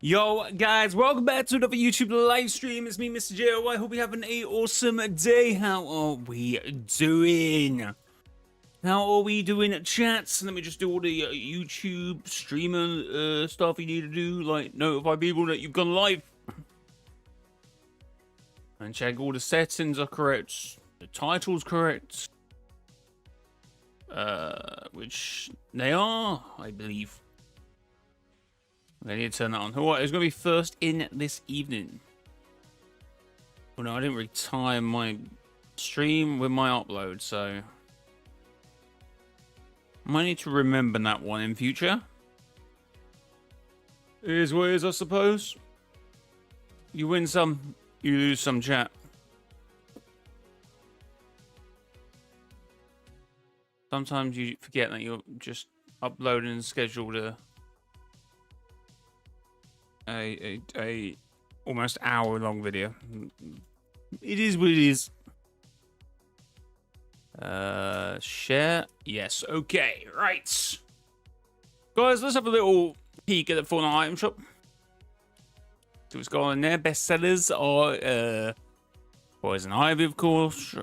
Yo, guys, welcome back to another YouTube live stream. It's me, mrjayowhy. I hope you're having an awesome day. How are we doing? How are we doing, chats? Let me just do all the YouTube streamer stuff you need to do, like notify people that you've gone live. And check all the settings are correct. The title's correct. Which they are, I believe. I need to turn that on. Alright, it's going to be first in this evening. Oh no, I didn't really time my stream with my upload, so I might need to remember that one in future. It is what it is, I suppose. You win some, you lose some, chat. Sometimes you forget that you're just uploading and scheduled a almost hour-long video. It is what it is. Share. Yes. Okay. Right. Guys, let's have a little peek at the Fortnite item shop. See what's going on there. Bestsellers are Poison Ivy, of course,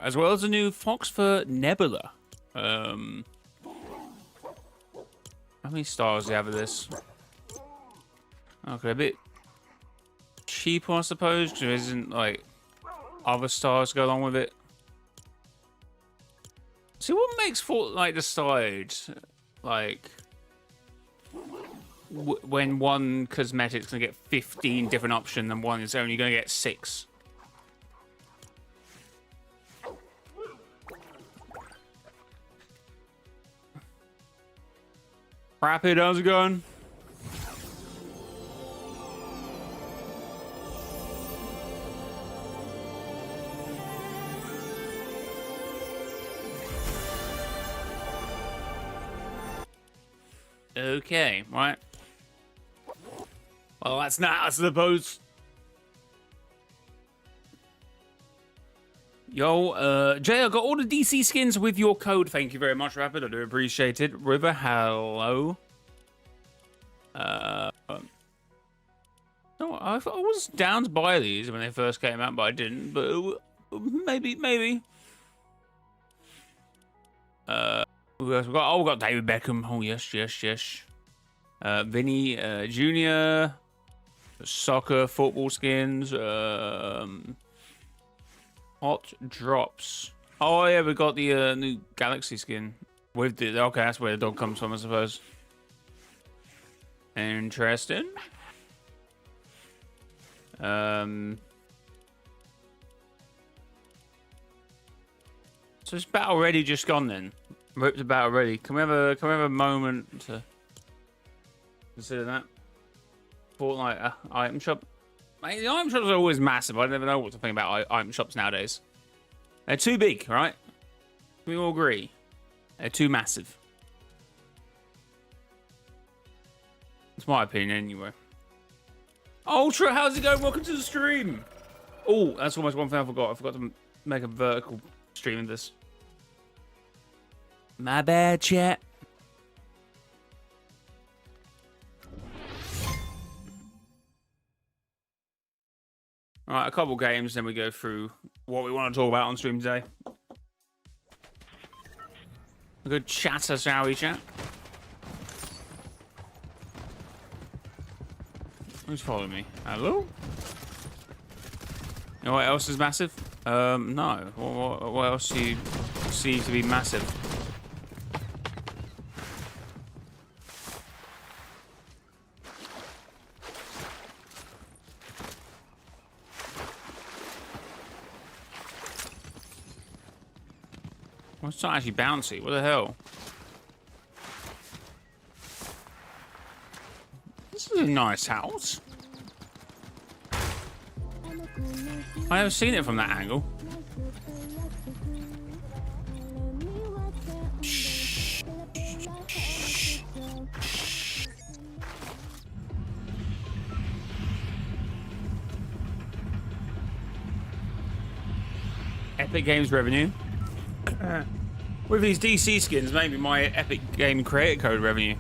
as well as a new Fox for Nebula. How many stars do you have of this? Okay, a bit cheaper, I suppose, because there isn't like other stars to go along with it. See, what makes Fortnite decide, like, when one cosmetic's gonna get 15 different options and one is only gonna get 6? Rapid, how's it going? Okay, right. Well, that's not, I suppose. Yo, Jay, I got all the DC skins with your code. Thank you very much, Rapid. I do appreciate it. River, hello. No, I was down to buy these when they first came out, but I didn't. But maybe. Who else we got? Oh, we got David Beckham. Oh, yes. Vinny Jr. Soccer, football skins. Hot drops. Oh, yeah, we got the new Galaxy skin. With the... Okay, that's where the dog comes from, I suppose. Interesting. So is battle ready just gone then? Ripped about already. Can we have a moment to consider that? Fortnite item shop. Mate, the item shops are always massive. I never know what to think about item shops nowadays. They're too big, right? We all agree. They're too massive. It's my opinion anyway. Ultra, how's it going? Welcome to the stream. Oh, that's almost one thing I forgot. I forgot to make a vertical stream of this. My bad, chat. Alright, a couple games, then we go through what we want to talk about on stream today. A good chatter, shall we, chat? Who's following me? Hello? You know what else is massive? No. What else do you see to be massive? Well, it's not actually bouncy. What the hell? This is a nice house. I haven't seen it from that angle. Epic Games revenue. With these DC skins, maybe my Epic Game creator code revenue.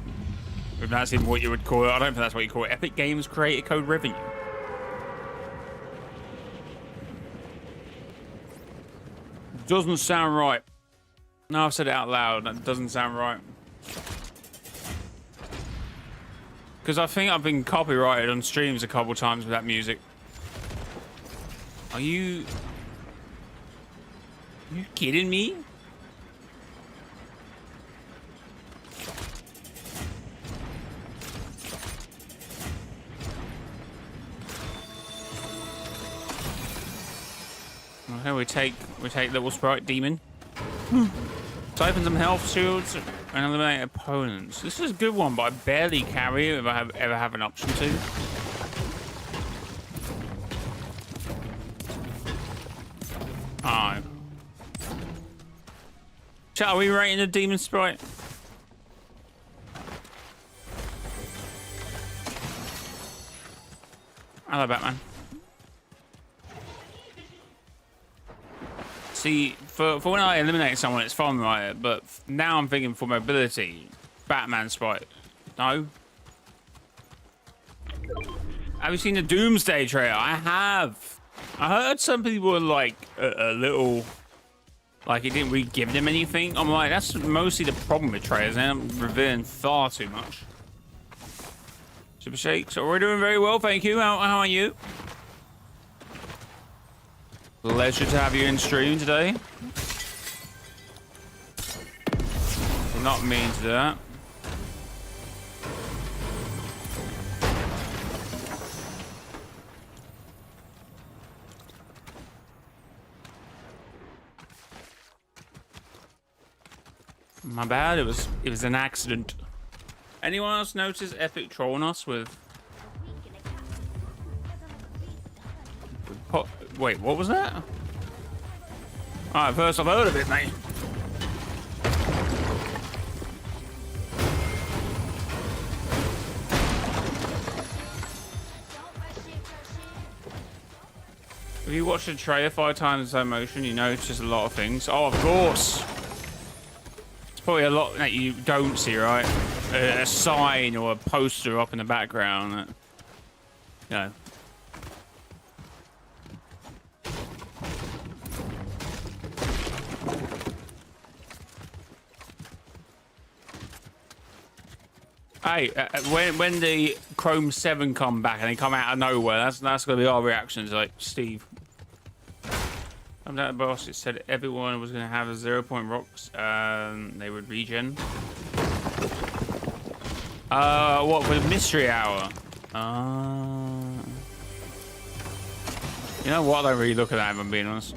If that's even what you would call it. I don't think that's what you call it. Epic Games creator code revenue. Doesn't sound right. No, I've said it out loud. That doesn't sound right. Because I think I've been copyrighted on streams a couple times with that music. Are you kidding me? Okay, we take little sprite demon. Siphon some health shields and eliminate opponents. This is a good one, but I barely carry it if I ever have an option to. Oh. Chat, are we rating the demon sprite? Hello, Batman. See, for when I eliminate someone, it's fun, right? But now I'm thinking for mobility, Batman sprite. No. Have you seen the Doomsday trailer? I have. I heard some people were like a little, like it didn't really give them anything. I'm like, that's mostly the problem with trailers. They're revealing far too much. Super Shakes, oh, we're doing very well, thank you. How are you? Pleasure to have you in stream today. Did not mean to do that. My bad, it was an accident. Anyone else notice Epic trolling us with wait, what was that? Alright, first I've heard of it, mate. If you watch the trailer 5 times in slow motion, you notice a lot of things. Oh, of course. It's probably a lot that you don't see, right? A sign or a poster up in the background that, you know. Hey, when the Chrome 7 come back and they come out of nowhere, that's gonna be our reactions. Like, Steve, I'm that boss. It said everyone was gonna have a 0-point rocks. They would regen. What for the mystery hour? You know what? I don't really look at that, if I'm being honest.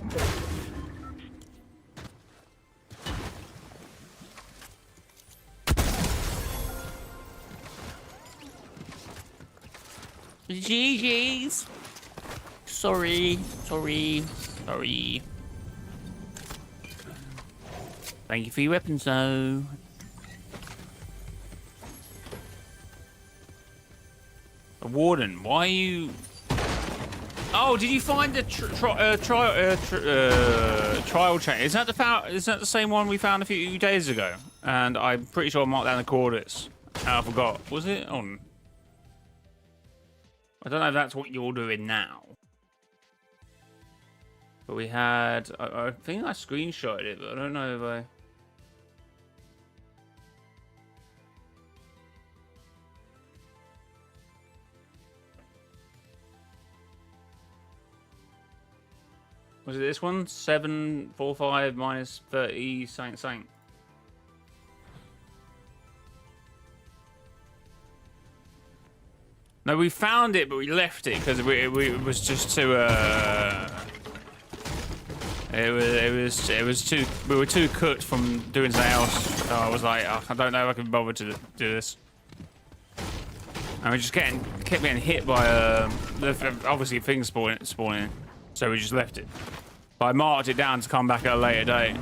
GG's. Sorry. Thank you for your weapons, though. A warden, why are you? Oh, did you find the trial chain? Is that the same one we found a few days ago? And I'm pretty sure I marked down the coordinates. And I forgot. Was it on? I don't know if that's what you're doing now. But we had... I think I screenshotted it, but I don't know if I... Was it this one? 745 minus 30 something. No, we found it, but we left it because it was just too. It was too. We were too cooked from doing something else. So I was like, oh, I don't know if I can bother to do this. And we just kept getting hit by obviously things spawning. So we just left it. But I marked it down to come back at a later date.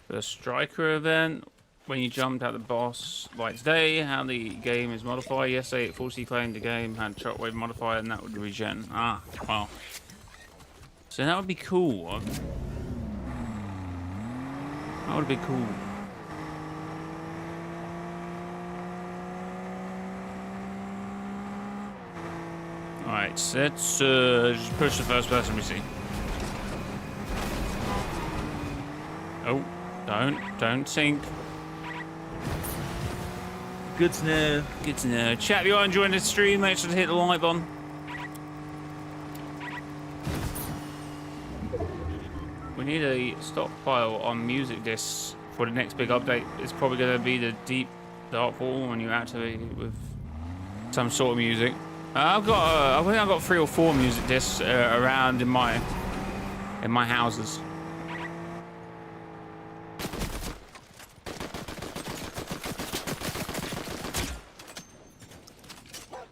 The striker event. when you jumped at the boss like today, how the game is modified. Yesterday it forcibly claimed the game had shockwave modifier and that would regen. Ah, well. So that would be cool. That would be cool. Alright, so let's just push the first person we see. Oh, don't sink. Good to know. Good to know. Chat, if you are enjoying this stream, make sure to hit the like button. We need a stockpile on music discs for the next big update. It's probably going to be the Deep Dark Pool when you activate it with some sort of music. I think I've got 3 or 4 music discs around in my houses.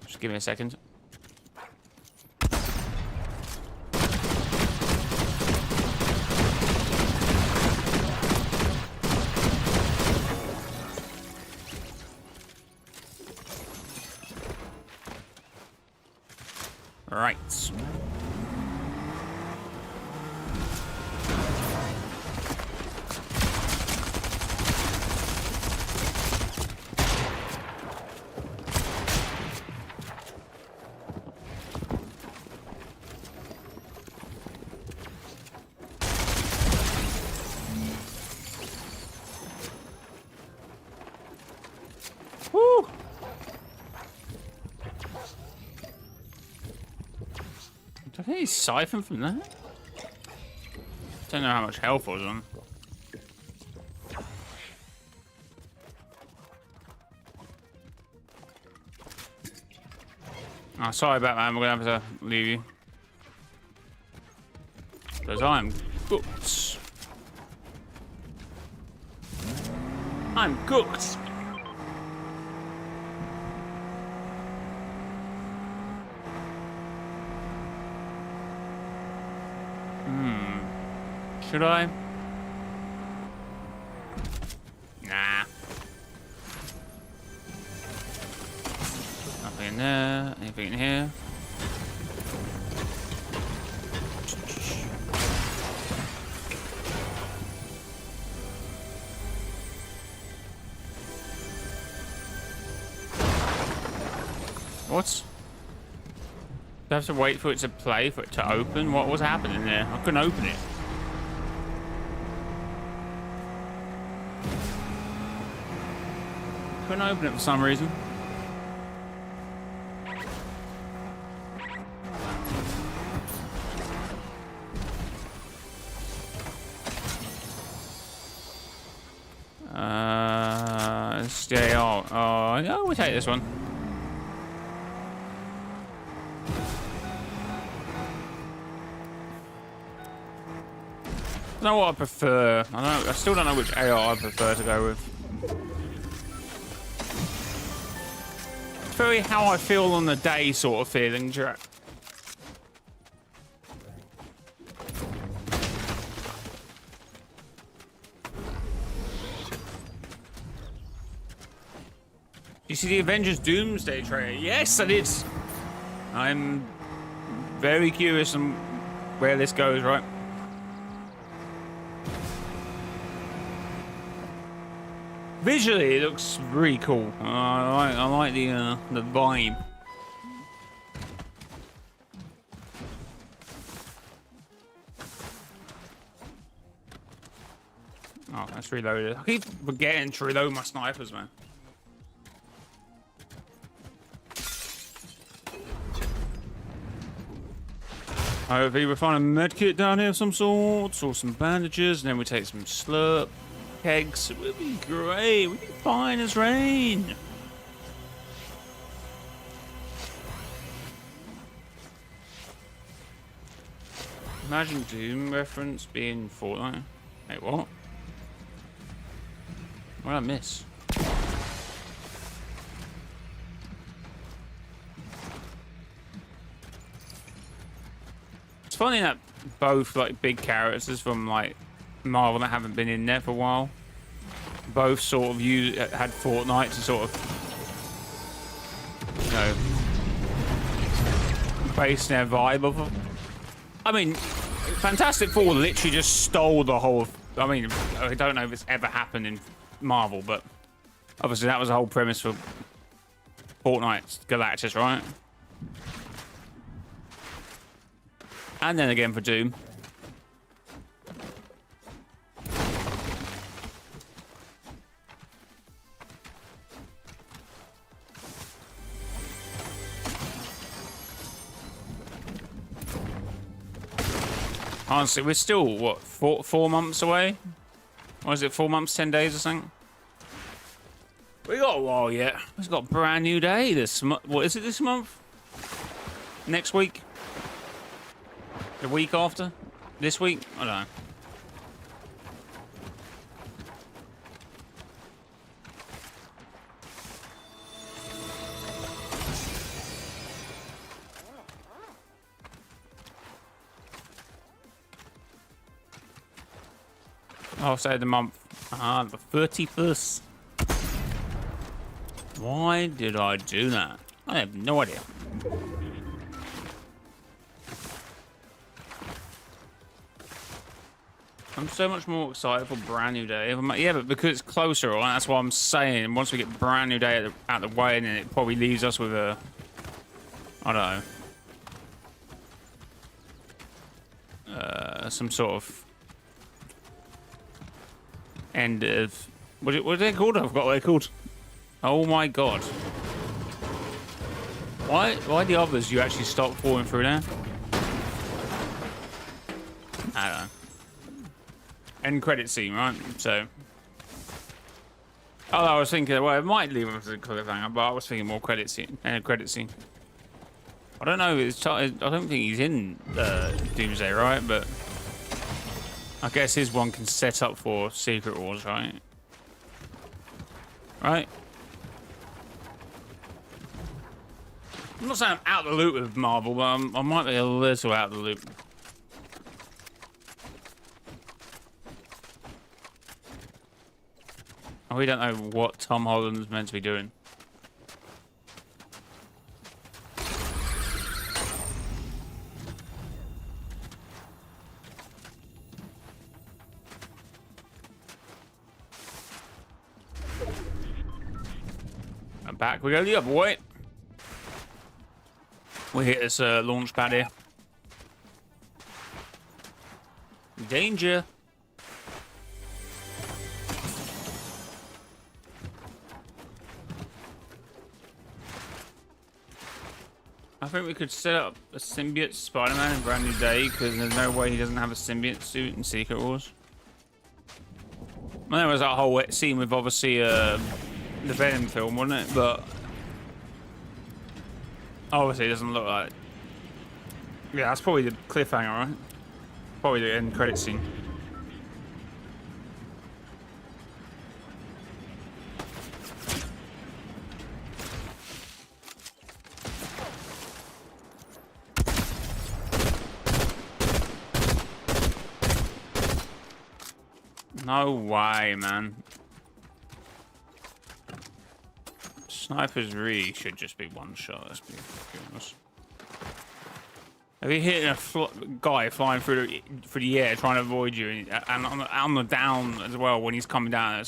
Just give me a second. Right. Woo! Do I think he's siphoned from that? Don't know how much health was on. Oh, sorry about that, we're gonna have to leave you. Because I'm cooked. I'm cooked. Should I? Nah. Nothing in there. Anything in here? What? Do I have to wait for it to play, for it to open? What was happening there? I couldn't open it. Couldn't open it for some reason. Stay on. Oh, no, we'll take this one. I don't know what I prefer. I still don't know which AR I prefer to go with. It's very how I feel on the day sort of feeling, Jack. You see the Avengers Doomsday trailer? Yes, I did. I'm very curious on where this goes, right? Visually, it looks really cool. I like the vibe. Oh, that's reloaded. I keep forgetting to reload my snipers, man. Hopefully we find a med kit down here of some sort, or some bandages, and then we take some slurp kegs. It would be great. We'd be fine as rain. Imagine Doom reference being Fortnite. Wait, what? What did I miss? It's funny that both like big characters from like Marvel that haven't been in there for a while both sort of had Fortnite to sort of, you know, base their vibe of them. I mean, Fantastic Four literally just stole the whole. I mean, I don't know if it's ever happened in Marvel, but obviously that was the whole premise for Fortnite Galactus, right? And then again for Doom. Honestly, we're still, what, four months away? Or is it 4 months, 10 days or something? We got a while yet. We've got a brand new day this month. What is it this month? Next week? The week after? This week? I don't know. Oh, say the month. The 31st. Why did I do that? I have no idea. I'm so much more excited for brand new day. Yeah, but because it's closer, right? That's what I'm saying. Once we get brand new day out the way, and then it probably leaves us with a, I don't know, some sort of end of what are they called? I've got what they're called. Oh my god! Why the others you actually stop falling through there? I don't know. End credit scene, right? So, oh, I was thinking, well, it might leave us a cliffhanger, but I was thinking more credit scene. Credit scene. I don't know. I don't think he's in Doomsday, right? But I guess his one can set up for Secret Wars, right? Right? I'm not saying I'm out of the loop with Marvel, but I might be a little out of the loop. We don't know what Tom Holland's meant to be doing. And back we go, yeah, boy. We hit this launch pad here. Danger. I think we could set up a symbiote Spider-Man in Brand New Day, because there's no way he doesn't have a symbiote suit in Secret Wars. Well, there was that whole scene with obviously the Venom film, wasn't it? But obviously it doesn't look like. Yeah, that's probably the cliffhanger, right? Probably the end credit scene. No way, man. Snipers really should just be one shot, let's be honest. If you hit a guy flying through the air trying to avoid you, and on the down as well when he's coming down, and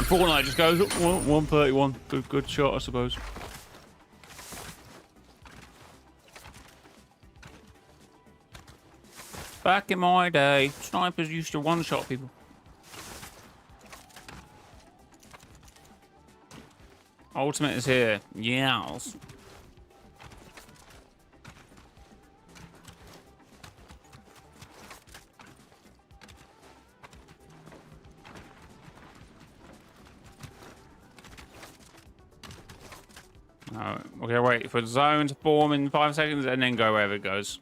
Fortnite just goes 131. Good shot, I suppose. Back in my day, snipers used to one-shot people. Ultimate is here. Yes. We're gonna wait for the zone to form in 5 seconds and then go wherever it goes.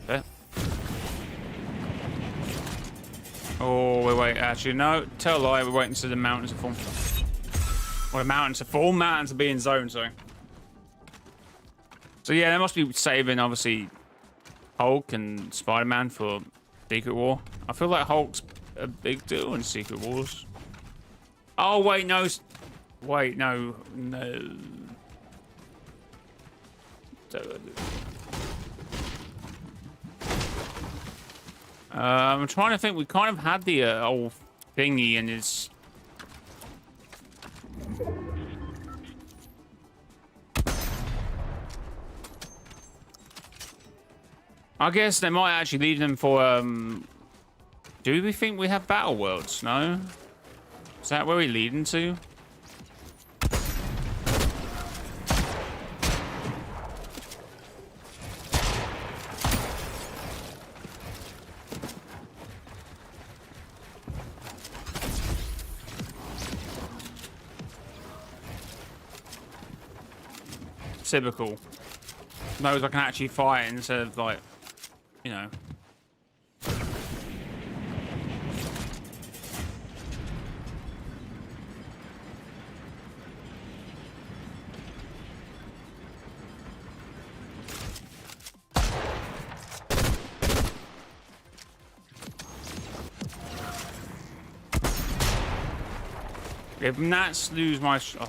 Okay. Oh, we wait. Actually, no. Tell a lie. We're waiting for the mountains to form. Or the mountains to form. Mountains to be in zone. Sorry. So yeah, they must be saving obviously Hulk and Spider-Man for Secret War. I feel like Hulk's a big deal in Secret Wars. Oh, wait, no. Wait, no. No. I'm trying to think. We kind of had the old thingy and it's... I guess they might actually leave them for... Do we think we have Battle Worlds? No? Is that where we're leading to? Typical. Knows I can actually fight instead of like, you know. If Nats lose my... Oh.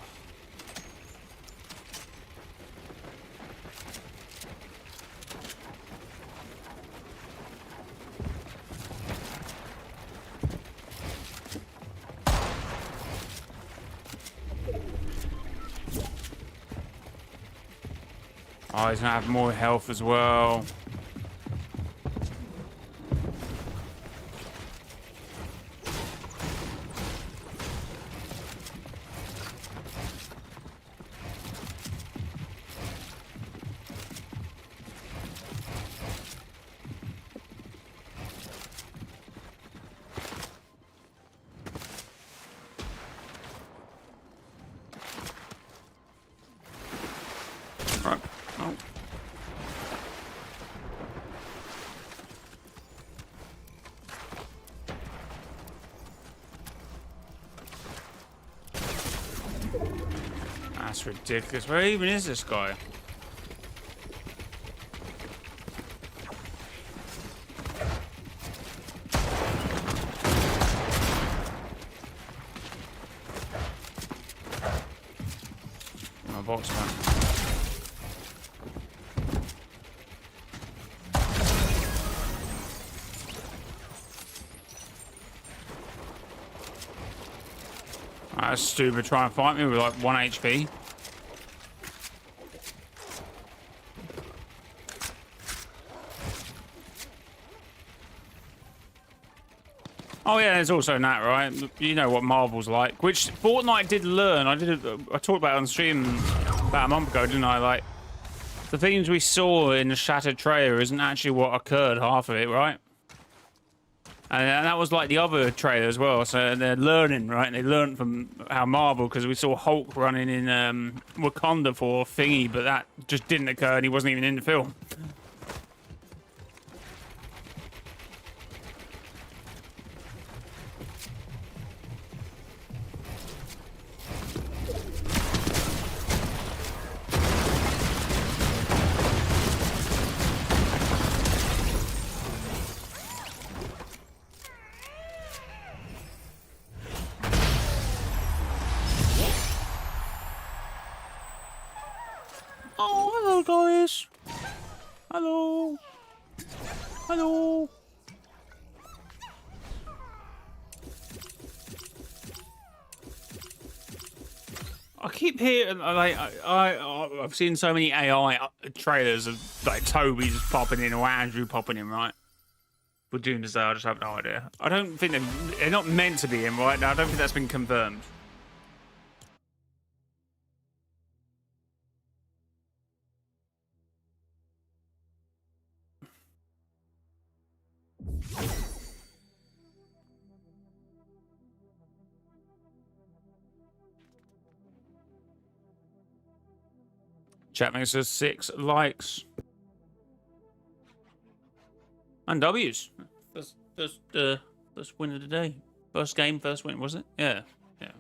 Oh, he's gonna have more health as well. Right. Oh. That's ridiculous. Where even is this guy? My box man. That's stupid. Try and fight me with like 1 HP. Oh yeah, there's also that, right? You know what Marvel's like, which Fortnite did learn. I talked about it on stream about a month ago, didn't I? Like, the things we saw in the Shattered trailer isn't actually what occurred, half of it, right? And that was like the other trailer as well. So they're learning, right? They learned from how Marvel, because we saw Hulk running in Wakanda for thingy, but that just didn't occur and he wasn't even in the film. Oh, hello, guys. Hello. Hello. I keep hearing, like, I've seen so many AI trailers of, like, Toby just popping in or Andrew popping in, right? For Doomsday, I just have no idea. I don't think they're not meant to be in right now. I don't think that's been confirmed. Chatman says 6 likes. And W's. First win of the day. First game, first win, was it? Yeah. Yeah.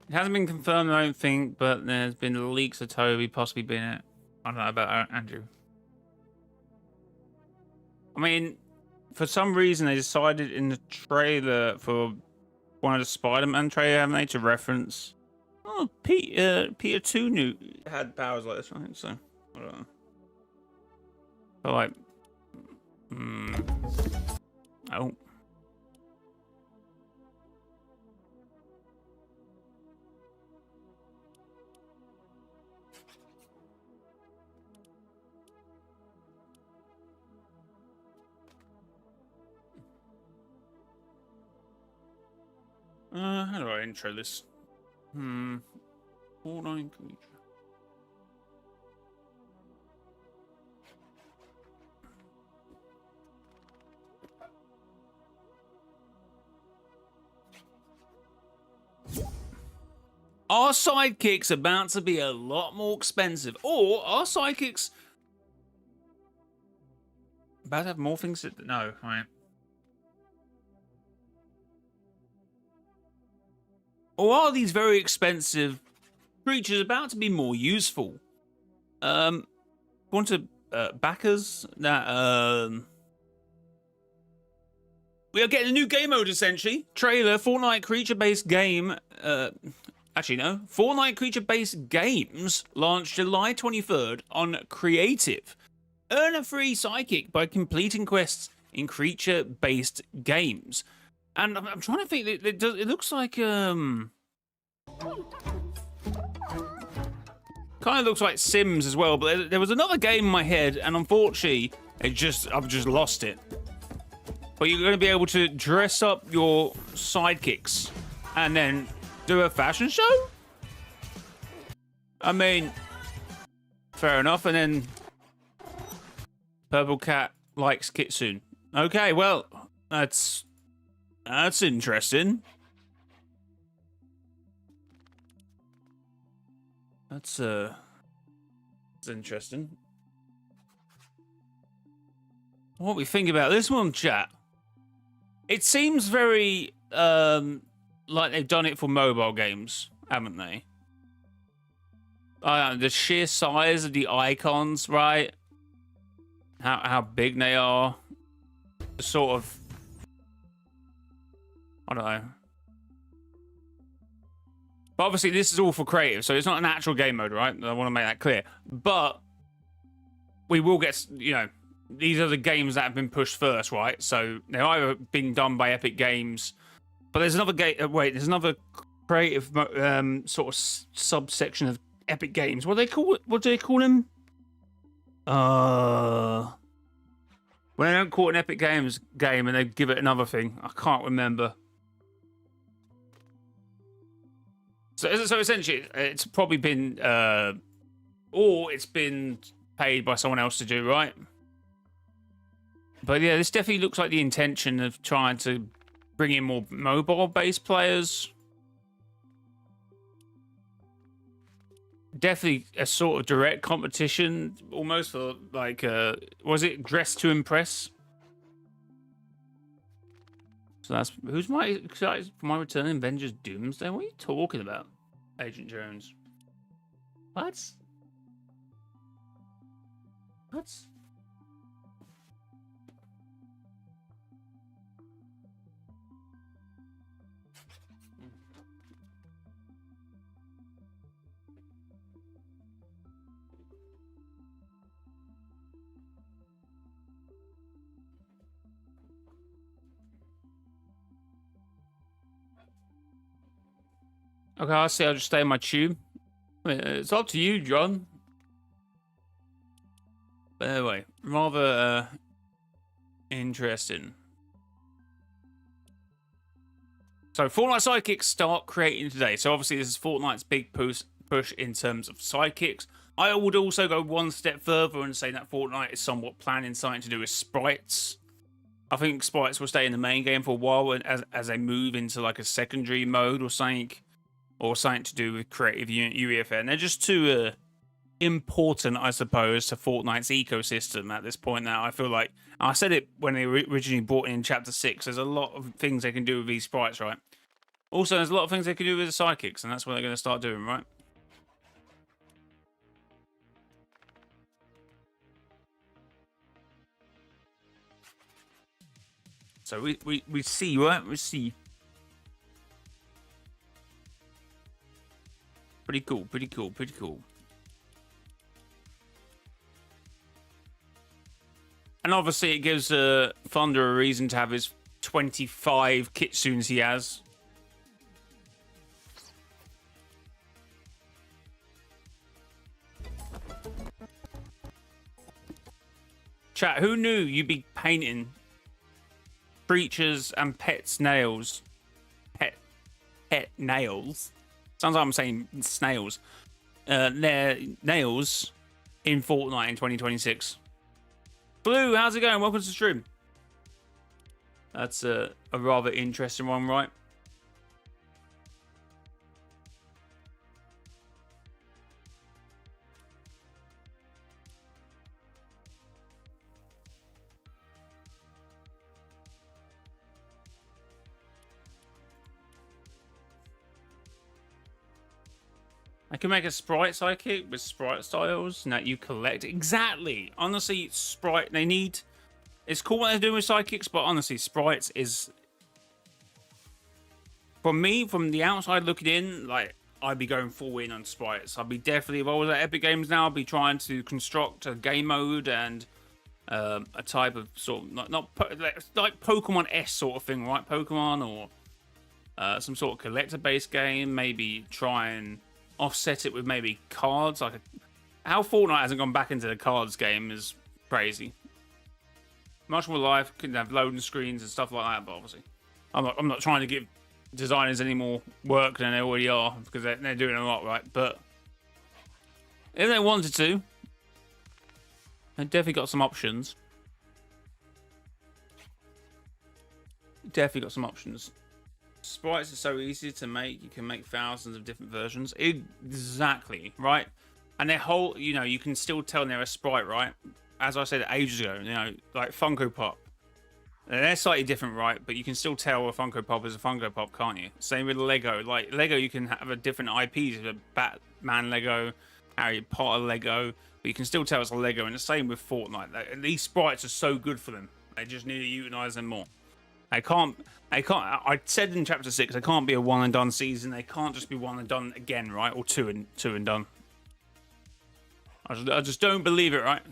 It hasn't been confirmed, I don't think, but there's been leaks of Toby possibly being it. I don't know about Andrew. I mean, for some reason they decided in the trailer for one of the Spider-Man trailer, haven't they, to reference? Oh, Peter Tunu had powers like this, right? So I don't know. But like, oh. How do I intro this? Fortnite creature. Our sidekicks about to be a lot more expensive, or our sidekicks about to have more things that no, right? Or are these very expensive creatures about to be more useful? Want to backers that we are getting a new game mode essentially. Trailer, Fortnite creature-based game. Actually, no. Fortnite creature-based games launched July 23rd on Creative. Earn a free sidekick by completing quests in creature-based games. And I'm trying to think. It looks like kind of looks like Sims as well. But there was another game in my head, and unfortunately, I've just lost it. But you're going to be able to dress up your sidekicks and then do a fashion show? I mean, fair enough. And then Purple Cat likes Kitsune. Okay, well, that's interesting. That's interesting. What we think about this one, chat? It seems very like they've done it for mobile games, haven't they? The sheer size of the icons, right? How big they are. The sort of, I don't know. But obviously this is all for creative, so it's not an actual game mode, right? I want to make that clear. But we will get, you know, these are the games that have been pushed first, right? So they've either been done by Epic Games, but there's another game. Wait, there's another creative sort of subsection of Epic Games. What do they call it? What do they call them? When they don't call it an Epic Games game and they give it another thing, I can't remember. So essentially, it's probably been, or it's been paid by someone else to do, right? But yeah, this definitely looks like the intention of trying to bring in more mobile-based players. Definitely a sort of direct competition, almost for like, was it Dress to Impress? So that's who's my excited for my return in Avengers Doomsday? What are you talking about, Agent Jones? What? What? Okay, I'll say I'll just stay in my tube. I mean, it's up to you, John. But anyway, rather interesting. So Fortnite sidekicks start creating today. So obviously this is Fortnite's big push in terms of sidekicks. I would also go one step further and say that Fortnite is somewhat planning something to do with sprites. I think sprites will stay in the main game for a while as they move into like a secondary mode or something. or something to do with creative UEFN. They're just too important, I suppose, to Fortnite's ecosystem at this point. Now, I feel like I said it when they originally brought in Chapter 6. There's a lot of things they can do with these sprites, right? Also, there's a lot of things they can do with the sidekicks, and that's what they're going to start doing, right? So we see, right? We see. Pretty cool, pretty cool, pretty cool. And obviously it gives Thunder a reason to have his 25 kitsunes he has. Chat, who knew you'd be painting creatures and pets' nails? Pet nails? Sounds like I'm saying snails. Their nails in Fortnite in 2026. Blue, how's it going? Welcome to the stream. That's a rather interesting one, right? I can make a sprite sidekick with sprite styles that you collect. Exactly. Honestly, sprite, they need... It's cool what they're doing with sidekicks, but honestly, sprites is... For me, from the outside looking in, like, I'd be going full in on sprites. I'd be definitely, if I was at Epic Games now, I'd be trying to construct a game mode and a type of sort of, not like Pokemon-esque sort of thing, right? Pokemon or some sort of collector-based game. Maybe try and offset it with maybe cards. Like how Fortnite hasn't gone back into the cards game is crazy. Much more life, can have loading screens and stuff like that, but obviously I'm not trying to give designers any more work than they already are, because they're doing a lot, right? But if they wanted to, they definitely got some options. Definitely got some options. Sprites are so easy to make. You can make thousands of different versions. Exactly, right? And their whole, you know, you can still tell they're a sprite, right? As I said ages ago, you know, like Funko Pop. They're slightly different, right? But you can still tell a Funko Pop is a Funko Pop, can't you? Same with Lego. Like Lego, you can have a different IPs, a Batman Lego, Harry Potter Lego, but you can still tell it's a Lego. And the same with Fortnite. Like, these sprites are so good for them. They just need to utilize them more. I said in Chapter 6, they can't be a one and done season. They can't just be one and done again, right? Or two and done. I just don't believe it, right?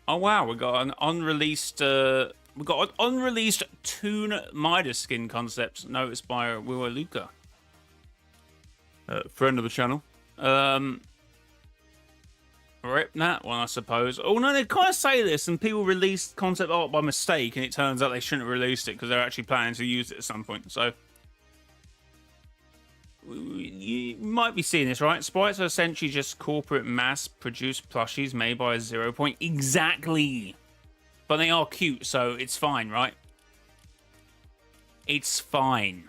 Oh wow, we got an unreleased Toon Midas skin concept noticed by Will Luca, friend of the channel. Rip that one, I suppose. Oh no, they kind of say this, and people release concept art by mistake, and it turns out they shouldn't have released it because they're actually planning to use it at some point. So you might be seeing this, right? Sprites are essentially just corporate mass-produced plushies made by a 0 point. Exactly. But they are cute, so it's fine, right? It's fine.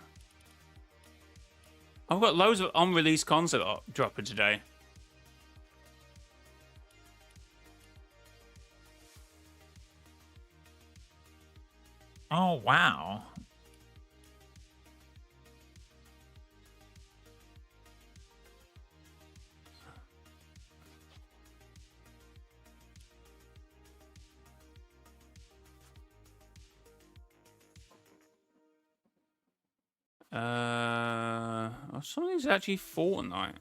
I've got loads of unreleased concept art dropping today. Oh, wow. Some of these are actually Fortnite.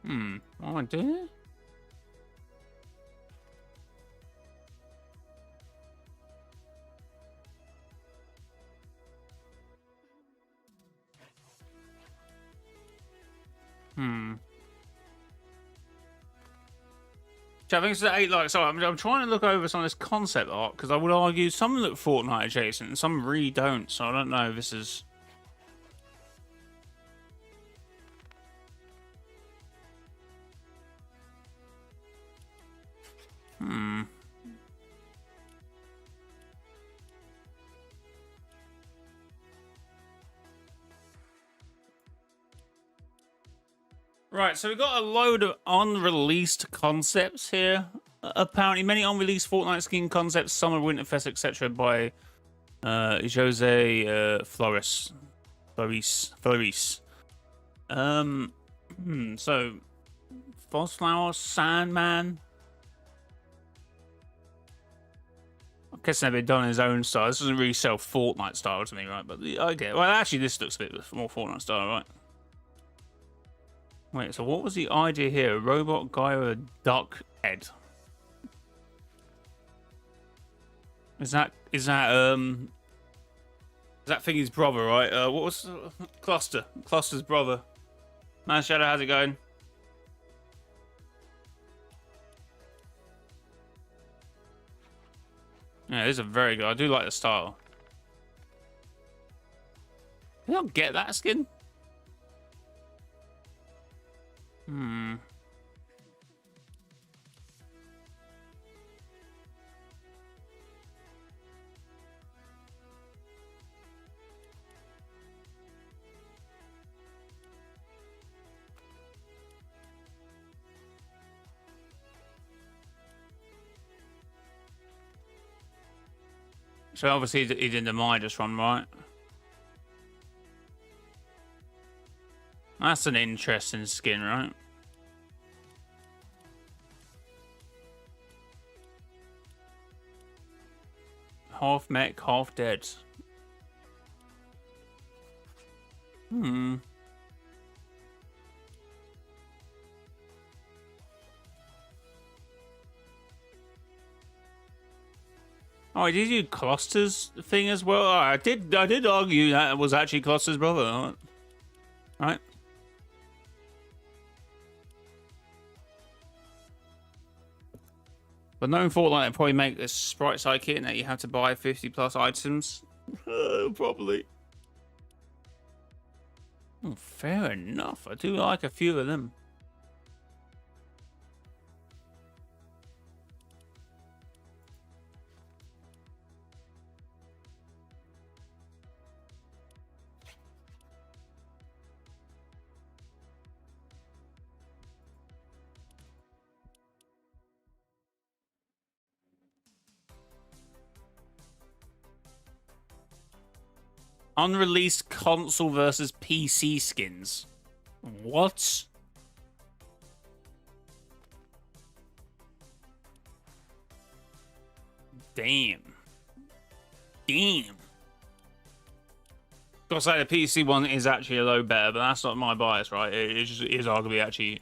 What am I doing here? I think it's at 8 likes. So I'm trying to look over some of this concept art because I would argue some look Fortnite adjacent and some really don't. So I don't know if this is. Right, so we've got a load of unreleased concepts here. Apparently, many unreleased Fortnite skin concepts, Summer, Winterfest, etc. by Jose Flores. So, Frostflower, Sandman. I'm guessing they've done his own style. This doesn't really sell Fortnite style to me, right? But I get it. Well, actually, this looks a bit more Fortnite style, right? Wait, so what was the idea here? A robot guy with a duck head. Is that Thingy's brother, right? What was Cluster? Cluster's brother. Man, Shadow, how's it going? Yeah, this is a very good. I do like the style. Did I get that skin? So obviously he did the Midas one, right? That's an interesting skin, right? Half mech, half dead. Oh, did you do Cluster's thing as well? Oh, I did argue that it was actually Cluster's brother, right? But knowing Fortnite, it'd probably make this sprite side kit that you have to buy 50+ items. Probably. Oh, fair enough. I do like a few of them. Unreleased console versus PC skins. What? Damn. Gotta say, the PC one is actually a low better, but that's not my bias, right? It is arguably actually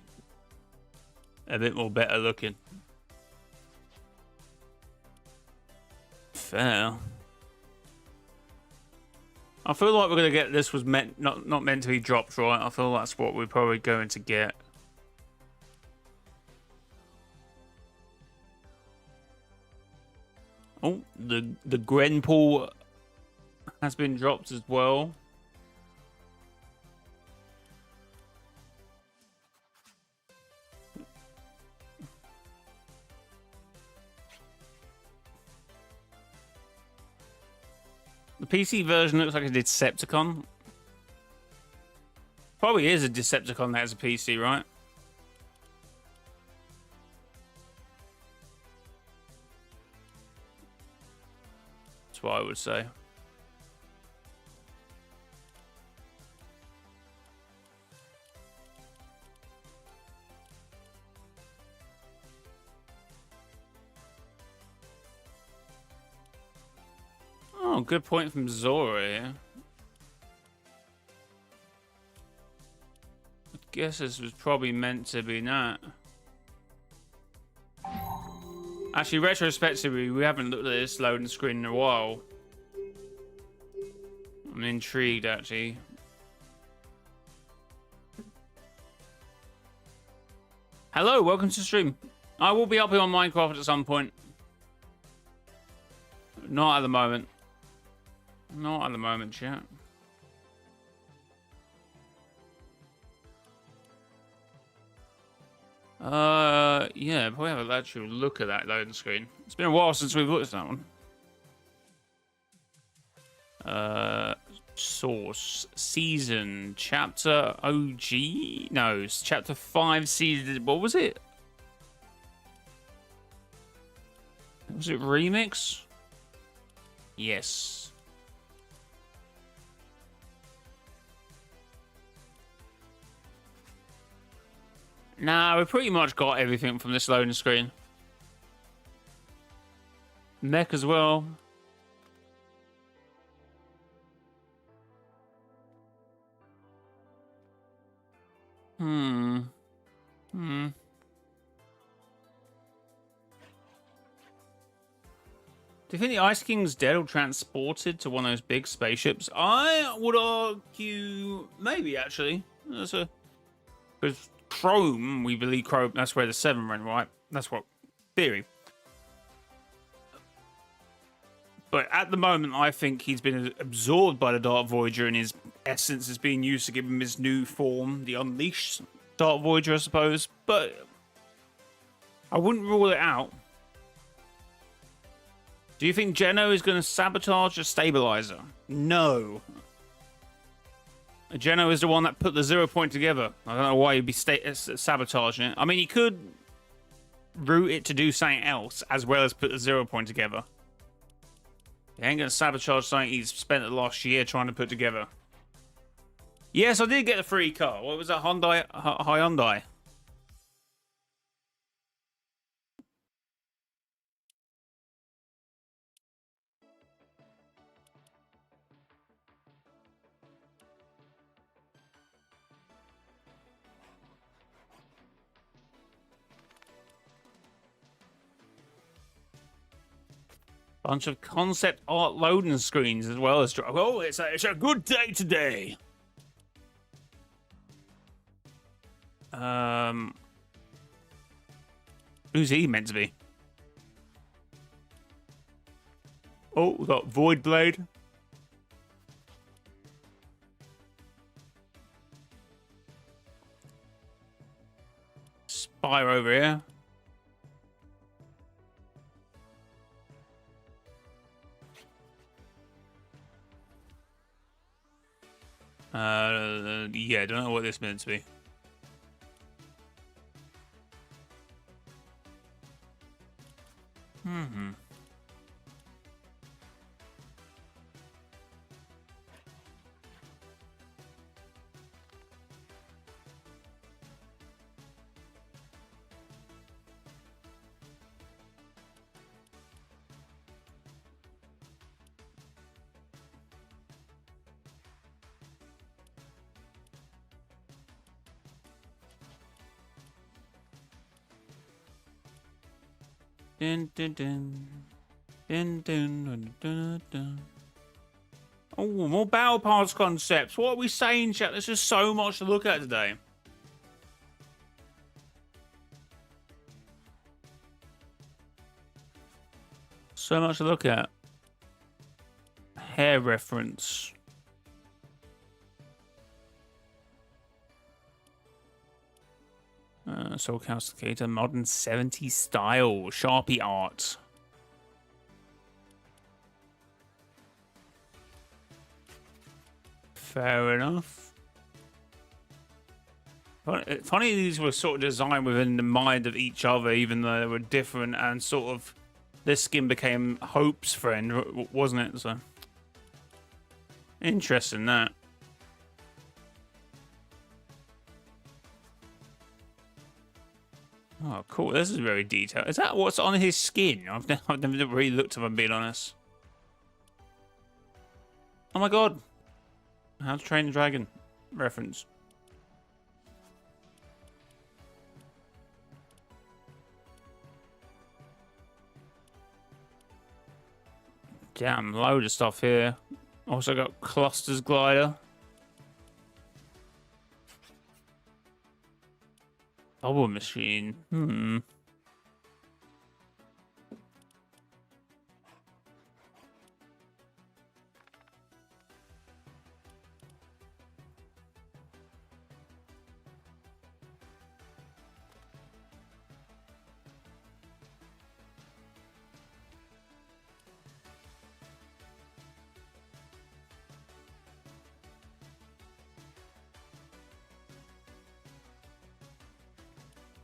a bit more better looking. Fair. I feel like we're gonna get this was not meant to be dropped, right? I feel that's what we're probably going to get. Oh, the Grenpool has been dropped as well. The PC version looks like a Decepticon. Probably is a Decepticon that has a PC, right? That's what I would say. Oh, good point from Zora here. guess this was probably meant to be that. Actually, retrospectively, we haven't looked at this loading screen in a while. I'm intrigued, actually. Hello, welcome to the stream. I will be up here on Minecraft at some point. Not at the moment. Not at the moment, chat. Yeah, probably have an actual look at that loading screen. It's been a while since we've looked at that one. Source, season, chapter OG? No, it's chapter 5, season. What was it? Was it remix? Yes. Nah, we pretty much got everything from this loading screen. Mech as well. Do you think the Ice King's dead or transported to one of those big spaceships? I would argue maybe, actually. Because Chrome, we believe Chrome, that's where the 7 went, right? That's what theory. But at the moment, I think he's been absorbed by the Dark Voyager, and his essence is being used to give him his new form, the Unleashed Dark Voyager, I suppose. But I wouldn't rule it out. Do you think Geno is going to sabotage the stabilizer? No. Geno is the one that put the 0 point together. I don't know why he'd be sabotaging it. I mean, he could route it to do something else as well as put the 0 point together. He ain't going to sabotage something he's spent the last year trying to put together. Yes, I did get a free car. What was that? Hyundai? Bunch of concept art loading screens as well as... Oh, it's a good day today. Who's he meant to be? Oh, we got Void Blade. Spire over here. Yeah, I don't know what this meant to be. Dun, dun, dun. Dun, dun, dun, dun, dun. Oh, more battle pass concepts. What are we saying, chat? There's just so much to look at today. So much to look at. Hair reference. Soul Calcicator, modern 70s style, Sharpie art. Fair enough. Funny these were sort of designed within the mind of each other, even though they were different, and sort of this skin became Hope's friend, wasn't it? So interesting that. Oh, cool. This is very detailed. Is that what's on his skin? I've never really looked at him, being honest. Oh my god. How to Train the Dragon reference. Damn, load of stuff here. Also got clusters glider. Bubble machine.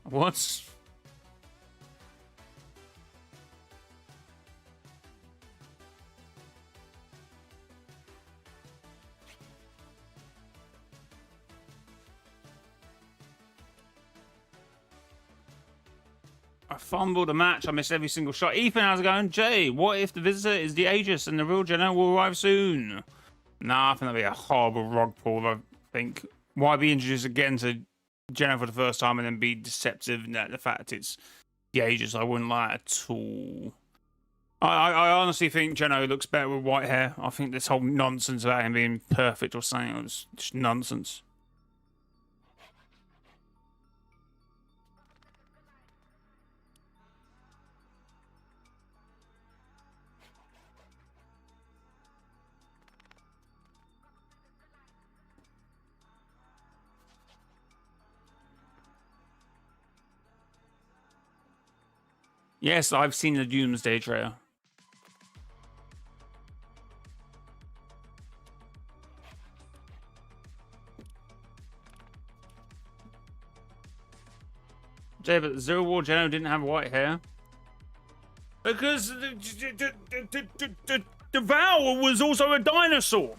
What? I fumbled a match. I missed every single shot. Ethan, how's it going? Jay, what if the visitor is the Aegis and the real Jenna will arrive soon? Nah, I think that'd be a horrible rug pull. I think. Why be introduced again to Jenna for the first time and then be deceptive in that the fact it's the Aegis? I wouldn't like at all. I honestly think Jenna looks better with white hair. I think this whole nonsense about him being perfect or something was just nonsense. Yes, I've seen the Doomsday trailer. Jay, but Zero War Jenna didn't have white hair. Because the Devour was also a dinosaur.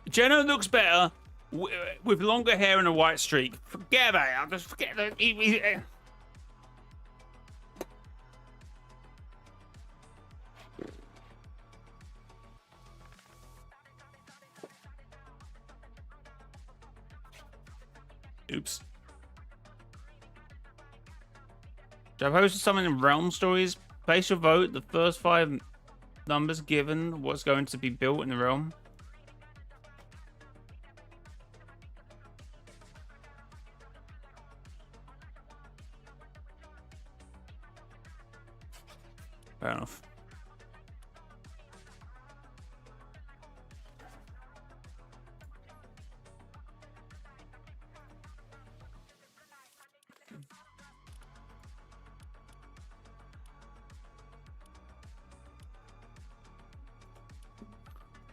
Jenna looks better with longer hair and a white streak. Forget about it. I'll just forget that. Oops. I've hosted something in Realm Stories. Place your vote. The first 5 numbers given what's going to be built in the realm. Fair enough.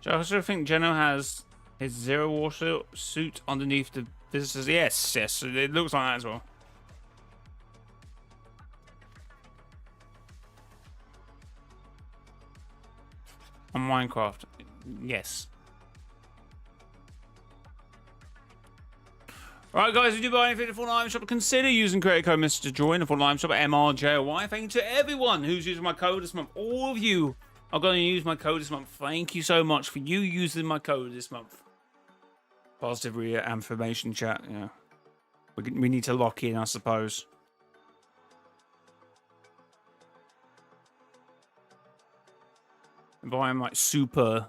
I also think Geno has his Zero War suit underneath the visitors. Yes, it looks like that as well. On Minecraft, yes. Alright guys, if you do buy anything at the Fortnite shop, consider using credit code Mr. Join the Fortnite shop at mrjayowhy. Thank you to everyone who's using my code this month. All of you are going to use my code this month. Thank you so much for you using my code this month. Positive reaffirmation chat, yeah. We need to lock in, I suppose. If I'm like super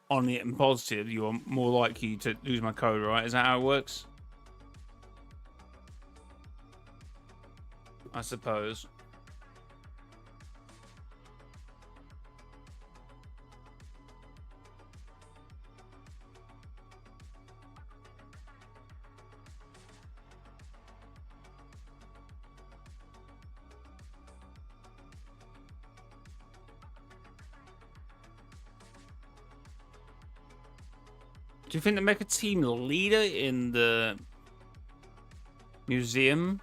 on it and positive, you're more likely to use my code, right? Is that how it works? I suppose. Do you think they make a team leader in the museum?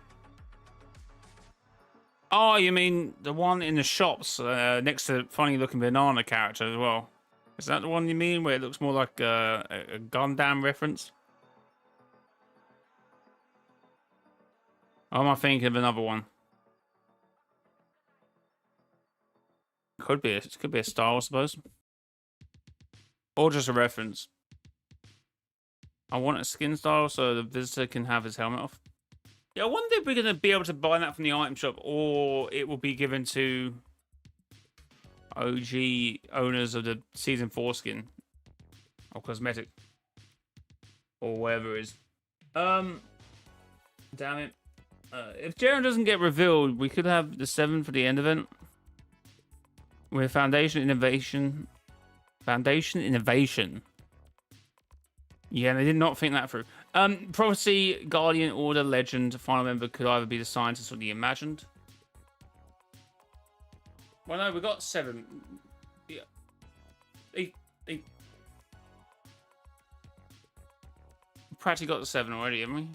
Oh, you mean the one in the shops next to funny looking banana character as well? Is that the one you mean where it looks more like a Gundam reference? Or am I thinking of another one? Could be. It could be a style, I suppose. Or just a reference. I want a skin style so the visitor can have his helmet off. Yeah, I wonder if we're going to be able to buy that from the item shop or it will be given to OG owners of the season 4 skin or cosmetic or whatever it is. Damn it. If Jaren doesn't get revealed, we could have the 7 for the end event with Foundation Innovation. Yeah, they did not think that through. Prophecy, Guardian, Order, Legend, final member could either be the Scientist or the Imagined. Well, no, we got 7. Yeah. We practically got the 7 already, haven't we?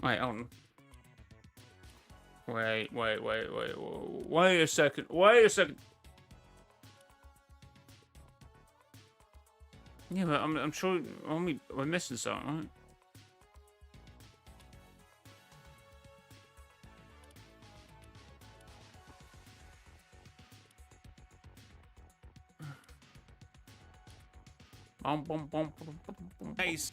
Wait, hold on. Wait a second. Yeah, but I'm sure we're missing something, right? Nice.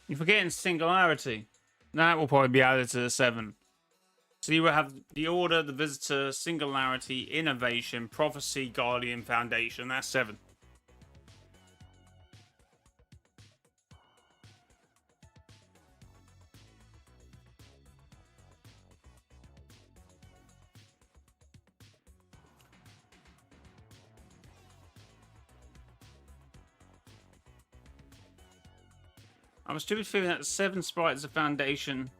You're forgetting Singularity. That will probably be added to the 7. So you will have the Order, the Visitor, Singularity, Innovation, Prophecy, Guardian, Foundation. That's 7. I'm stupid feeling that 7 sprites of Foundation.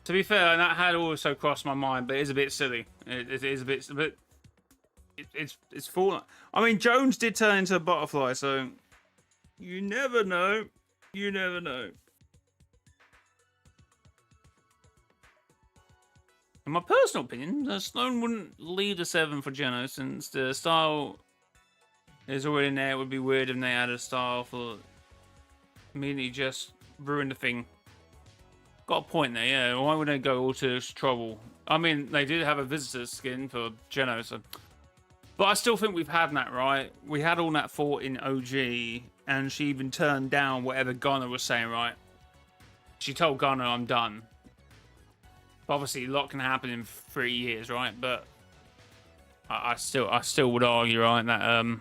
To be fair, that had also crossed my mind, but it is a bit silly. It is a bit, but it's full. I mean, Jones did turn into a butterfly, so you never know. You never know. In my personal opinion, Sloan wouldn't leave the 7 for Geno, since the style is already in there. It would be weird if they had a style for immediately just ruin the thing. Got a point there, yeah. Why would they go all to this trouble? I mean, they did have a visitor skin for Geno, so. But I still think we've had that, right? We had all that thought in OG, and she even turned down whatever Gunner was saying, right? She told Gunner, I'm done. But obviously, a lot can happen in 3 years, right? But I still would argue, right, that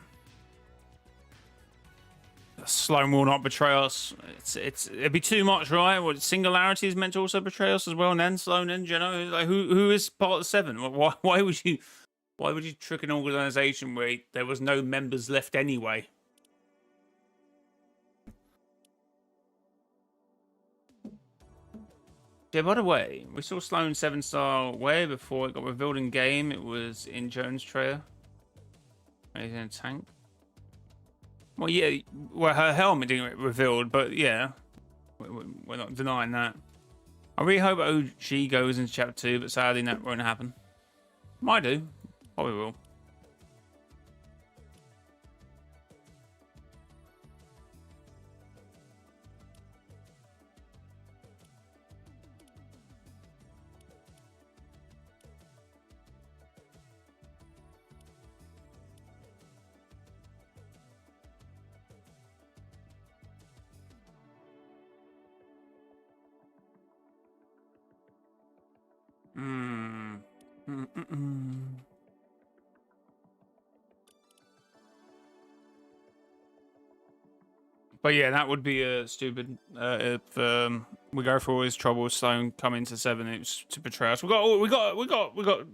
Sloan will not betray us. It'd be too much, right? What Singularity is meant to also betray us as well, and then Sloan and Geno. Like, who is part of the 7? Why would you trick an organization where there was no members left anyway? Yeah, by the way, we saw Sloan 7-star way before it got revealed in game. It was in Jones' trailer. He's in a tank. Well, yeah, well, her helmet didn't get revealed, but yeah, we're not denying that. I really hope OG goes into Chapter 2, but sadly that won't happen. Might do. Probably will. But yeah, that would be stupid if we go through all this trouble with Sloan coming to 7 it's to betray us. We got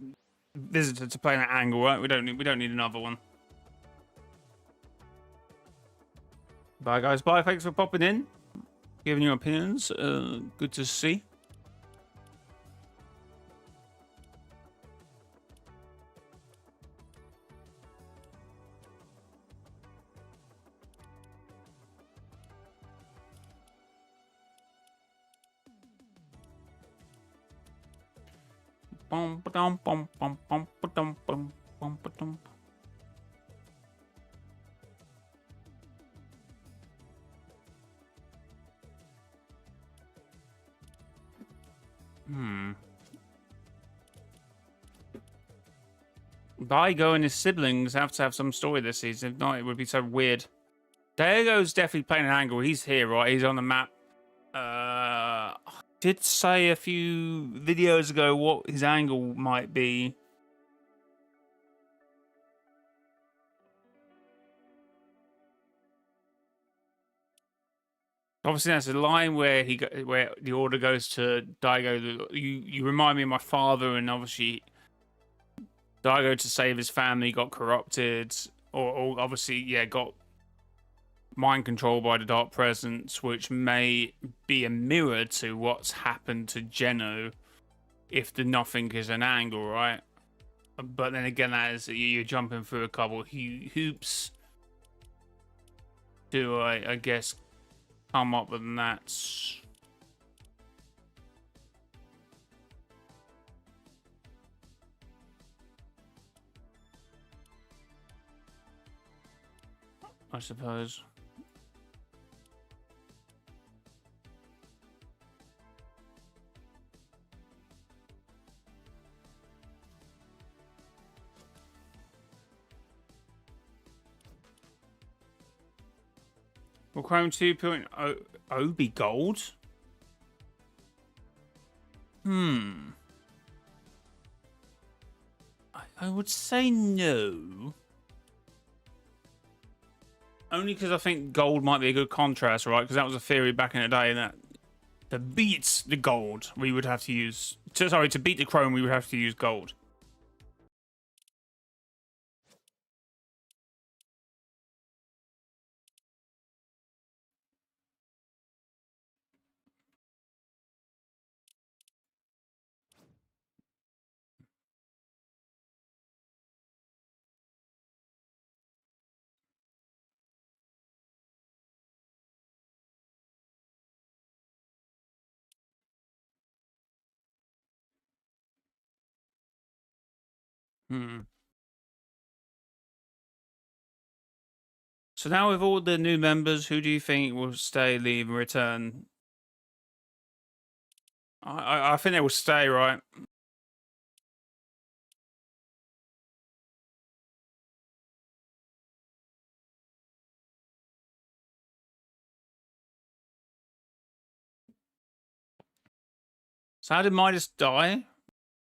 Visitor to play that angle, right? We don't need another one. Bye guys, bye. Thanks for popping in, giving your opinions. Good to see. Daigo and his siblings have to have some story this season. If not, it would be so weird. Daigo's definitely playing an angle. He's here, right? He's on the map. I did say a few videos ago what his angle might be. Obviously, that's a line where where the order goes to Daigo. You remind me of my father, and obviously Daigo, to save his family, got corrupted, or obviously, yeah, got mind controlled by the Dark Presence, which may be a mirror to what's happened to Geno if the nothing is an angle, right? But then again, that is, you're jumping through a couple hoops to, I guess, come up with that. I suppose. Will Chrome 2.0 be gold? I would say no. Only because I think gold might be a good contrast, right? Because that was a theory back in the day that to beat the gold, we would have to use... to beat the chrome, we would have to use gold. So now with all the new members, who do you think will stay, leave, and return? I think they will stay, right? So how did Midas die?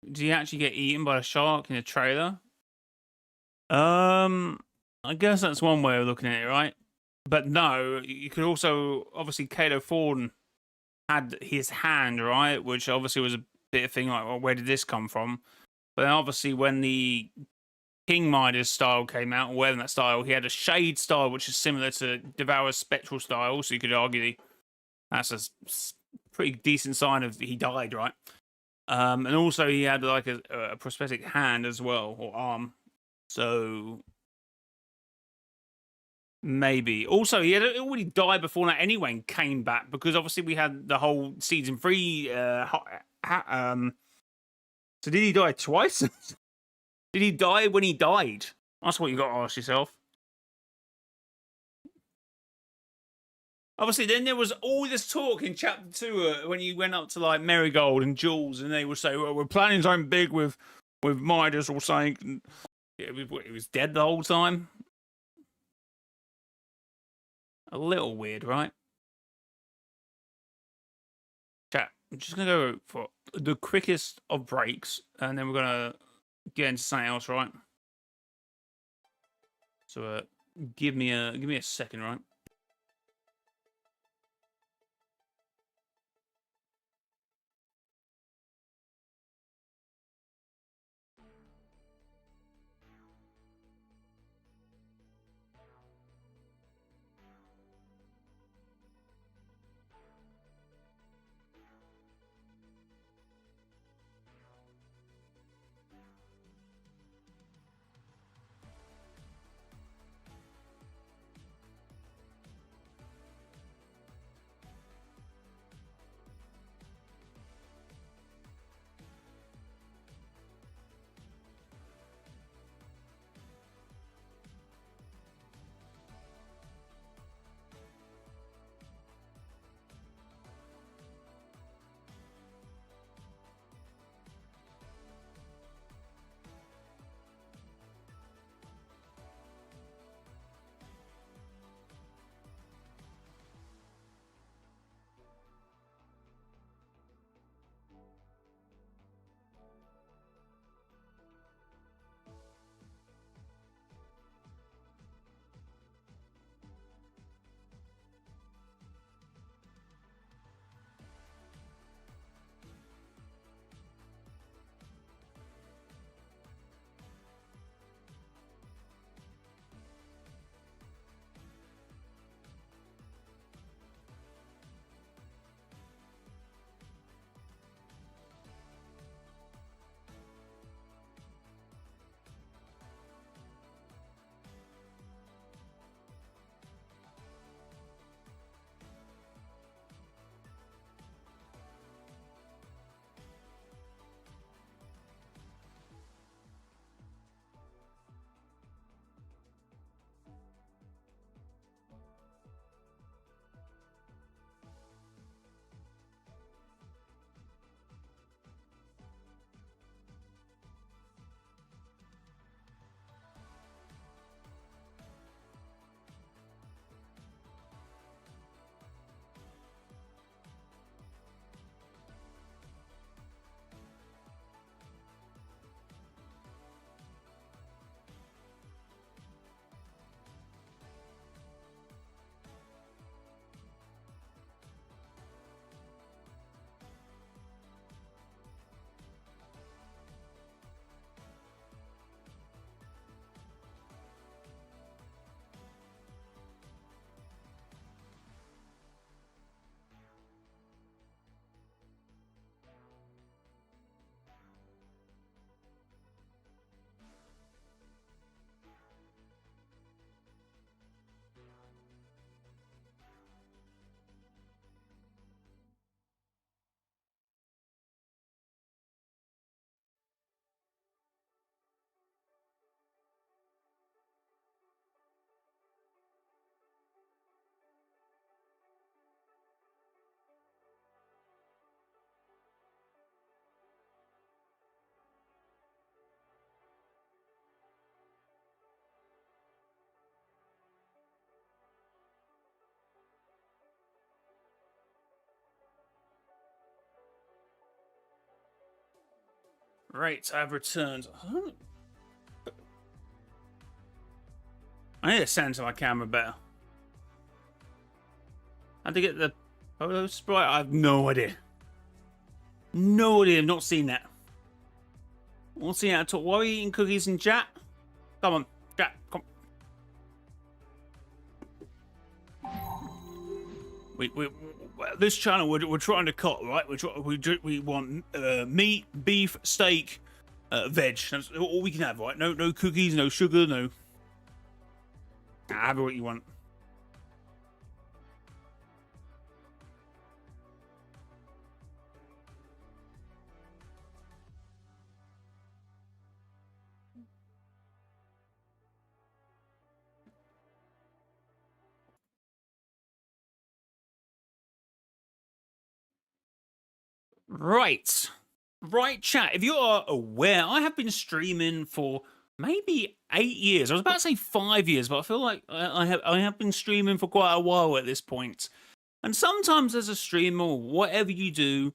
Did he actually get eaten by a shark in a trailer? I guess that's one way of looking at it, right? But no, you could also, obviously, Kato Thorne had his hand, right? Which obviously was a bit of thing like, well, where did this come from? But then obviously when the King Midas style came out, or wearing that style, he had a shade style, which is similar to Devourer's spectral style, so you could argue that's a pretty decent sign of he died, right? And also he had like a prosthetic hand as well, or arm. So maybe. Also, he had already died before that anyway and came back, because obviously we had the whole season 3. So did he die twice? Did he die when he died? That's what you got to ask yourself. Obviously, then there was all this talk in chapter 2 when you went up to like Marigold and Jules, and they would say, "Well, we're planning something big with Midas or something." It was dead the whole time. A little weird, right? Chat. I'm just gonna go for the quickest of breaks, and then we're gonna get into something else, right? So, give me a second, right? Right, I've returned. I need to center my camera better. How'd they get the photo sprite? I have no idea. No idea. I've not seen that. Not seen that at all. Why are we eating cookies in chat? Come on, chat. Come. This channel we're trying to cut, right? We want meat, beef, steak, veg. That's all we can have, right? No cookies, no sugar, no. Have what you want. Right, chat. If you are aware, I have been streaming for maybe 8 years. I was about to say 5 years, but I feel like I have been streaming for quite a while at this point. And sometimes as a streamer, or whatever you do,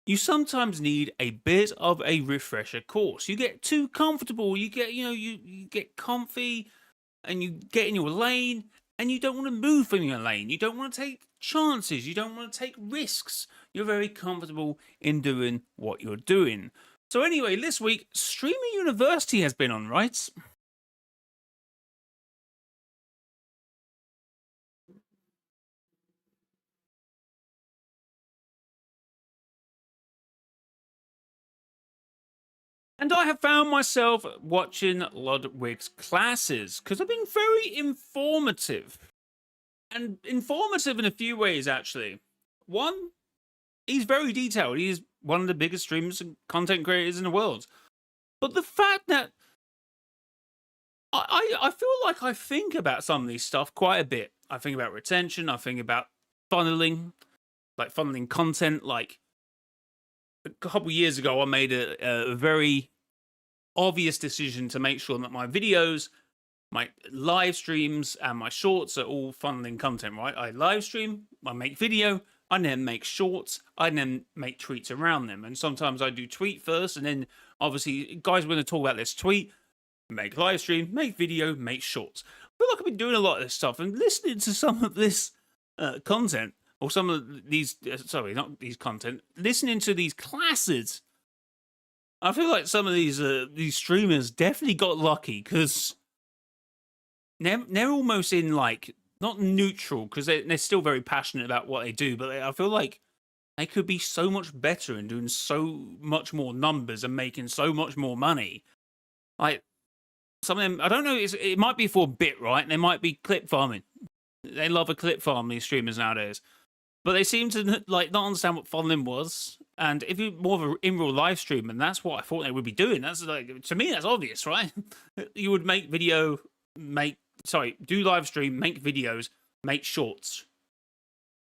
you sometimes need a bit of a refresher course. You get too comfortable. You get, you get comfy, and you get in your lane, and you don't want to move from your lane. You don't want to take chances. You don't want to take risks. You're very comfortable in doing what you're doing. So anyway, this week, Streamer University has been on, right? And I have found myself watching Ludwig's classes because they've been very informative. And informative in a few ways, actually. One, he's very detailed. He's one of the biggest streamers and content creators in the world. But the fact that I feel like I think about some of these stuff quite a bit. I think about retention. I think about funneling, like funneling content. Like a couple years ago, I made a very obvious decision to make sure that my videos, my live streams, and my shorts are all funneling content, right? I live stream, I make video, I then make shorts, I then make tweets around them. And sometimes I do tweet first, and then obviously, guys, we're going to talk about this tweet, make live stream, make video, make shorts. I feel like I've been doing a lot of this stuff and listening to some of this content, or some of these, sorry, not these content, listening to these classes. I feel like some of these streamers definitely got lucky because they're almost in like, not neutral, because they're still very passionate about what they do, but I feel like they could be so much better and doing so much more numbers and making so much more money. Like, some of them, I don't know, it might be for a bit, right? They might be clip farming. They love a clip farm, these streamers nowadays. But they seem to like not understand what funneling was. And if you're more of an in-real live stream, and that's what I thought they would be doing. That's like, to me, that's obvious, right? You would make video, do live stream, make videos, make shorts,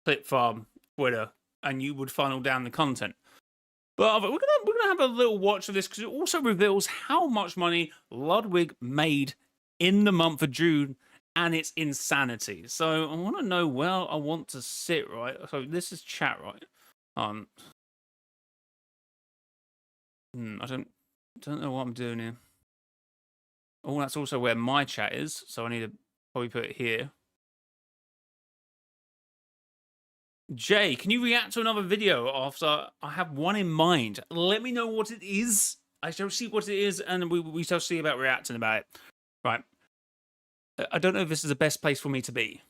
clip farm, Twitter, and you would funnel down the content. But we're gonna have a little watch of this because it also reveals how much money Ludwig made in the month of June, and it's insanity. So I want to know where I want to sit, right? So this is chat, right? I don't know what I'm doing here. Oh, that's also where my chat is, so I need to probably put it here. Jay, can you react to another video after I have one in mind? Let me know what it is. I shall see what it is, and we shall see about reacting about it. Right. I don't know if this is the best place for me to be,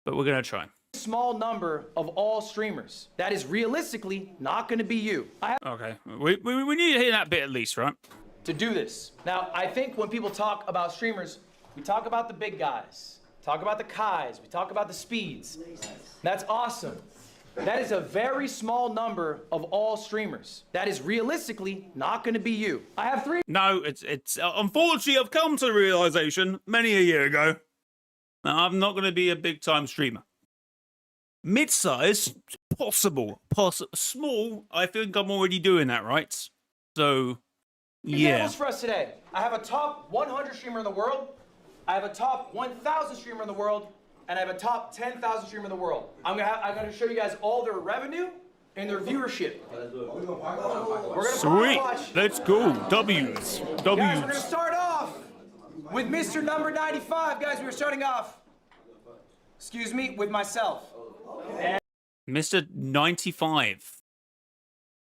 but we're going to try. Small number of all streamers. That is realistically not going to be you. Okay. We need to hear that bit at least, right? To do this. Now, I think when people talk about streamers, we talk about the big guys, talk about the Kais, we talk about the Speeds. That's awesome. That is a very small number of all streamers. That is realistically not going to be you. I have 3. No, it's unfortunately I've come to the realization many a year ago that I'm not going to be a big time streamer. Mid-size, possible. Small, I think I'm already doing that, right? So, yeah. Examples for us today. I have a top 100 streamer in the world. I have a top 1,000 streamer in the world. And I have a top 10,000 streamer in the world. I'm gonna show you guys all their revenue in their viewership. We're gonna Sweet. watch. Let's go. W's. Guys, we're gonna W's. start off with Mr. Number 95. Guys, we were starting off, excuse me, with myself. Mr. 95.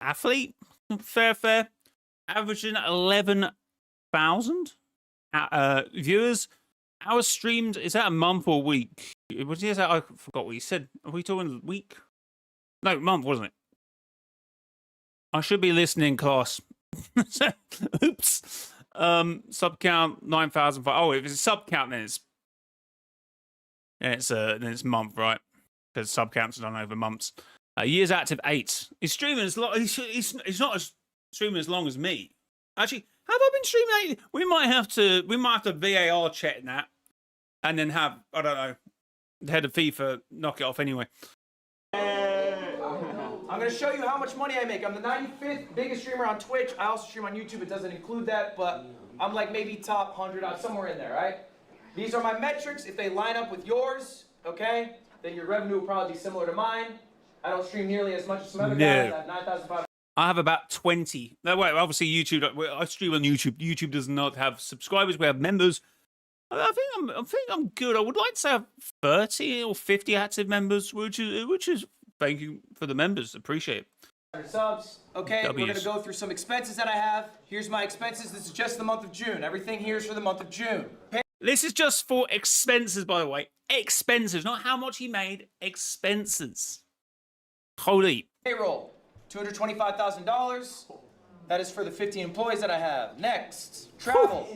Athlete? Fair. Averaging 11,000 viewers. Hours streamed, is that a month or week? Was that? I forgot what you said. Are we talking week? No, month, wasn't it? I should be listening, class. Oops. Sub count 9,000. Oh, if it's a sub count, then it's month, right? Because sub counts are done over months. Years active 8. He's streaming as long. He's not streaming as long as me. Actually, have I been streaming 8? We might have to VAR check that, and then have, I don't know, the head of FIFA knock it off anyway. I'm gonna show you how much money I make. I'm the 95th biggest streamer on Twitch. I also stream on YouTube. It doesn't include that, but I'm like maybe top 100, somewhere in there, right? These are my metrics. If they line up with yours, okay, then your revenue will probably be similar to mine. I don't stream nearly as much as some other guys. I have 9,500. I have about 20. No, wait, obviously YouTube. I stream on YouTube. YouTube does not have subscribers. We have members. I think I'm good. I would like to have 30 or 50 active members, which is thank you for the members. Appreciate it. Subs. Okay, W's. we're gonna go through some expenses that I have. Here's my expenses. This is just the month of June. Everything here is for the month of June. This is just for expenses, by the way. Expenses, not how much he made. Expenses. Holy. Payroll, $225,000. That is for the 50 employees that I have. Next, travel.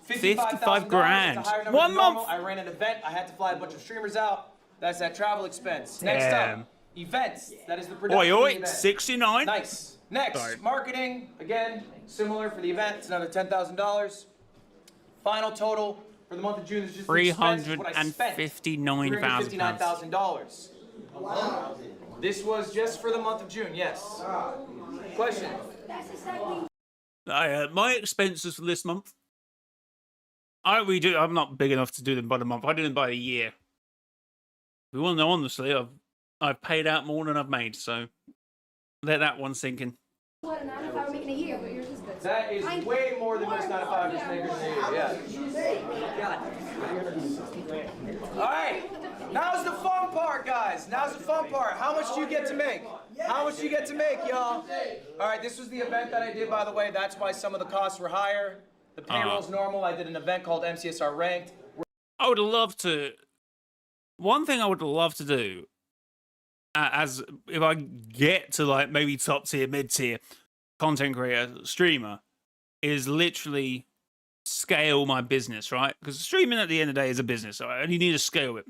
55 grand. That's a higher number 1 than month. normal. I ran an event. I had to fly a bunch of streamers out. That's that travel expense. Next Damn. up, events. That is the production Oi, of the oi, event. 69. Nice. Next, Sorry. marketing. Again, similar for the event. It's another $10,000. Final total for the month of June is just the expense, what I spent. $359,000. $359,000. This was just for the month of June. Yes. Question. My expenses for this month. I'm not big enough to do them by the month. I do them by the year. If you want to know, honestly, I've paid out more than I've made, so let that one sink in. What, a 9 to 5 making a year, but yours is good. That is way more than most 9 to 5 just makers in a year. Yeah. All right. Now's the fun part, guys. Now's the fun part. How much do you get to make? How much do you get to make, y'all? All right, this was the event that I did, by the way. That's why some of the costs were higher. The payroll's normal. I did an event called MCSR Ranked. I would love to. One thing I would love to do, as if I get to like maybe top tier, mid tier content creator, streamer, is literally scale my business, right? Because streaming at the end of the day is a business, right? And you need to scale it.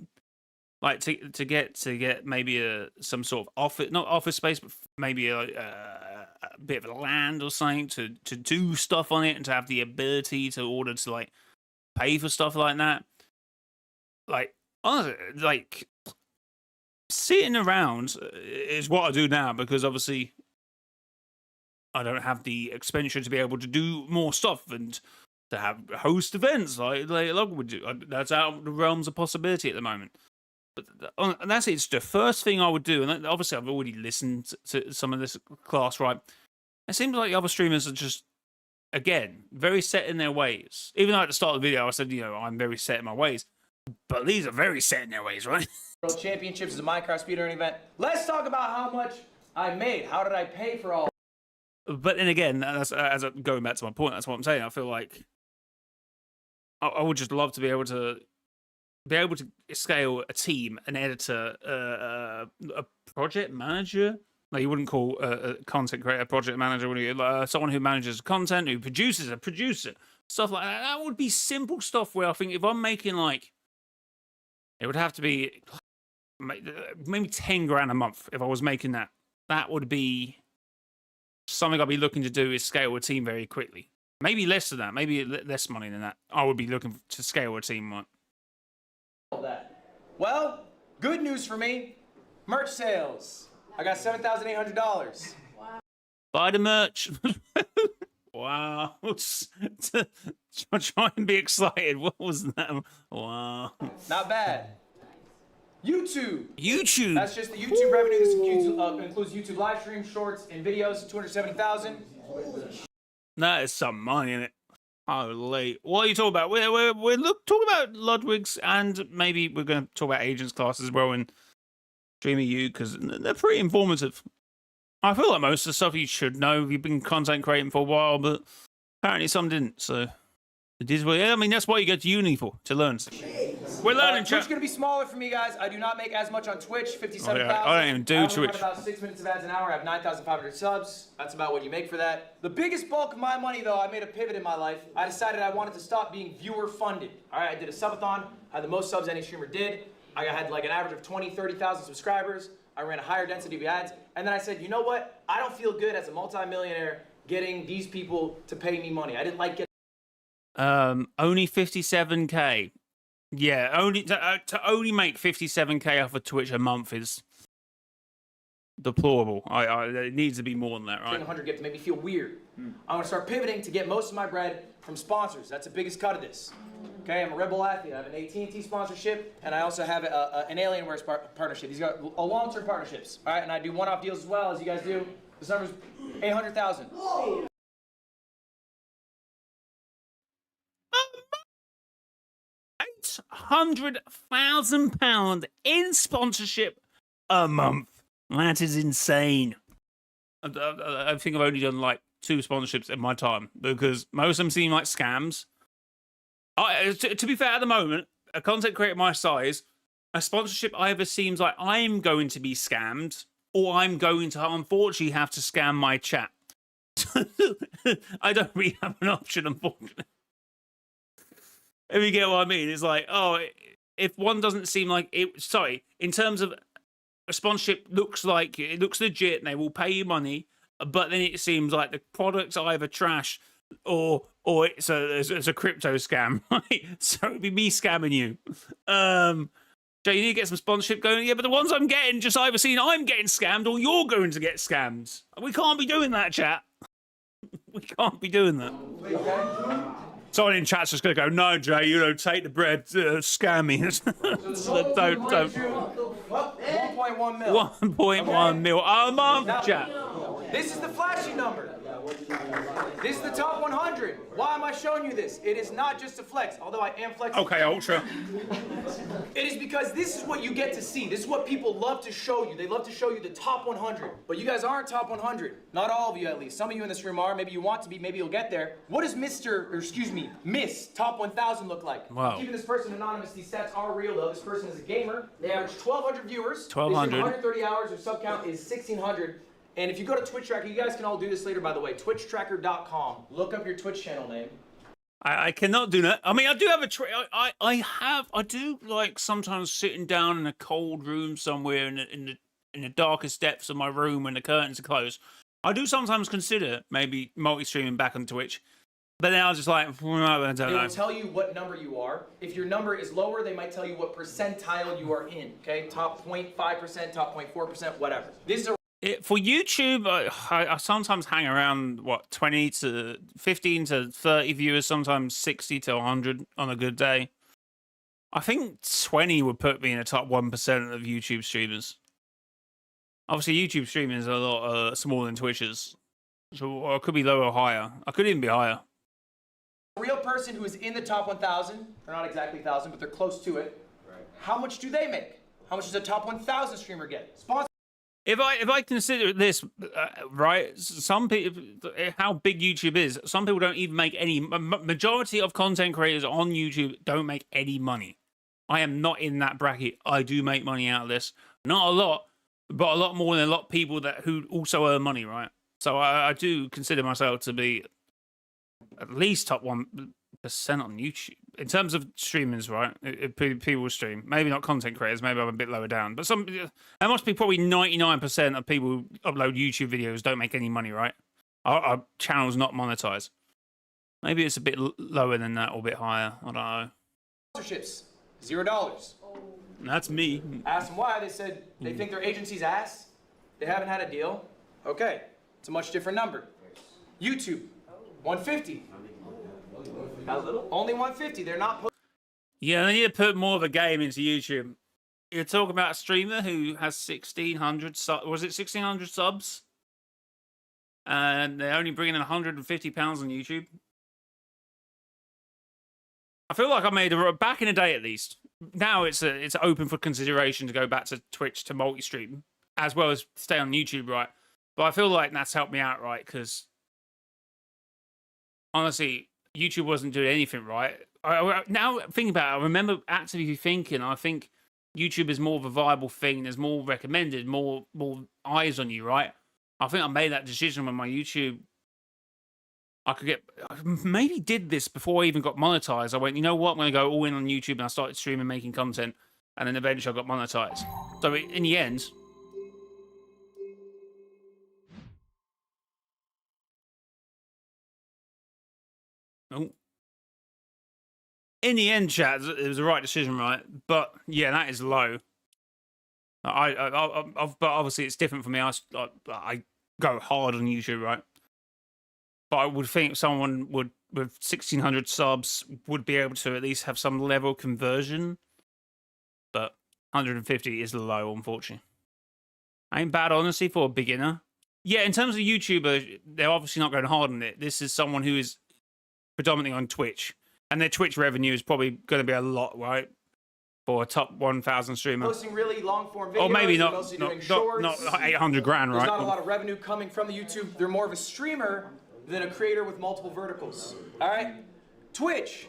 Like to get maybe some sort of office, not office space, but maybe a bit of a land or something to do stuff on it and to have the ability to order to like pay for stuff like that. Like honestly, like sitting around is what I do now because obviously I don't have the expenditure to be able to do more stuff and to have host events like Logan would do. That's out of the realms of possibility at the moment. But that's it. It's the first thing I would do, and obviously I've already listened to some of this class, right? It seems like the other streamers are just, again, very set in their ways. Even though at the start of the video I said, I'm very set in my ways, but these are very set in their ways, right? World Championships is a Minecraft speedrunning event. Let's talk about how much I made. How did I pay for all? But then again, going back to my point, that's what I'm saying. I feel like I would just love to be able to scale a team, an editor, a project manager. Like you wouldn't call a content creator a project manager, would you? Someone who manages content, who produces a producer, stuff like that. That would be simple stuff where I think if I'm making like, it would have to be maybe 10 grand a month if I was making that. That would be something I'd be looking to do is scale a team very quickly. Maybe less than that, maybe less money than that. I would be looking to scale a team. Right? That. Well, good news for me. Merch sales. I got $7,800. Buy the merch. Wow. Try and be excited. What was that? Wow. Not bad. YouTube. YouTube. That's just the YouTube revenue. This includes YouTube live streams, shorts, and videos. 270,000. That is some money in it. Holy. What are you talking about? We're talking about Ludwig's, and maybe we're going to talk about agents class as well in Streamer U, because they're pretty informative. I feel like most of the stuff you should know if you've been content creating for a while, but apparently some didn't, so it is what, I mean, that's what you go to uni for, to learn. We're learning, Twitch is going to be smaller for me, guys. I do not make as much on Twitch, 57,000. I don't even do Twitch. I about 6 minutes of ads an hour. I have 9,500 subs. That's about what you make for that. The biggest bulk of my money, though, I made a pivot in my life. I decided I wanted to stop being viewer funded. All right, I did a subathon. I had the most subs any streamer did. I had like an average of 20, 30,000 subscribers. I ran a higher density of ads. And then I said, you know what? I don't feel good as a multimillionaire getting these people to pay me money. I didn't like getting... Only 57K. Yeah, only to only make 57K off of Twitch a month is deplorable. It needs to be more than that, right? 100 gifts make me feel weird. I want to start pivoting to get most of my bread from sponsors. That's the biggest cut of this. Okay, I'm a Red Bull athlete. I have an AT&T sponsorship, and I also have an Alienware partnership. These are long-term partnerships. All right, and I do one-off deals as well, as you guys do. This number's 800,000. £100,000 in sponsorship a month. That is insane. I think I've only done like 2 sponsorships in my time, because most of them seem like scams. To be fair, at the moment, a content creator my size, a sponsorship either seems like I'm going to be scammed, or I'm going to unfortunately have to scam my chat. I don't really have an option, unfortunately. If you get what I mean, it's like, oh, if one doesn't seem like it, sorry, in terms of a sponsorship looks like it looks legit and they will pay you money, but then it seems like the product's either trash or it's a crypto scam, right? So it'd be me scamming you. Jay, you need to get some sponsorship going. Yeah, but the ones I'm getting just either seeing I'm getting scammed or you're going to get scammed. We can't be doing that, chat. We can't be doing that. Someone in chat's just going to go, no, Jay, you don't take the bread, scam me. don't. 1.1 mil. 1.1 mil a month, Now, chat. This is the flashy number. This is the top 100. Why am I showing you this? It is not just a flex, although I am flexing. Okay, Ultra. It is because this is what you get to see. This is what people love to show you. They love to show you the top 100. But you guys aren't top 100. Not all of you, at least. Some of you in this room are. Maybe you want to be. Maybe you'll get there. What does Miss Top 1000 look like? Wow. I'm keeping this person anonymous. These stats are real, though. This person is a gamer. They average 1,200 viewers. 1,200. They stream 130 hours. Their sub count is 1,600. And if you go to Twitch Tracker, you guys can all do this later, by the way. TwitchTracker.com. Look up your Twitch channel name. I cannot do that. I mean, I do have I do like sometimes sitting down in a cold room somewhere in the darkest depths of my room when the curtains are closed. I do sometimes consider maybe multi-streaming back on Twitch. But then I was just like, I don't know. They will tell you what number you are. If your number is lower, they might tell you what percentile you are in. Okay, top 0.5%, top 0.4%, whatever. This is a For YouTube, I sometimes hang around, 20 to 15 to 30 viewers, sometimes 60 to 100 on a good day. I think 20 would put me in the top 1% of YouTube streamers. Obviously, YouTube streaming is a lot smaller than Twitch's. So I could be lower or higher. I could even be higher. real person who is in the top 1,000. They're not exactly 1,000, but they're close to it. Right. How much do they make? How much does a top 1,000 streamer get? Sponsor. If I consider this, right, some people, how big YouTube is, some people don't even make any, majority of content creators on YouTube don't make any money. I am not in that bracket. I do make money out of this. Not a lot, but a lot more than a lot of people who also earn money, right? So I do consider myself to be at least top 1% on YouTube. In terms of streamers, right? People stream. Maybe not content creators. Maybe I'm a bit lower down. But there must be probably 99% of people who upload YouTube videos don't make any money, right? Our channel's not monetized. Maybe it's a bit lower than that or a bit higher. I don't know. Sponsorships, $0. That's me. Asked them why. They said they think their agency's ass. They haven't had a deal. Okay, it's a much different number. YouTube, 150. How little? Only 150. They're not. Yeah, they need to put more of a game into YouTube. You're talking about a streamer who has 1,600 was it 1,600 subs? And they're only bringing in £150 on YouTube. I feel like I made a back in the day at least. Now it's open for consideration to go back to Twitch to multi-stream as well as stay on YouTube, right? But I feel like that's helped me out, right? Because honestly, YouTube wasn't doing anything right. Now thinking about it, I remember actively thinking, I think YouTube is more of a viable thing. There's more recommended, more eyes on you, right? I think I made that decision when my YouTube. I maybe did this before I even got monetized. I went, you know what? I'm going to go all in on YouTube, and I started streaming, making content, and then eventually I got monetized. So in the end, chat, it was the right decision, right? But yeah, that is low. But obviously it's different for me. I go hard on YouTube, right? But I would think someone would with 1,600 subs would be able to at least have some level of conversion. But 150 is low, unfortunately. Ain't bad, honestly, for a beginner. Yeah, in terms of YouTuber, they're obviously not going hard on it. This is someone who is predominantly on Twitch. And their Twitch revenue is probably going to be a lot, right? For a top 1,000 streamer. Posting really long form videos. Or maybe not 800 grand, right? There's not a lot of revenue coming from the YouTube. They're more of a streamer than a creator with multiple verticals. All right? Twitch,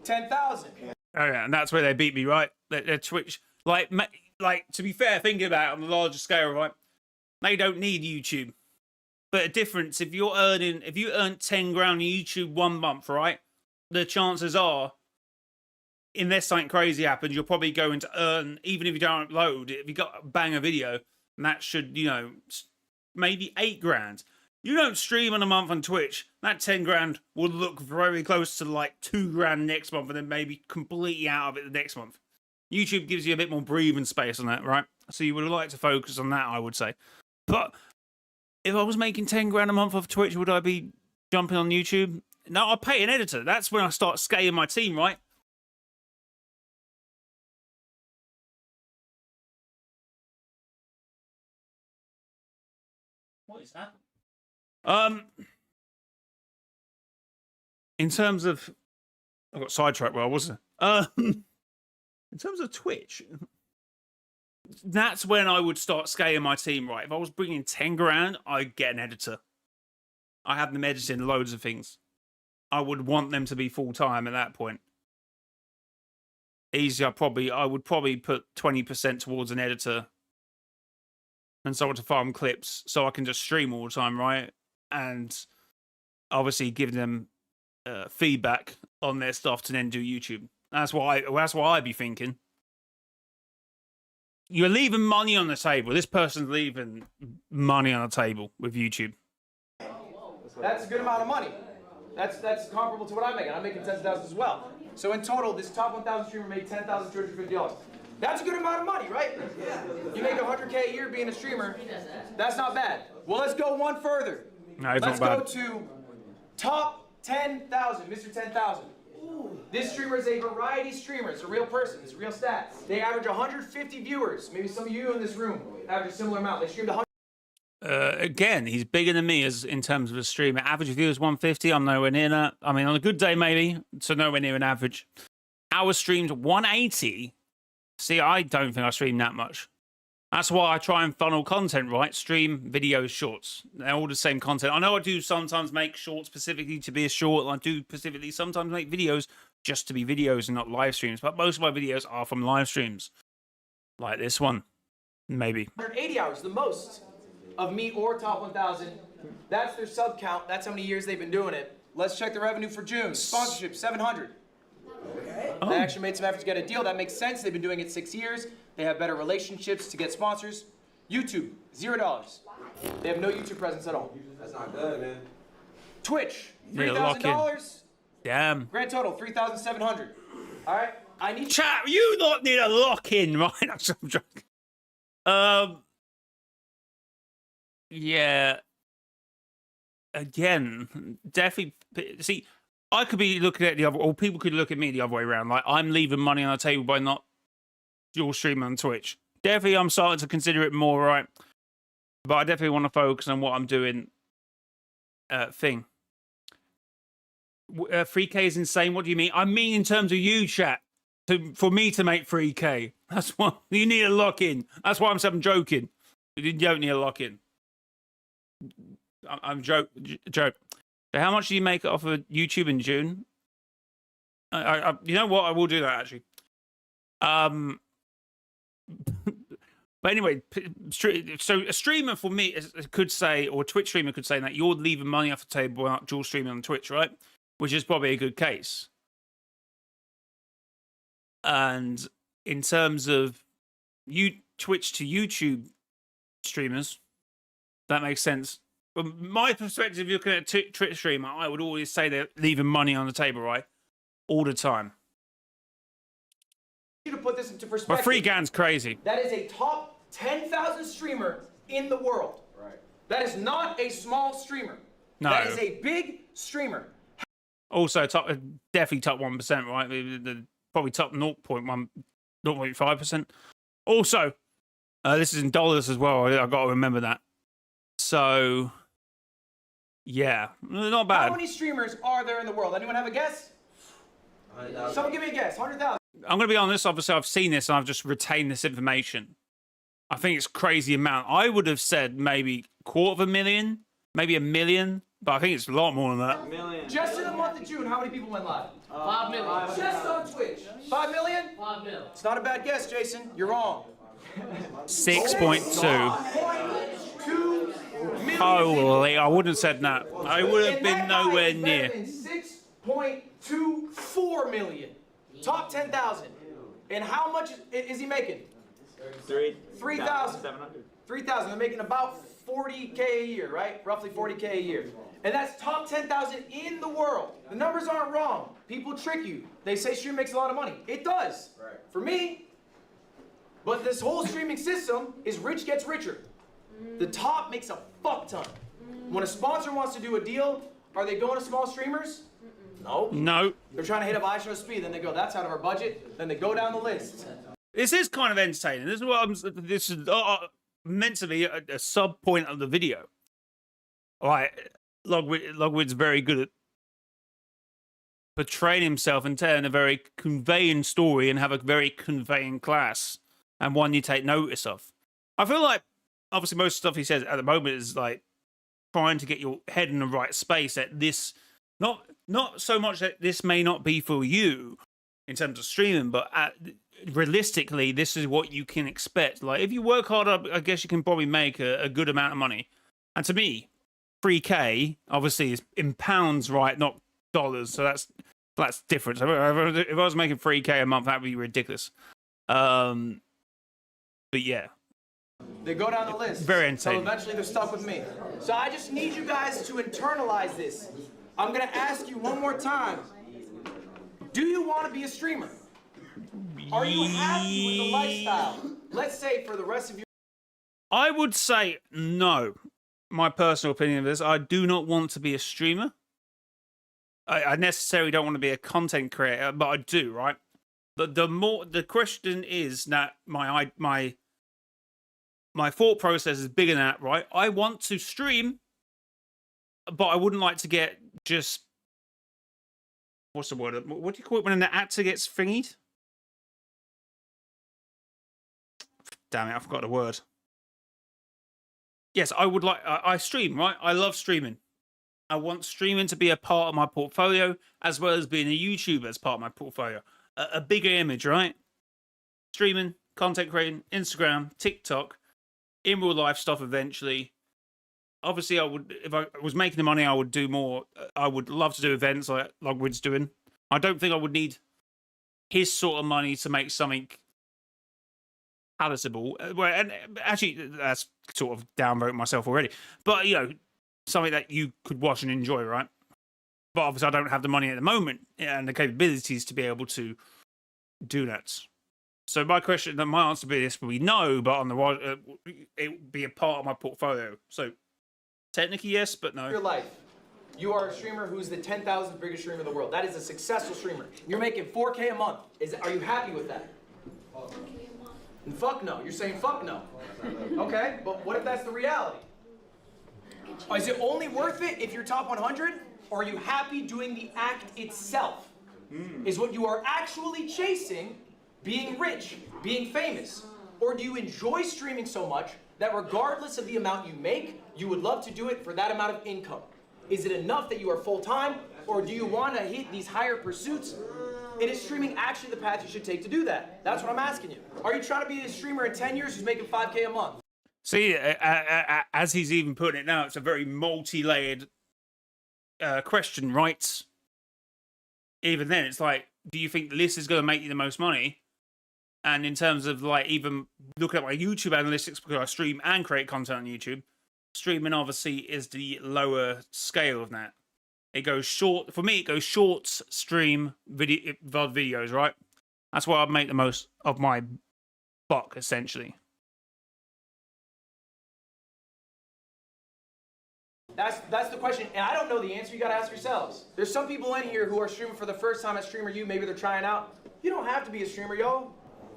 10,000. Oh yeah, and that's where they beat me, right? Their Twitch, like to be fair, thinking about it on a larger scale, right? They don't need YouTube. But a difference, if you earn 10 grand on YouTube 1 month, right? The chances are, unless something crazy happens, you're probably going to earn, even if you don't upload, if you got a banger video, and that should, maybe 8 grand. You don't stream on a month on Twitch, that 10 grand will look very close to like 2 grand next month and then maybe completely out of it the next month. YouTube gives you a bit more breathing space on that, right? So you would like to focus on that, I would say. But if I was making 10 grand a month off Twitch, would I be jumping on YouTube? No, I'd pay an editor. That's when I start scaling my team, right? What is that? In terms of, I got sidetracked where I wasn't. In terms of Twitch, that's when I would start scaling my team, right? If I was bringing 10 grand, I'd get an editor. I have them editing loads of things. I would want them to be full time at that point. Easy, I would probably put 20% towards an editor and someone to farm clips so I can just stream all the time, right? And obviously give them feedback on their stuff to then do YouTube. That's what I'd be thinking. You're leaving money on the table. This person's leaving money on the table with YouTube. That's a good amount of money. That's comparable to what I'm making. I'm making 10,000 as well. So in total, this top 1,000 streamer made $10,250. That's a good amount of money, right? You make $100K a year being a streamer. That's not bad. Well, let's go one further. No, it's let's not bad. Go to top 10,000, Mr. 10,000. This streamer is a variety streamer. It's a real person. It's a real stat. They average 150 viewers. Maybe some of you in this room average a similar amount. They streamed 100. Again, he's bigger than me as in terms of a streamer. Average viewers 150. I'm nowhere near that. I mean, on a good day, maybe. So nowhere near an average. Hours streamed 180. See, I don't think I stream that much. That's why I try and funnel content, right? Stream, videos, shorts. They're all the same content. I know I do sometimes make shorts specifically to be a short. And I do specifically sometimes make videos just to be videos and not live streams. But most of my videos are from live streams. Like this one. Maybe. 180 hours, the most of me or top 1,000. That's their sub count. That's how many years they've been doing it. Let's check the revenue for June. Sponsorship, 700. Okay. They actually made some effort to get a deal. That makes sense. They've been doing it 6 years. They have better relationships to get sponsors. YouTube, $0. They have no YouTube presence at all. That's not good, man. Twitch, $3,000. Damn. Grand total, $3,700. All right. I need chat. You not need a lock in, right? I'm joking. Yeah. Again, definitely. See, I could be looking at the other, or people could look at me the other way around. Like I'm leaving money on the table by not dual streaming on Twitch. Definitely, I'm starting to consider it more, right? But I definitely want to focus on what I'm doing. 3K is insane. What do you mean? I mean in terms of you, chat. For me to make 3K. That's what you need a lock in. That's why I'm joking. You don't need a lock in. I'm joke. So how much do you make off of YouTube in June? You know what? I will do that actually. But anyway, so a streamer for me could say, or a Twitch streamer could say that you're leaving money off the table without dual streaming on Twitch, right? Which is probably a good case. And in terms of Twitch to YouTube streamers, that makes sense. From my perspective, looking at a Twitch streamer, I would always say they're leaving money on the table, right? All the time. To put this into perspective, But free GAN's crazy. that is a top 10,000 streamer in the world. Right. That is not a small streamer. No. That is a big streamer. Also, definitely top 1%, right? Probably top 0.5%. Also, this is in dollars as well. I got to remember that. So, yeah, not bad. How many streamers are there in the world? Anyone have a guess? Someone give me a guess. 100,000. I'm going to be honest. Obviously, I've seen this and I've just retained this information. I think it's a crazy amount. I would have said maybe 250,000, maybe 1 million, but I think it's a lot more than that. Just in the month of June, how many people went live? 5 million. Just on Twitch. 5 million? 5 million. It's not a bad guess, Jason. You're wrong. 6.2. 2 million. Holy, I wouldn't have said that. I would have And been that guy nowhere is better near. than 6.24 million. Top 10,000. And how much is he making? 3,000. 3,000. They're making about 40K a year, right? Roughly 40K a year. And that's top 10,000 in the world. The numbers aren't wrong. People trick you. They say stream makes a lot of money. It does. Right. For me. But this whole streaming system is rich gets richer. The top makes a fuck ton. When a sponsor wants to do a deal, are they going to small streamers? No. No. They're trying to hit up iShowSpeed, then they go, that's out of our budget. Then they go down the list. This is kind of entertaining. This is what this is meant to be a sub point of the video. All right, Logwood's very good at portraying himself and telling a very conveying story and have a very conveying class and one you take notice of. I feel like obviously most stuff he says at the moment is like trying to get your head in the right space at this. Not so much that this may not be for you in terms of streaming, but realistically, this is what you can expect. Like, if you work hard, I guess you can probably make a good amount of money. And to me, 3K obviously is in pounds, right? Not dollars. So that's different. So if I was making 3K a month, that would be ridiculous. But yeah. They go down the list. Very entertaining. So eventually they're stuck with me. So I just need you guys to internalize this. I'm going to ask you one more time. Do you want to be a streamer? Are you happy with the lifestyle? Let's say for the rest of your... I would say no. My personal opinion of this, I do not want to be a streamer. I necessarily don't want to be a content creator, but I do, right? The question is that my thought process is bigger than that, right? I want to stream, but I wouldn't like to get just... What's the word? What do you call it when an actor gets thingied? Damn it, I forgot the word. Yes, I would like... I stream, right? I love streaming. I want streaming to be a part of my portfolio, as well as being a YouTuber as part of my portfolio. A bigger image, right? Streaming, content creating, Instagram, TikTok, in real life stuff eventually. Obviously, I would, if I was making the money, I would do more. I would love to do events like Logwood's doing. I don't think I would need his sort of money to make something palatable. Well, and actually, that's sort of downvoting myself already. But, you know, something that you could watch and enjoy, right? But obviously, I don't have the money at the moment and the capabilities to be able to do that. So my answer to this would be no, but on the it would be a part of my portfolio. So technically yes, but no. Your life. You are a streamer who's the 10,000th biggest streamer in the world. That is a successful streamer. You're making 4K a month. Are you happy with that? And fuck no. You're saying fuck no. Okay, but what if that's the reality? Is it only worth it if you're top 100? Or are you happy doing the act itself? Is what you are actually chasing being rich, being famous? Or do you enjoy streaming so much that regardless of the amount you make, you would love to do it for that amount of income? Is it enough that you are full-time, or do you want to hit these higher pursuits? And is streaming actually the path you should take to do that? That's what I'm asking you. Are you trying to be a streamer in 10 years who's making 5K a month? See, as he's even putting it now, it's a very multi-layered question, right? Even then, it's like, do you think this is going to make you the most money? And in terms of like even looking at my YouTube analytics, because I stream and create content on YouTube, streaming obviously is the lower scale of that. It goes short. For me, it goes shorts, stream, video, VOD videos, right? That's where I make the most of my buck, essentially. That's the question, and I don't know the answer. You gotta ask yourselves. There's some people in here who are streaming for the first time at StreamerU. Maybe they're trying out. You don't have to be a streamer, yo.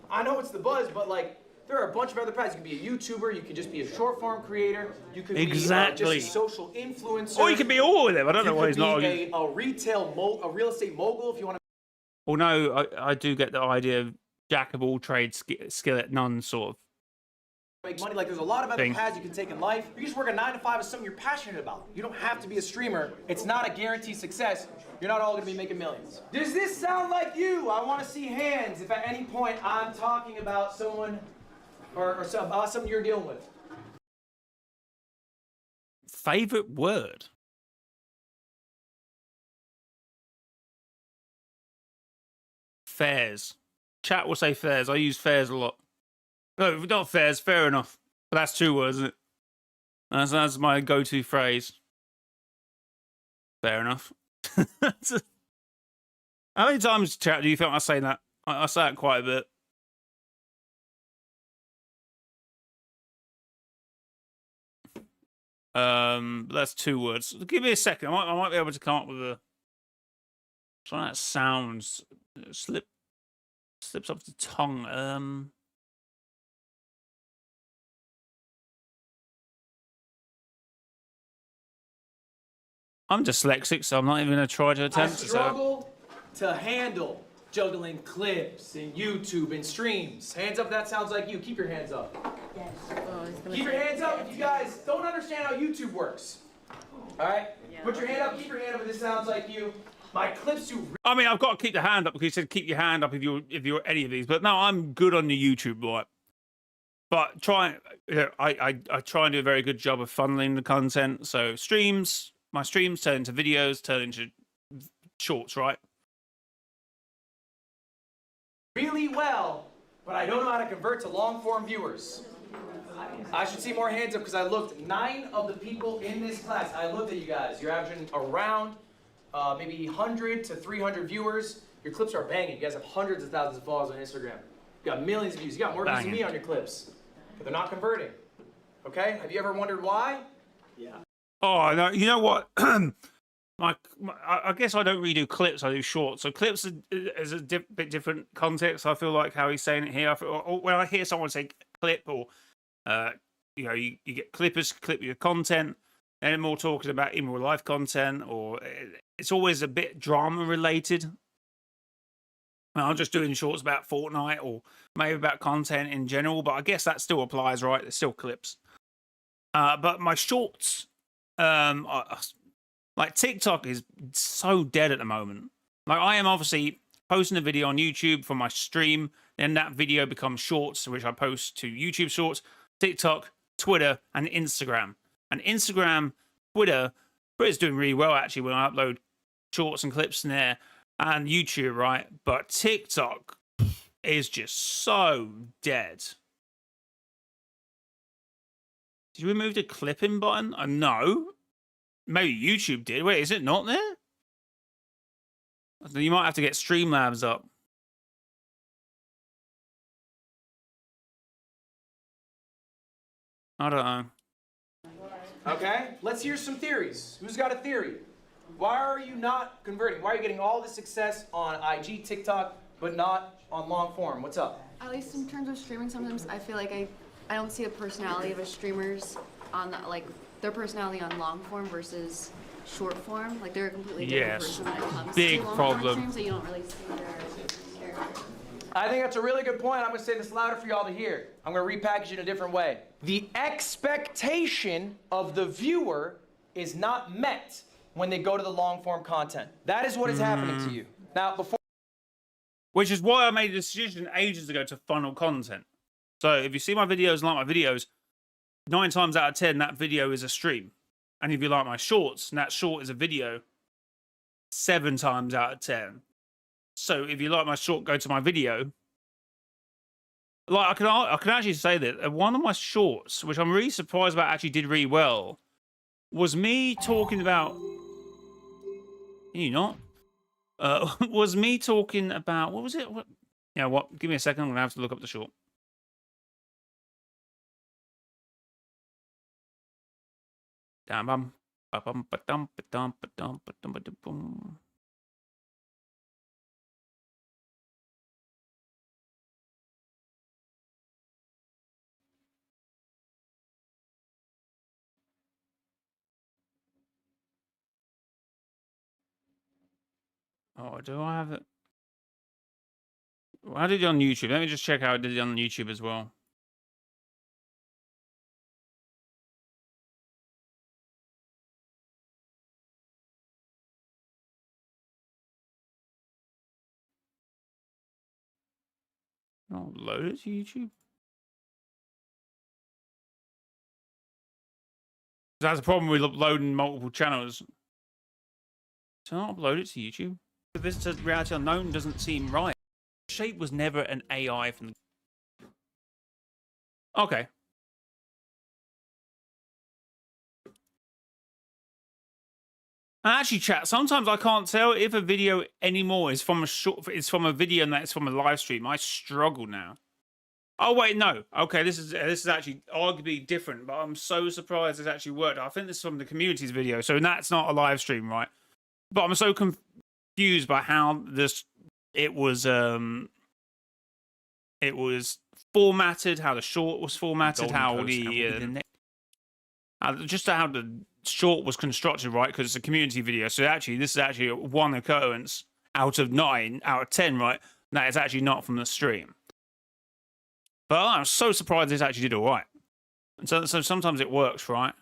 I know it's the buzz, but like, there are a bunch of other paths. You can be a YouTuber. You can just be a short form creator. You could be just a social influencer. Or you could be all of them. I don't know why he's not. A real estate mogul if you want to. Well, no, I do get the idea of jack of all trades, skill at none, sort of. Make money. Like, there's a lot of other paths you can take in life. You just work a 9 to 5 with something you're passionate about. You don't have to be a streamer. It's not a guaranteed success. You're not all going to be making millions. Does this sound like you? I want to see hands if at any point I'm talking about someone or something you're dealing with. Favorite word? Fairs. Chat will say fairs. I use fairs a lot. No, not fairs. Fair enough. But that's 2 words, isn't it? That's my go-to phrase. Fair enough. How many times, chat, do you think I say that? I say it quite a bit. That's 2 words. Give me a second. I might be able to come up with a. Try that sounds slips off the tongue. I'm dyslexic, so I'm not even gonna try to attempt to. I struggle to handle juggling clips and YouTube and streams. Hands up if that sounds like you. Keep your hands up. Yes. Keep your hands up if you guys don't understand how YouTube works. All right? Yeah. Put your hand up. Keep your hand up if this sounds like you. My clips do. I mean, I've got to keep the hand up because you said keep your hand up if you're any of these. But no, I'm good on the YouTube, right? But I try and do a very good job of funneling the content. So my streams turn into videos, turn into shorts, right? Really well, but I don't know how to convert to long-form viewers. I should see more hands up because I looked. 9 of the people in this class, I looked at you guys. You're averaging around maybe 100 to 300 viewers. Your clips are banging. You guys have hundreds of thousands of followers on Instagram. You got millions of views. You got more views than me on your clips, but they're not converting. Okay? Have you ever wondered why? Yeah. Oh no! You know what? I guess I don't really do clips. I do shorts. So clips is a bit different context. I feel like how he's saying it here. Or when I hear someone say clip, or you get clippers clip your content, and more talking about in real life content, or it's always a bit drama related. I'm just doing shorts about Fortnite or maybe about content in general, but I guess that still applies, right? It's still clips. But my shorts, like TikTok is so dead at the moment. Like I am obviously posting a video on YouTube for my stream, then that video becomes shorts, which I post to YouTube Shorts, TikTok, Twitter, and Instagram. And Instagram, Twitter's doing really well actually when I upload shorts and clips in there. And YouTube, right? But TikTok is just so dead. Did you remove the clipping button? No. Maybe YouTube did. Wait, is it not there? You might have to get Streamlabs up. I don't know. Okay, let's hear some theories. Who's got a theory? Why are you not converting? Why are you getting all the success on IG, TikTok, but not on long form. What's up? At least in terms of streaming, sometimes I feel like I don't see the personality of a streamers on the, like their personality on long form versus short form. Like they're a completely different person when it comes Big to long problem. form streams, so you don't really see their character. I think that's a really good point. I'm gonna say this louder for y'all to hear. I'm gonna repackage it in a different way. The expectation of the viewer is not met when they go to the long form content. That is what is happening to you. Now, before Which is why I made a decision ages ago to funnel content. So if you see my videos and like my videos, 9 times out of 10, that video is a stream. And if you like my shorts, and that short is a video, 7 times out of 10. So if you like my short, go to my video. Like I can actually say that one of my shorts, which I'm really surprised about, actually did really well, was me talking about. Can you not? Was me talking about, what was it? What? You know what? Give me a second. I'm gonna have to look up the short. Dam bum ba bum ba dum ba dum ba dum ba dum ba dum bum. Oh, do I have it? Well, I did it on YouTube. Let me just check how I did it on YouTube as well. I'll load it to YouTube. That's the problem with uploading multiple channels. So I'll upload it to YouTube. The visitor reality unknown doesn't seem right. Shape was never an AI from the... Okay. And actually, chat, sometimes I can't tell if a video anymore is from a video and that's from a live stream. I struggle now. Oh wait, no. Okay, this is actually arguably different, but I'm so surprised it's actually worked. I think this is from the community's video, so that's not a live stream, right? But I'm so confused by how it was formatted, how the short was formatted, how just how the short was constructed, right? Because it's a community video, so actually this is actually one occurrence out of 9 out of 10, right? That is actually not from the stream. But I'm so surprised this actually did all right. So sometimes it works, right?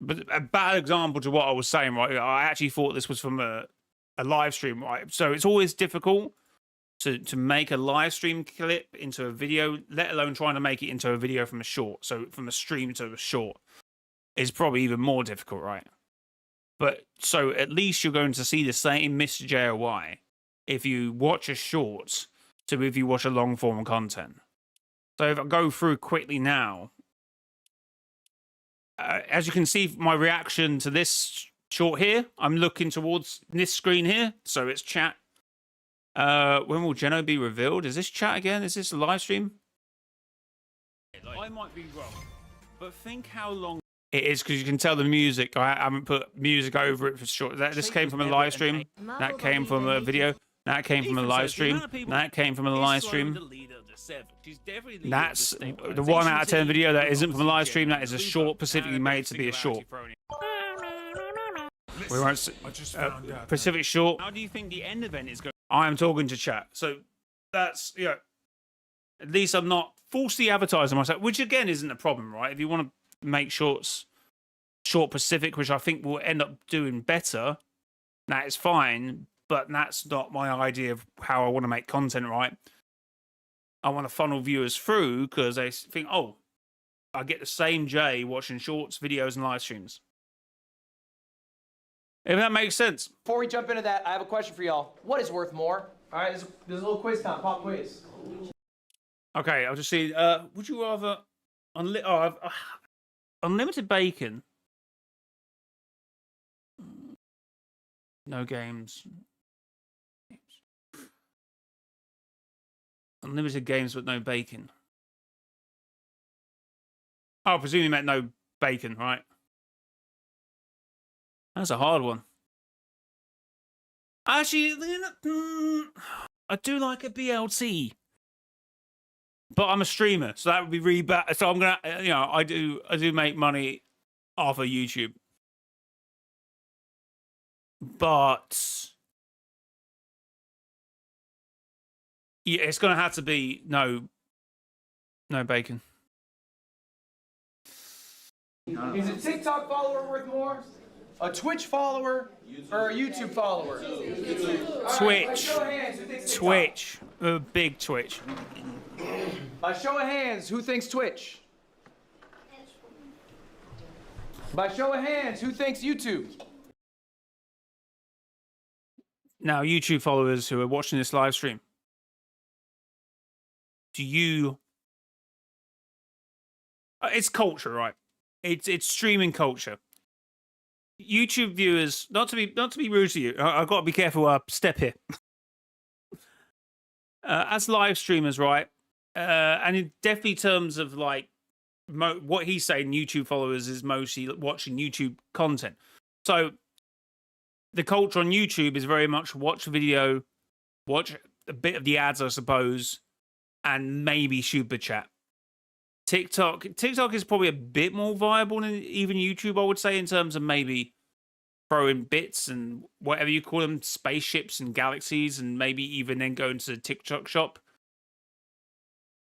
But a bad example to what I was saying, right? I actually thought this was from a live stream, right? So it's always difficult to make a live stream clip into a video, let alone trying to make it into a video from a short. So from a stream to a short is probably even more difficult, right? But so at least you're going to see the same mrjayowhy if you watch a short to if you watch a long form content. So if I go through quickly now, as you can see, my reaction to this short here, I'm looking towards this screen here. So it's chat. When will Geno be revealed? Is this chat again? Is this a live stream? I might be wrong, but think how long it is, because you can tell the music. I haven't put music over it for short. This came from a live stream. That came from a video. That came from a live stream. That came from a live stream. That's the 1 out of 10 video that isn't from a live stream. That is a short specifically made to be a short. We won't Pacific short. How do you think the end event is going? I am talking to chat, so that's, you know, at least I'm not falsely advertising myself, which again isn't a problem, right? If you want to make short Pacific, which I think will end up doing better, that is fine. But that's not my idea of how I want to make content, right? I want to funnel viewers through because they think, oh, I get the same Jay watching shorts, videos, and live streams. If that makes sense. Before we jump into that, I have a question for y'all. What is worth more? All right, there's a little quiz time, pop quiz. Okay, I'll just see. Would you rather unlimited bacon? No games. Unlimited games but no bacon. Oh, I presume you meant no bacon, right? That's a hard one. Actually, I do like a BLT, but I'm a streamer, so that would be really bad. So I'm gonna, I do make money off of YouTube, but yeah, it's gonna have to be no bacon. Is a TikTok follower worth more? A Twitch follower or a YouTube follower? Twitch. By show of hands, who thinks TikTok? Twitch. A big Twitch. By show of hands, who thinks Twitch? By show of hands, who thinks YouTube? Now, YouTube followers who are watching this live stream, do you... It's culture, right? It's streaming culture. YouTube viewers, not to be rude to you, I've got to be careful. Step here. As live streamers, right? And in definitely terms of like what he's saying, YouTube followers is mostly watching YouTube content. So the culture on YouTube is very much watch a video, watch a bit of the ads, I suppose, and maybe super chat. TikTok is probably a bit more viable than even YouTube, I would say, in terms of maybe throwing bits and whatever you call them, spaceships and galaxies, and maybe even then go into the TikTok shop.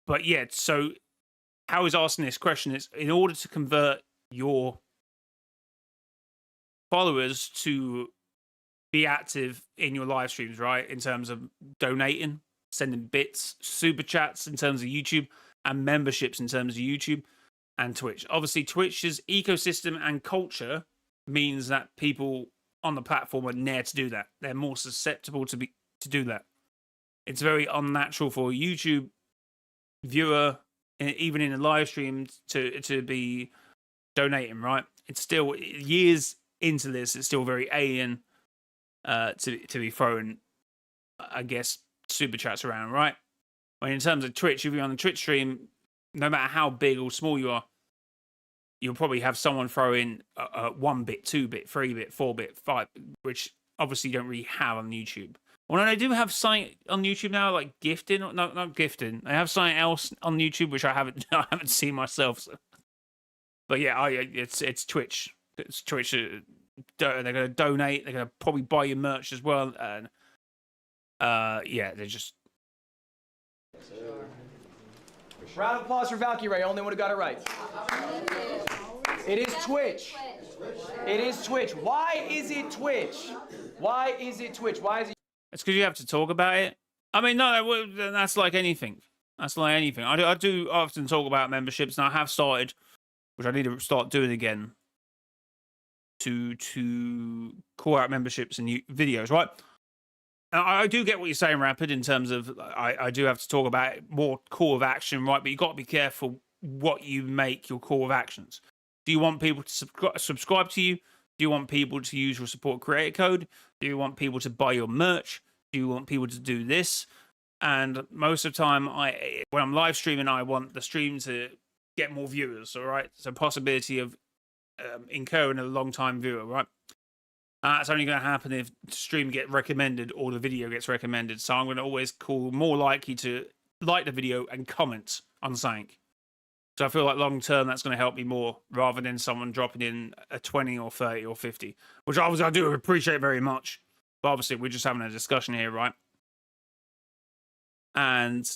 But yeah, so how is asking this question is in order to convert your followers to be active in your live streams, right? In terms of donating, sending bits, super chats in terms of YouTube, and memberships in terms of YouTube and Twitch. Obviously, Twitch's ecosystem and culture means that people on the platform are near to do that. They're more susceptible to do that. It's very unnatural for a YouTube viewer, even in a live stream, to be donating, right? It's still years into this. It's still very alien to be throwing, I guess, super chats around, right? When in terms of Twitch, if you're on the Twitch stream, no matter how big or small you are, you'll probably have someone throw in 1 bit, 2 bit, 3 bit, 4 bit, 5, which obviously you don't really have on YouTube. Well, they do have something on YouTube now, like gifting. No, not gifting. They have something else on YouTube which I haven't seen myself. So. But yeah, it's Twitch. It's Twitch. They're going to donate. They're going to probably buy your merch as well. And yeah, they're just. Round of applause for Valkyrie, only one who got it right. It is Twitch. It is Twitch. Why is it Twitch? Why is it Twitch? Why is it? It's because you have to talk about it. I mean, no, that's like anything. That's like anything. I do often talk about memberships, and I have started, which I need to start doing again, to call out memberships and videos, right? I do get what you're saying, Rapid, in terms of I do have to talk about more call of action, right? But you've got to be careful what you make your call of actions. Do you want people to subscribe to you? Do you want people to use your support creator code? Do you want people to buy your merch? Do you want people to do this? And most of the time, when I'm live streaming, I want the stream to get more viewers, all right? So possibility of incurring a long-time viewer, right? It's only going to happen if the stream gets recommended or the video gets recommended. So I'm going to always call more likely to like the video and comment on something. So I feel like long term that's going to help me more rather than someone dropping in a 20 or 30 or 50, which obviously I do appreciate very much. But obviously we're just having a discussion here, right? And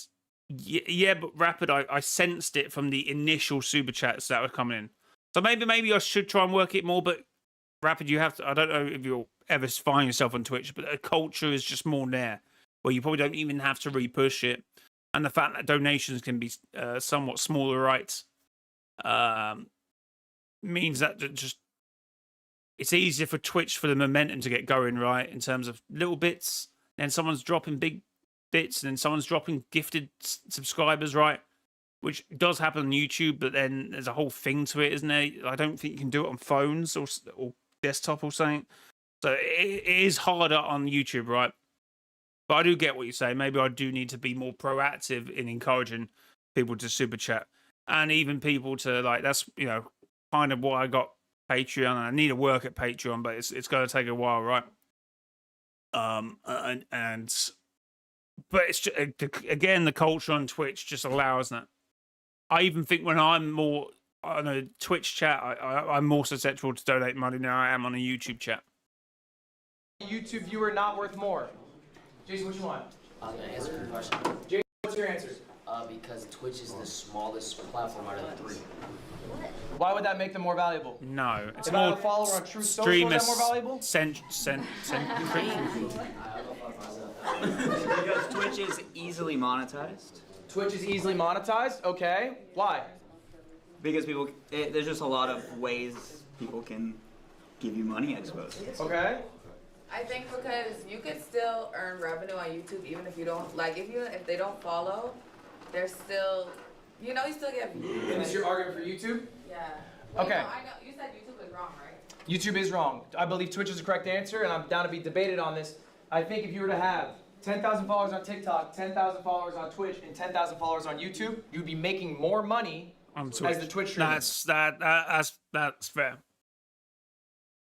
yeah, but Rapid, I sensed it from the initial super chats that were coming in. So maybe I should try and work it more, but Rapid, you have to. I don't know if you'll ever find yourself on Twitch, but a culture is just more there, where you probably don't even have to repush it, and the fact that donations can be somewhat smaller, right, means that just it's easier for Twitch for the momentum to get going, right, in terms of little bits, then someone's dropping big bits, and then someone's dropping gifted subscribers, right, which does happen on YouTube, but then there's a whole thing to it, isn't there? I don't think you can do it on phones or desktop or something. So it is harder on YouTube, right? But I do get what you say. Maybe I do need to be more proactive in encouraging people to super chat and even people to like, that's, kind of what I got Patreon. I need to work at Patreon, but it's going to take a while, right? But it's just, again, the culture on Twitch just allows that. I even think when I'm more on a Twitch chat, I'm more susceptible to donate money than I am on a YouTube chat. YouTube viewer not worth more? Jason, what you want? I'm gonna answer your question. Jason, what's your answer? Because Twitch is the smallest platform out of the 3. Why would that make them more valuable? No, it's If I more have a follower on True Social, is that more valuable? Because Twitch is easily monetized. Twitch is easily monetized? Okay. Why? Because there's just a lot of ways people can give you money, I suppose. Okay. I think because you could still earn revenue on YouTube even if you don't, like, if they don't follow, they're still, you still get views. And this is your argument for YouTube? Yeah. Okay. No, I know, you said YouTube is wrong, right? YouTube is wrong. I believe Twitch is the correct answer, and I'm down to be debated on this. I think if you were to have 10,000 followers on TikTok, 10,000 followers on Twitch, and 10,000 followers on YouTube, you'd be making more money as the Twitch streamer. That's fair.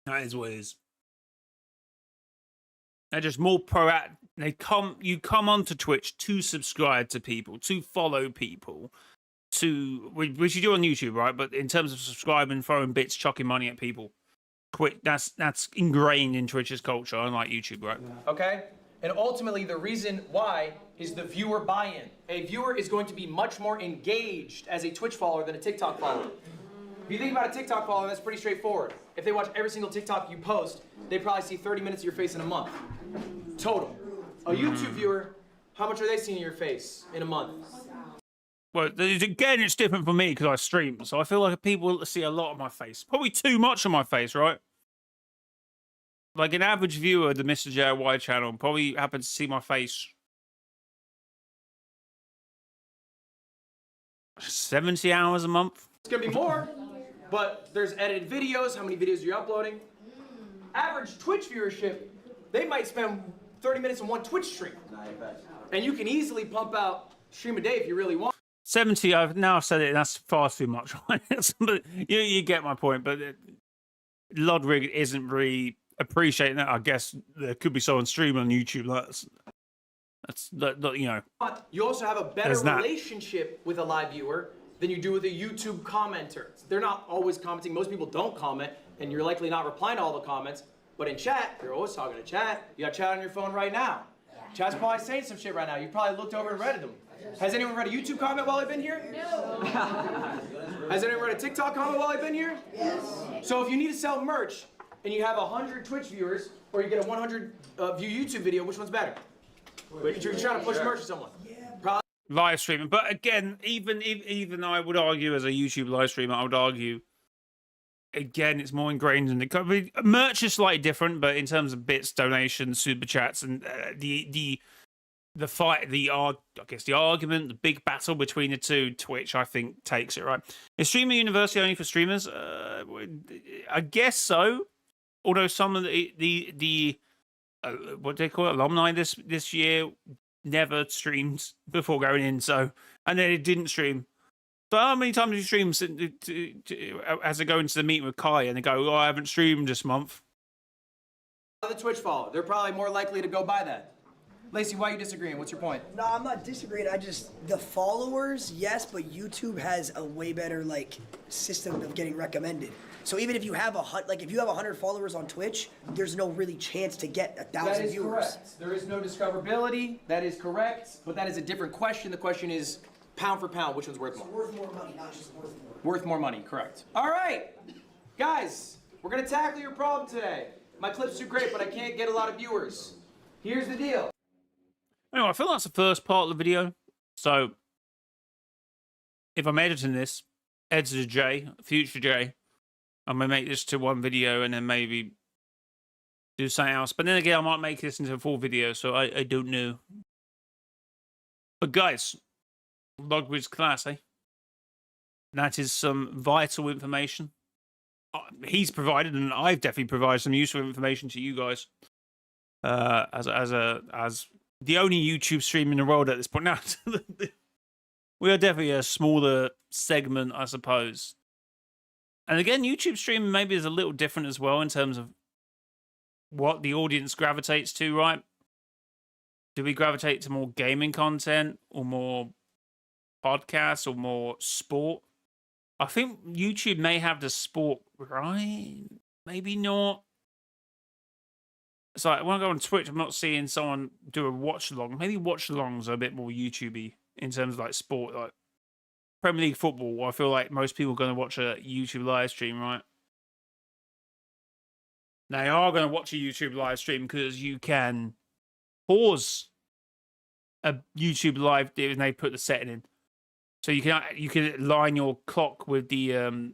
That is what it is. They're just more proactive. You come onto Twitch to subscribe to people, to follow people, which you do on YouTube, right? But in terms of subscribing, throwing bits, chucking money at people, that's ingrained in Twitch's culture, unlike YouTube, right? Okay? And ultimately, the reason why is the viewer buy-in. A viewer is going to be much more engaged as a Twitch follower than a TikTok follower. If you think about a TikTok follower, that's pretty straightforward. If they watch every single TikTok you post, they probably see 30 minutes of your face in a month. Total. A YouTube viewer, how much are they seeing your face in a month? Well, again, it's different for me because I stream, so I feel like people see a lot of my face. Probably too much of my face, right? Like an average viewer of the mrjayowhy channel probably happens to see my face 70 hours a month. It's gonna be more, but there's edited videos, how many videos you're uploading. Average Twitch viewership, they might spend 30 minutes on one Twitch stream. And you can easily pump out stream a day if you really want. 70, I've said it, that's far too much. you get my point, but Lodrig isn't really appreciating that. I guess there could be someone streaming on YouTube. You also have a better relationship with a live viewer than you do with a YouTube commenter. They're not always commenting. Most people don't comment, and you're likely not replying to all the comments. But in chat, you're always talking to chat. You got chat on your phone right now. Chat's probably saying some shit right now. You probably looked over and read them. Has anyone read a YouTube comment while I've been here? No. Has anyone read a TikTok comment while I've been here? Yes. So if you need to sell merch and you have 100 Twitch viewers, or you get a 100 view YouTube video, which one's better? You're trying to push merch to someone. Probably live streaming. But again, even I would argue as a YouTube live streamer, I would argue, again, it's more ingrained in the merch is slightly different, but in terms of bits, donations, super chats, and the fight, I guess the argument, the big battle between the two, Twitch, I think, takes it, right? Is Streamer University only for streamers? I guess so. Although some of the what do they call it, alumni this year never streamed before going in, so, and then it didn't stream. So how many times do you stream as they go into the meeting with Kai and they go, oh, I haven't streamed this month? the Twitch follow. They're probably more likely to go by that. Lacey, why are you disagreeing? What's your point? No, I'm not disagreeing. The followers, yes, but YouTube has a way better system of getting recommended. So even if you have if you have 100 followers on Twitch, there's no really chance to get 1,000 viewers. That is correct. There is no discoverability. That is correct. But that is a different question. The question is pound for pound, which one's worth more? It's worth more money, not just worth more. Worth more money, correct. All right, guys, we're gonna tackle your problem today. My clips do great, but I can't get a lot of viewers. Here's the deal. Anyway, I feel that's the first part of the video. So if I'm editing this, editor J, future J, I'm gonna make this to one video and then maybe do something else. But then again, I might make this into a full video, so I don't know. But guys, Logrid's class, eh? That is some vital information. He's provided, and I've definitely provided some useful information to you guys. As the only YouTube stream in the world at this point. Now, we are definitely a smaller segment, I suppose. And again, YouTube streaming maybe is a little different as well in terms of what the audience gravitates to, right? Do we gravitate to more gaming content or more podcasts or more sport? I think YouTube may have the sport, right? Maybe not. It's like when I go on Twitch, I'm not seeing someone do a watch along. Maybe watch alongs are a bit more YouTubey in terms of like sport, like Premier League football. I feel like most people are going to watch a YouTube live stream, right? They are going to watch a YouTube live stream because you can pause a YouTube live and they put the setting in, so you can line your clock with the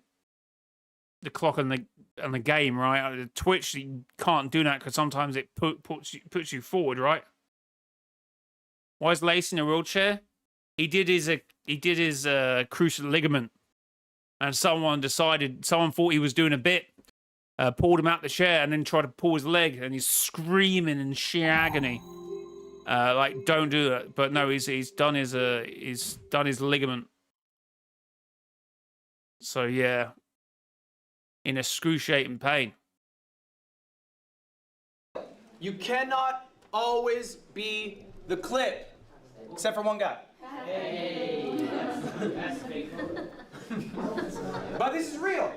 clock on the game, right? The Twitch, you can't do that because sometimes it puts you forward, right? Why is Lace in a wheelchair? He did his cruciate ligament, and someone thought he was doing a bit, pulled him out the chair, and then tried to pull his leg, and he's screaming in sheer agony, like don't do that. But no, he's done his ligament. So yeah, in excruciating pain. You cannot always be the clip, except for one guy. But this is real.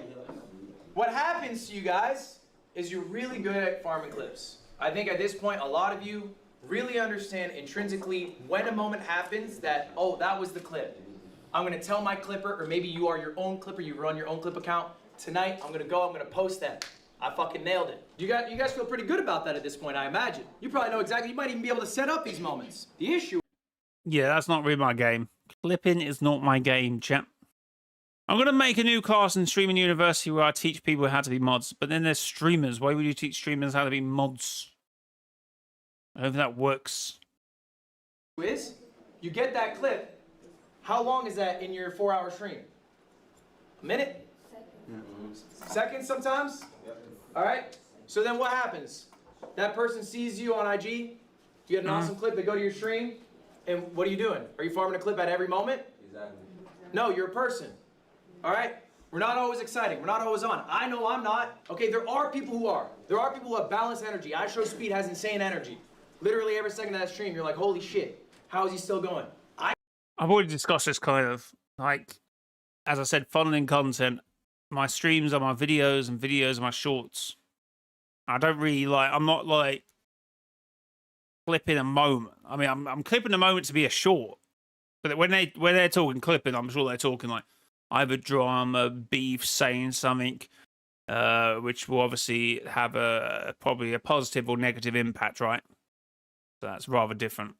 What happens to you guys is you're really good at farming clips. I think at this point, a lot of you really understand intrinsically when a moment happens that, oh, that was the clip. I'm gonna tell my clipper, or maybe you are your own clipper, you run your own clip account. Tonight, I'm gonna post that. I fucking nailed it. You guys feel pretty good about that at this point, I imagine. You probably know exactly, you might even be able to set up these moments. The issue. Yeah, that's not really my game. Clipping is not my game, chap. I'm going to make a new class in Streaming University where I teach people how to be mods. But then there's streamers. Why would you teach streamers how to be mods? I hope that works. Is, you get that clip, how long is that in your 4-hour stream? A minute? Seconds sometimes? All right, so then what happens? That person sees you on IG, you get an awesome clip, they go to your stream, and what are you doing? Are you farming a clip at every moment? Exactly. No, you're a person. All right? We're not always exciting. We're not always on. I know I'm not. Okay, there are people who are. There are people who have balanced energy. I Show Speed has insane energy. Literally every second of that stream, you're like, holy shit, how is he still going? I've already discussed this kind of, like, as I said, funneling content. My streams are my videos and videos are my shorts. I don't really I'm not like clipping a moment. I mean, I'm clipping a moment to be a short. But when they're talking clipping, I'm sure they're talking like either drama, beef, saying something, which will obviously have probably a positive or negative impact, right? So that's rather different.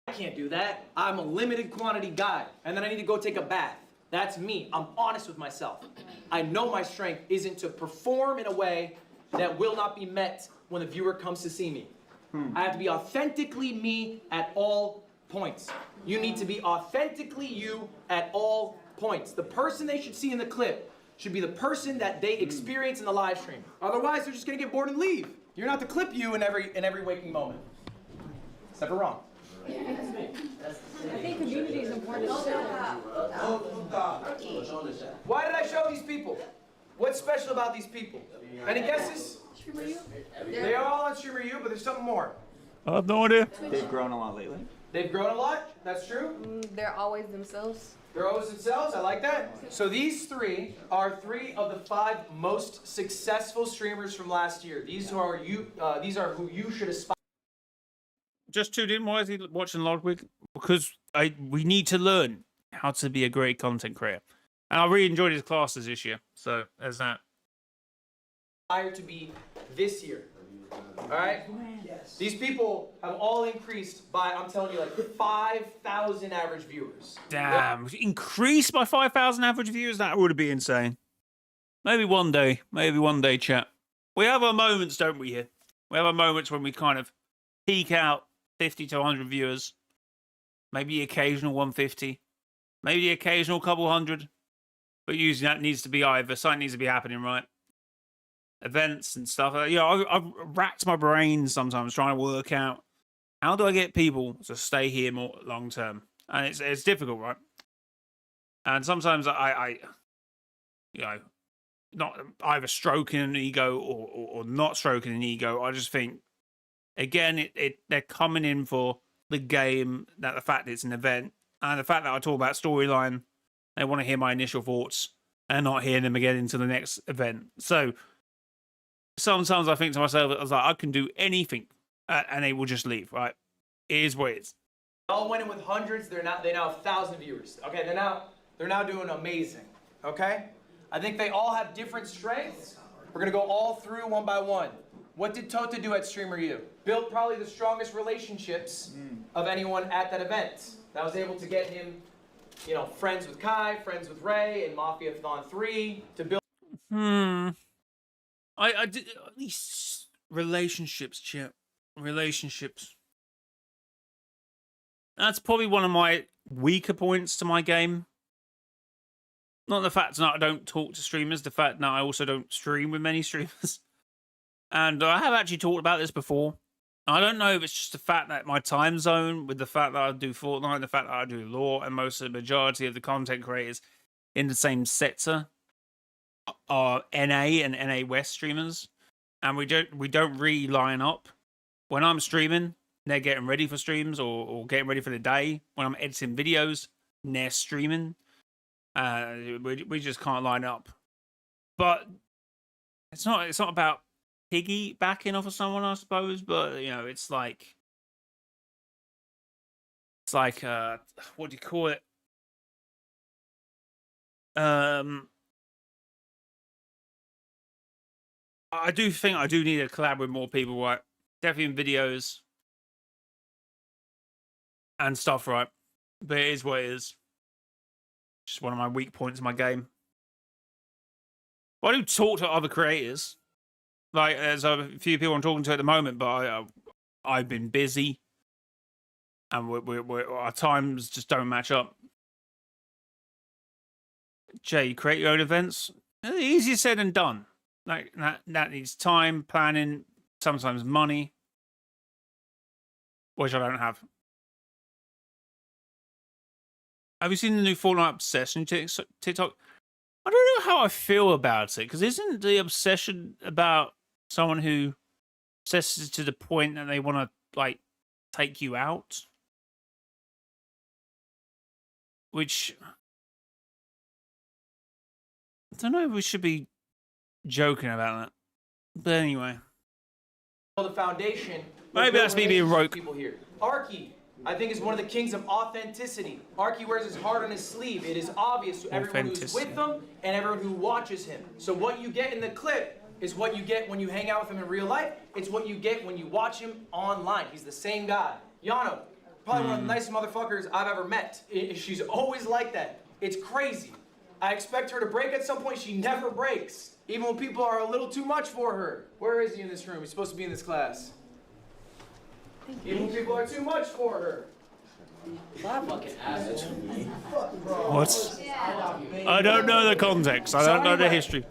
I can't do that. I'm a limited quantity guy, and then I need to go take a bath. That's me. I'm honest with myself. I know my strength isn't to perform in a way that will not be met when the viewer comes to see me. I have to be authentically me at all points. You need to be authentically you at all points. The person they should see in the clip should be the person that they experience in the live stream. Otherwise, they're just gonna get bored and leave. You're not the clip you in every waking moment. Except for wrong. I think community is important. Why did I show these people? What's special about these people? Any guesses? They are all on Streamer U, but there's something more. I have no idea. They've grown a lot lately. They've grown a lot. That's true. They're always themselves. They're always themselves. I like that. So these three are 3 of the 5 most successful streamers from last year. These are who you should aspire. Just tuned in. Why is he watching Lodwig? Because we need to learn how to be a great content creator. And I really enjoyed his classes this year. So there's that. To be this year. All right? Yes. These people have all increased by, I'm telling you, like 5,000 average viewers. Damn. Increased by 5,000 average viewers? That would be insane. Maybe one day. Maybe one day, chat. We have our moments, don't we, here? We have our moments when we kind of peak out 50 to 100 viewers. Maybe the occasional 150. Maybe the occasional couple hundred. But usually that needs to be either. Something needs to be happening, right? Events and stuff. I've racked my brain sometimes trying to work out how do I get people to stay here more long term, and it's difficult, right? And sometimes I not either stroking an ego or not stroking an ego. I just think, again, they're coming in for the game, that the fact it's an event, and the fact that I talk about storyline, they want to hear my initial thoughts and not hear them again into the next event. So sometimes I think to myself, I was like, I can do anything, and they will just leave. Right? It is what it is. All went in with hundreds. They now have 1,000 viewers. Okay, they're now doing amazing. Okay, I think they all have different strengths. We're gonna go all through one by one. What did Tota do at Streamer U? Built probably the strongest relationships of anyone at that event. That was able to get him, you know, friends with Kai, friends with Ray, and Mafia-Thon 3 to build. I did these relationships, Chip. Relationships. That's probably one of my weaker points to my game. Not the fact that I don't talk to streamers, the fact that I also don't stream with many streamers. And I have actually talked about this before. I don't know if it's just the fact that my time zone, with the fact that I do Fortnite, the fact that I do lore, and most of the majority of the content creators in the same sector are NA and NA West streamers, and we don't really line up. When I'm streaming, they're getting ready for streams or getting ready for the day. When I'm editing videos, they're streaming. We just can't line up. But it's not about piggybacking off of someone, I suppose. But you know, it's like what do you call it? I do think I do need to collab with more people, right? Definitely in videos and stuff, right? But it is what it is. Just one of my weak points in my game. But I do talk to other creators. Like, there's a few people I'm talking to at the moment, but I've been busy. And our times just don't match up. Jay, you create your own events? Easier said than done. Like, that needs time, planning, sometimes money. Which I don't have. Have you seen the new Fortnite obsession TikTok? I don't know how I feel about it, because isn't the obsession about someone who obsesses to the point that they want to, like, take you out? Which, I don't know if we should be joking about that. But anyway. The foundation. Maybe that's me being rogue. People here. Arky, I think, is one of the kings of authenticity. Arky wears his heart on his sleeve. It is obvious to everyone who's with him and everyone who watches him. So what you get in the clip is what you get when you hang out with him in real life. It's what you get when you watch him online. He's the same guy. Yano, probably one of the nicest motherfuckers I've ever met. She's always like that. It's crazy. I expect her to break at some point. She never breaks. Even when people are a little too much for her. Where is he in this room? He's supposed to be in this class. Even when people are too much for her. What? I don't know the context. I don't know the history.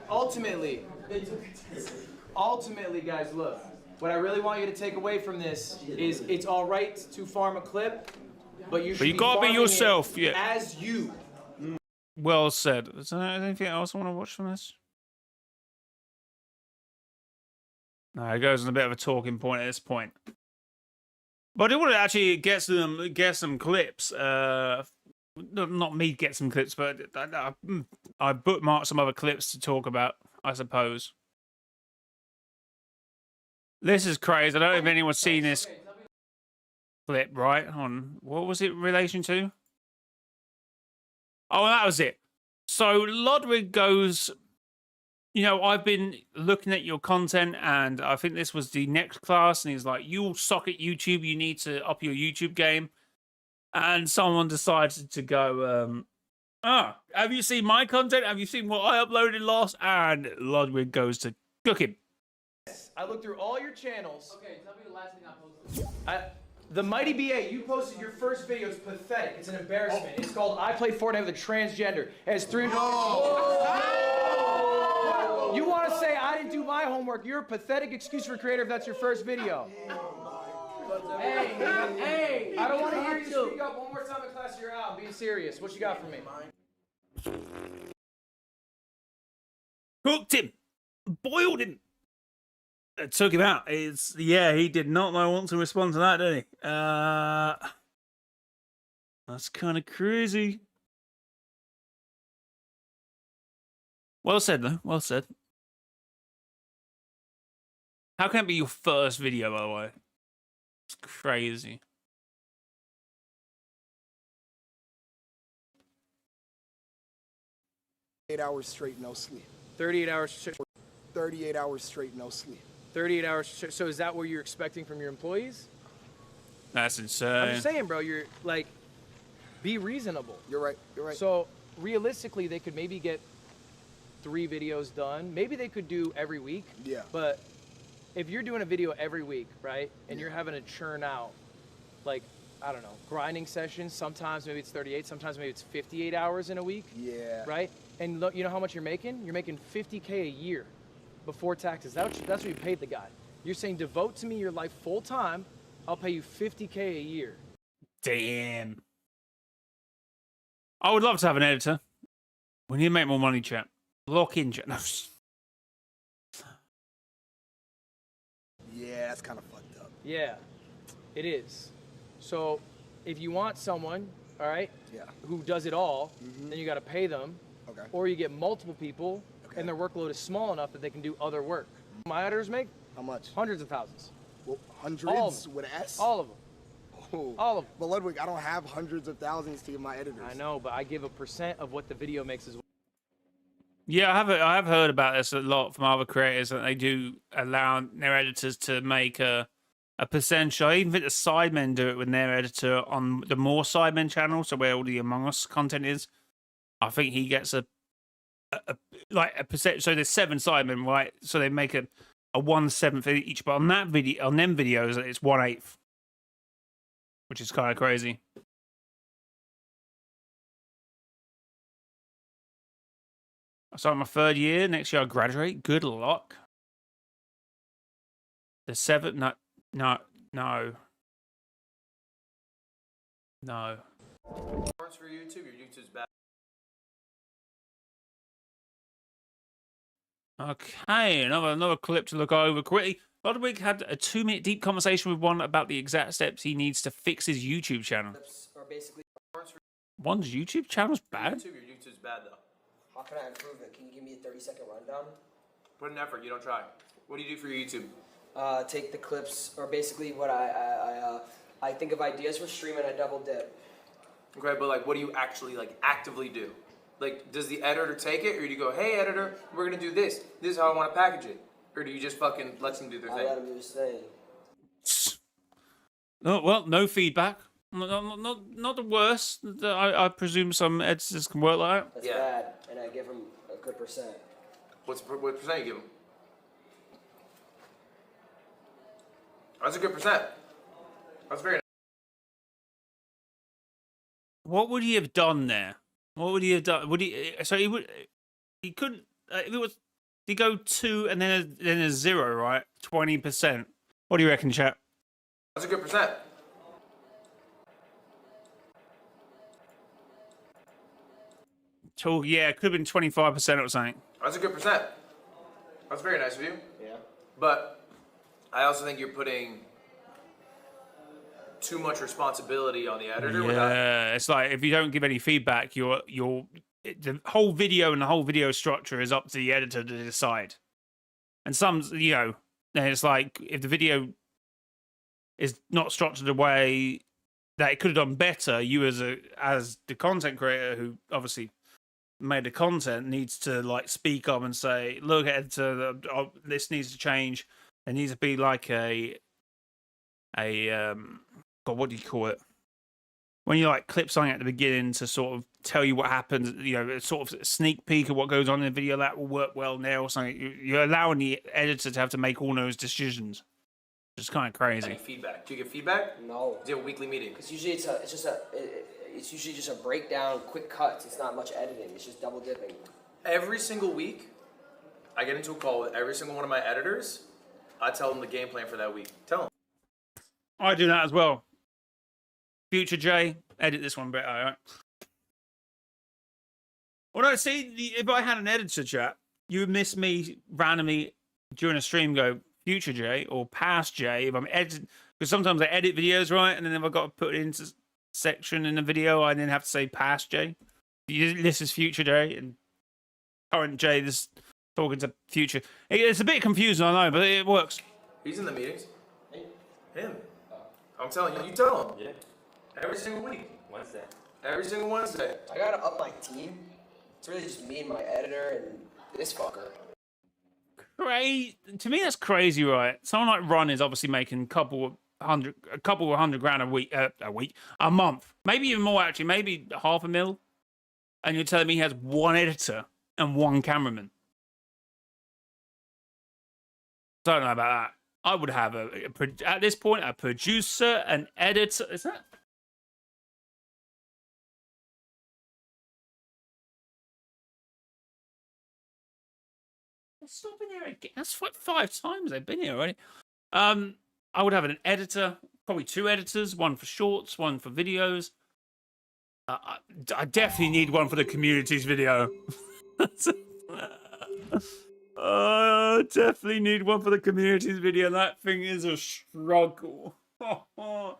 Ultimately, guys, look. What I really want you to take away from this is it's all right to farm a clip, but you should gotta be yourself, yeah. As you. Well said. Is there anything else I want to watch from this? No, it goes on a bit of a talking point at this point. But I do want to actually get some clips. Not me get some clips, but I bookmarked some other clips to talk about, I suppose. This is crazy. I don't know if anyone's seen this clip, right? What was it in relation to? Oh, that was it. So Ludwig goes, you know, I've been looking at your content, and I think this was the next class, and he's like, you suck at YouTube, you need to up your YouTube game. And someone decided to go, have you seen my content? Have you seen what I uploaded last? And Ludwig goes to cook him. I looked through all your channels. Okay, tell me the last thing I posted. The Mighty BA, you posted your first video. It's pathetic. It's an embarrassment. It's called I Play Fortnite with a Transgender. It has 300. You want to say I didn't do my homework? You're a pathetic excuse for a creator if that's your first video. Hey! I don't want to hear you speak up one more time in class. You're out. I'm being serious. What you got for me? Cooked him. Boiled him. Took him out. Yeah, he did not want to respond to that, did he? That's kind of crazy. Well said, though. Well said. How can it be your first video, by the way? It's crazy. Hours straight, no sleep. 38 hours straight. 38 hours straight, no sleep. 38 hours straight. So is that what you're expecting from your employees? That's insane. I'm just saying, bro, you're like, be reasonable. You're right. You're right. So realistically, they could maybe get 3 videos done. Maybe they could do every week. Yeah. But if you're doing a video every week, right, and you're having to churn out, like, I don't know, grinding sessions, sometimes maybe it's 38, sometimes maybe it's 58 hours in a week. Yeah. Right? And look, you know how much you're making? You're making $50K a year before taxes. That's what you paid the guy. You're saying devote to me your life full time, I'll pay you $50K a year. Damn. I would love to have an editor. We need to make more money, chat. Lock in, chat. No. Yeah, that's kind of fucked up. Yeah, it is. So if you want someone, all right, Yeah. who does it all, then you got to pay them. Okay. Or you get multiple people, and their workload is small enough that they can do other work. My editors make How much? hundreds of thousands. Well, hundreds All of them. with an S? All of them. Oh. All of them. But Ludwig, I don't have hundreds of thousands to give my editors. I know, but I give a % of what the video makes as well. Yeah, I have heard about this a lot from other creators that they do allow their editors to make a percentage. I even think the Sidemen do it with their editor on the more Sidemen channel, so where all the Among Us content is. I think he gets a percent. So there's 7 Sidemen, right? So they make a 1/7 each, but on that video, on them videos, it's 1/8, which is kind of crazy. I start my 3rd year. Next year I graduate. Good luck. The 7th, no. For YouTube, your YouTube's bad. Okay, another clip to look over quickly. Ludwig had a 2-minute deep conversation with one about the exact steps he needs to fix his YouTube channel. Are basically One's YouTube channel's bad? Your YouTube's bad though. How can I improve it? Can you give me a 30-second rundown? Put an effort. You don't try. What do you do for your YouTube? Take the clips, or basically what I think of ideas for streaming. I double dip. Okay, but like, what do you actually like actively do? Like, does the editor take it, or do you go, "Hey, editor, we're gonna do this. This is how I want to package it," or do you just fucking let them do their I thing? let him do his thing. Oh, well, no feedback. Not the worst. I presume some editors can work like that. That's Yeah. bad, and I give him a good %. What percent you give them? That's a good %. That's very nice. What would he have done there? What would he have done? So he couldn't. If it was, he go 2 and then a 0, right? 20%. What do you reckon, chap? That's a good %. Yeah, it could have been 25% or something. That's a good %. That's very nice of you. Yeah. But I also think you're putting too much responsibility on the editor. Yeah, it's like if you don't give any feedback, the whole video and the whole video structure is up to the editor to decide. And some, then it's like if the video is not structured the way that it could have done better, you as the content creator who obviously made the content needs to like speak up and say, look, editor, this needs to change. There needs to be like God, what do you call it? When you like clip something at the beginning to sort of tell you what happens, sort of a sneak peek of what goes on in the video, that will work well there or something. You're allowing the editor to have to make all those decisions. It's kind of crazy. Any feedback? Do you get feedback? No. Do you have a weekly meeting? Because usually it's usually just a breakdown, quick cuts. It's not much editing. It's just double dipping. Every single week, I get into a call with every single one of my editors. I tell them the game plan for that week. Tell them. I do that as well. Future Jay, edit this one better, all right? Well, no, see, if I had an editor, chat, you would miss me randomly during a stream go future Jay or past Jay if I'm editing, because sometimes I edit videos, right, and then if I got to put it into section in the video, I then have to say past Jay. This is future Jay and current Jay. This talking to future. It's a bit confusing, I know, but it works. He's in the meetings. Him. I'm telling you, you tell him. Yeah. Every single week. Wednesday. Every single Wednesday. I gotta up my team. It's really just me and my editor and this fucker. To me, that's crazy, right? Someone like Ron is obviously making a couple of hundred grand a month, maybe even more actually, maybe $500,000. And you're telling me he has one editor and one cameraman. Don't know about that. I would have at this point a producer, an editor. Is that? Stop in here again. That's what 5 times they've been here already. I would have an editor, probably 2 editors, one for shorts, one for videos. I definitely need one for the communities video. Definitely need one for the communities video. That thing is a struggle. I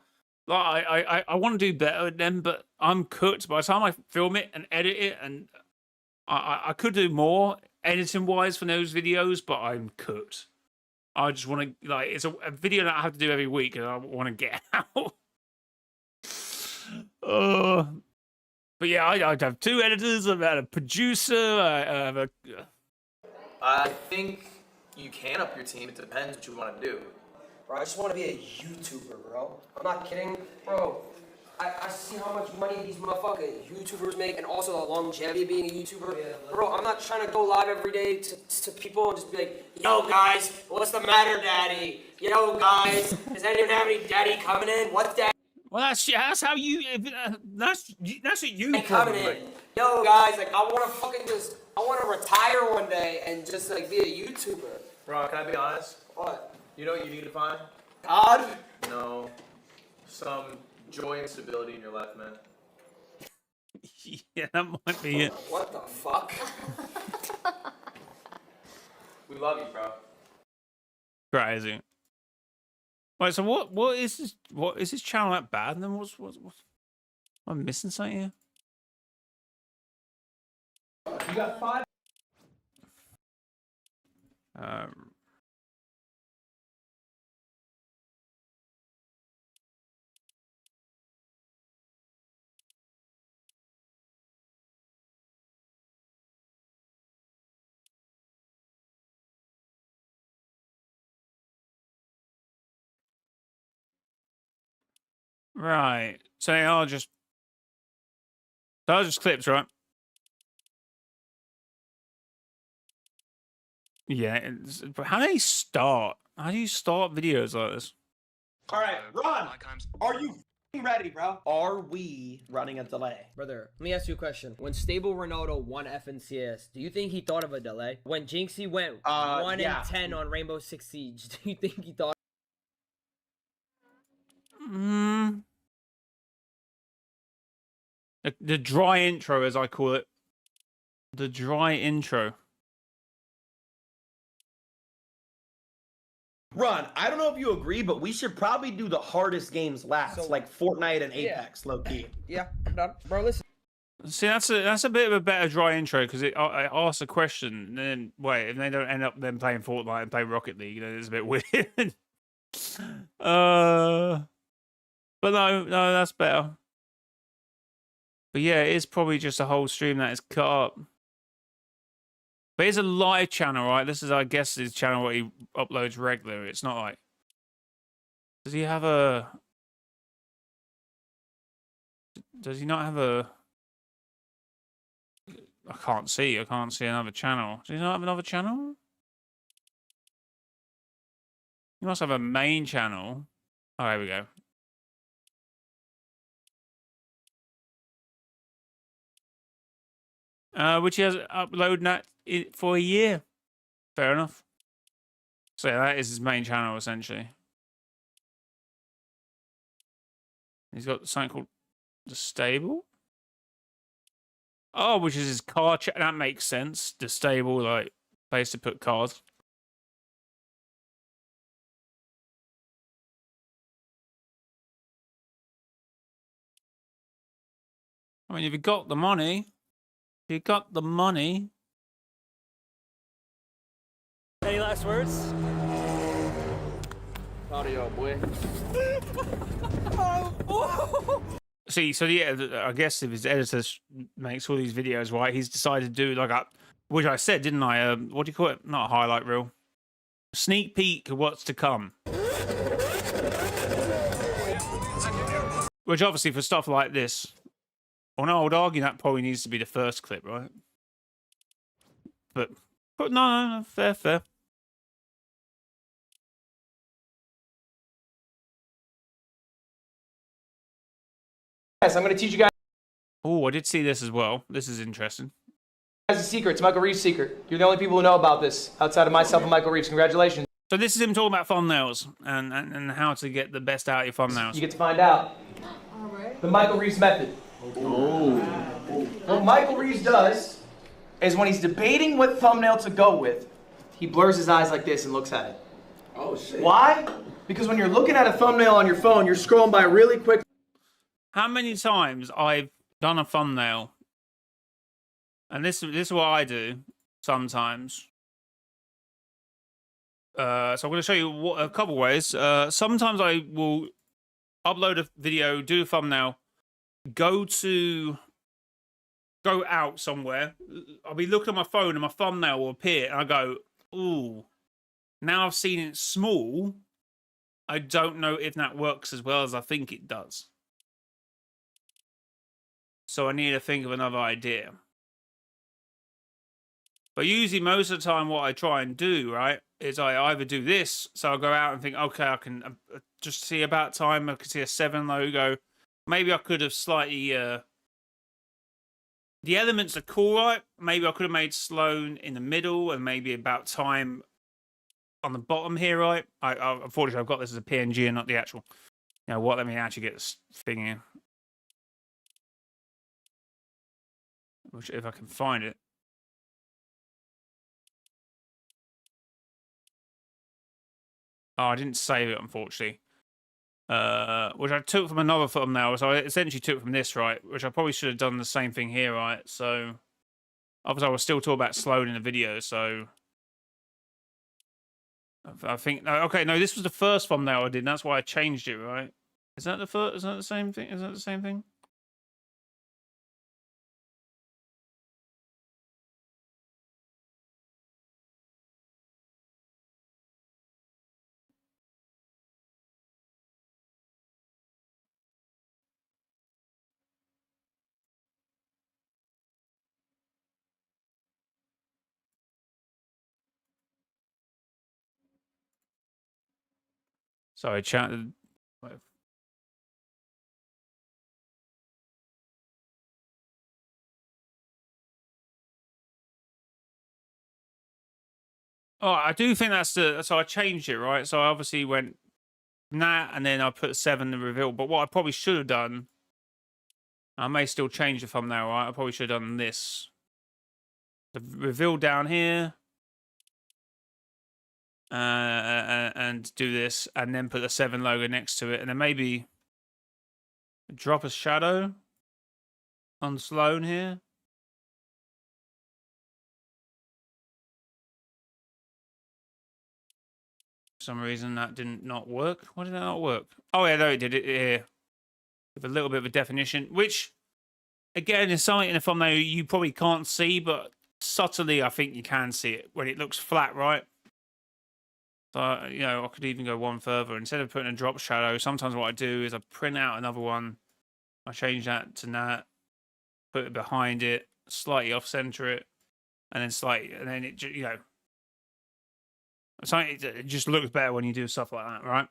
want to do better with them, but I'm cooked. By the time I film it and edit it, and I could do more editing wise for those videos, but I'm cooked. I just want to, like, it's a video that I have to do every week, and I want to get out. But yeah, I'd have 2 editors, I've had a producer, I have a... I think you can up your team. It depends what you want to do. Bro, I just want to be a YouTuber, bro. I'm not kidding. Bro, I see how much money these motherfucking YouTubers make and also the longevity of being a YouTuber. Bro, I'm not trying to go live every day to people and just be like, yo, guys, what's the matter, daddy? Yo, guys, does anyone have any daddy coming in? What's daddy? Well, that's how you... That's what you coming in. Yo, guys, like, I want to retire one day and just, like, be a YouTuber. Bro, can I be honest? What? You know what you need to find? God? No. Some joy and stability in your life, man. Yeah, that might be it. What the fuck? We love you, bro. Crazy. Wait, so what is this? What is this channel that bad? And then what's am I missing something here? You got 5. Right. So they are just clips, right? Yeah. But how do you start? How do you start videos like this? All right, Ron, are you ready, bro? Are we running a delay? Brother, let me ask you a question. When Stable Ronaldo won FNCS, do you think he thought of a delay? When Jinxie went 1 in 10 on Rainbow Six Siege, do you think he thought? The dry intro, as I call it. The dry intro. Ron, I don't know if you agree, but we should probably do the hardest games last, like Fortnite and Apex, low key. Yeah, I'm done. Bro, listen. See, that's a bit of a better dry intro because it asks a question and then wait, and they don't end up then playing Fortnite and play Rocket League. It's a bit weird. But no, that's better. But yeah, it is probably just a whole stream that is cut up. But it's a live channel, right? This is, I guess, his channel where he uploads regular. It's not like... Does he have a... Does he not have a... I can't see another channel. Does he not have another channel? He must have a main channel. Oh, there we go. Which he has uploaded that for a year. Fair enough. So yeah, that is his main channel, essentially. He's got something called The Stable. Oh, which is his car chat. That makes sense. The Stable, like, place to put cards. I mean, if you got the money, you got the money. Any last words? Proud of y'all, boy. See, so yeah, I guess if his editor makes all these videos, right, he's decided to do like a, which I said, didn't I? What do you call it? Not a highlight reel. Sneak peek of what's to come. Which obviously for stuff like this, well, no, I would argue that probably needs to be the first clip, right? But no, fair. Yes, I'm going to teach you guys Oh, I did see this as well. This is interesting. a secret. It's Michael Reeves' secret. You're the only people who know about this outside of myself and Michael Reeves. Congratulations. So this is him talking about thumbnails and how to get the best out of your thumbnails. You get to find out the Michael Reeves method. What Michael Reeves does is when he's debating what thumbnail to go with, he blurs his eyes like this and looks at it. Oh shit. Why? Because when you're looking at a thumbnail on your phone, you're scrolling by really quick. How many times I've done a thumbnail, and this is what I do sometimes. So I'm going to show you a couple ways. Sometimes I will upload a video, do a thumbnail, go out somewhere. I'll be looking at my phone and my thumbnail will appear, and I go, ooh, now I've seen it small. I don't know if that works as well as I think it does. So I need to think of another idea. But usually most of the time what I try and do, right, is I either do this, so I'll go out and think, okay, I can just see about time, I can see a 7 logo. Maybe I could have slightly... the elements are cool, right? Maybe I could have made Sloan in the middle and maybe about time on the bottom here, right? Unfortunately, I've got this as a PNG and not the actual... You know what, let me actually get this thing here. Which, if I can find it. Oh, I didn't save it, unfortunately. Which I took from another thumbnail. So I essentially took from this, right? Which I probably should have done the same thing here, right? So, obviously, I was still talking about Sloan in the video, so... I think... Okay, no, this was the first thumbnail I did, and that's why I changed it, right? Is that the first... Is that the same thing? Is that the same thing? Sorry, chat. Oh, I do think that's the... So I changed it, right? So I obviously went that, and then I put 7 in reveal. But what I probably should have done... I may still change the thumbnail, right? I probably should have done this. The reveal down here. And do this, and then put the 7 logo next to it. And then maybe drop a shadow on Sloan here. For some reason that did not work. Why did that not work? Oh yeah, no, it did it here. With a little bit of a definition, which again is something in the thumbnail you probably can't see, but subtly I think you can see it when it looks flat, right? So, you know, I could even go one further. Instead of putting a drop shadow, sometimes what I do is I print out another one. I change that to that, put it behind it, slightly off center it, and then slightly, and then it, you know, it just looks better when you do stuff like that, right?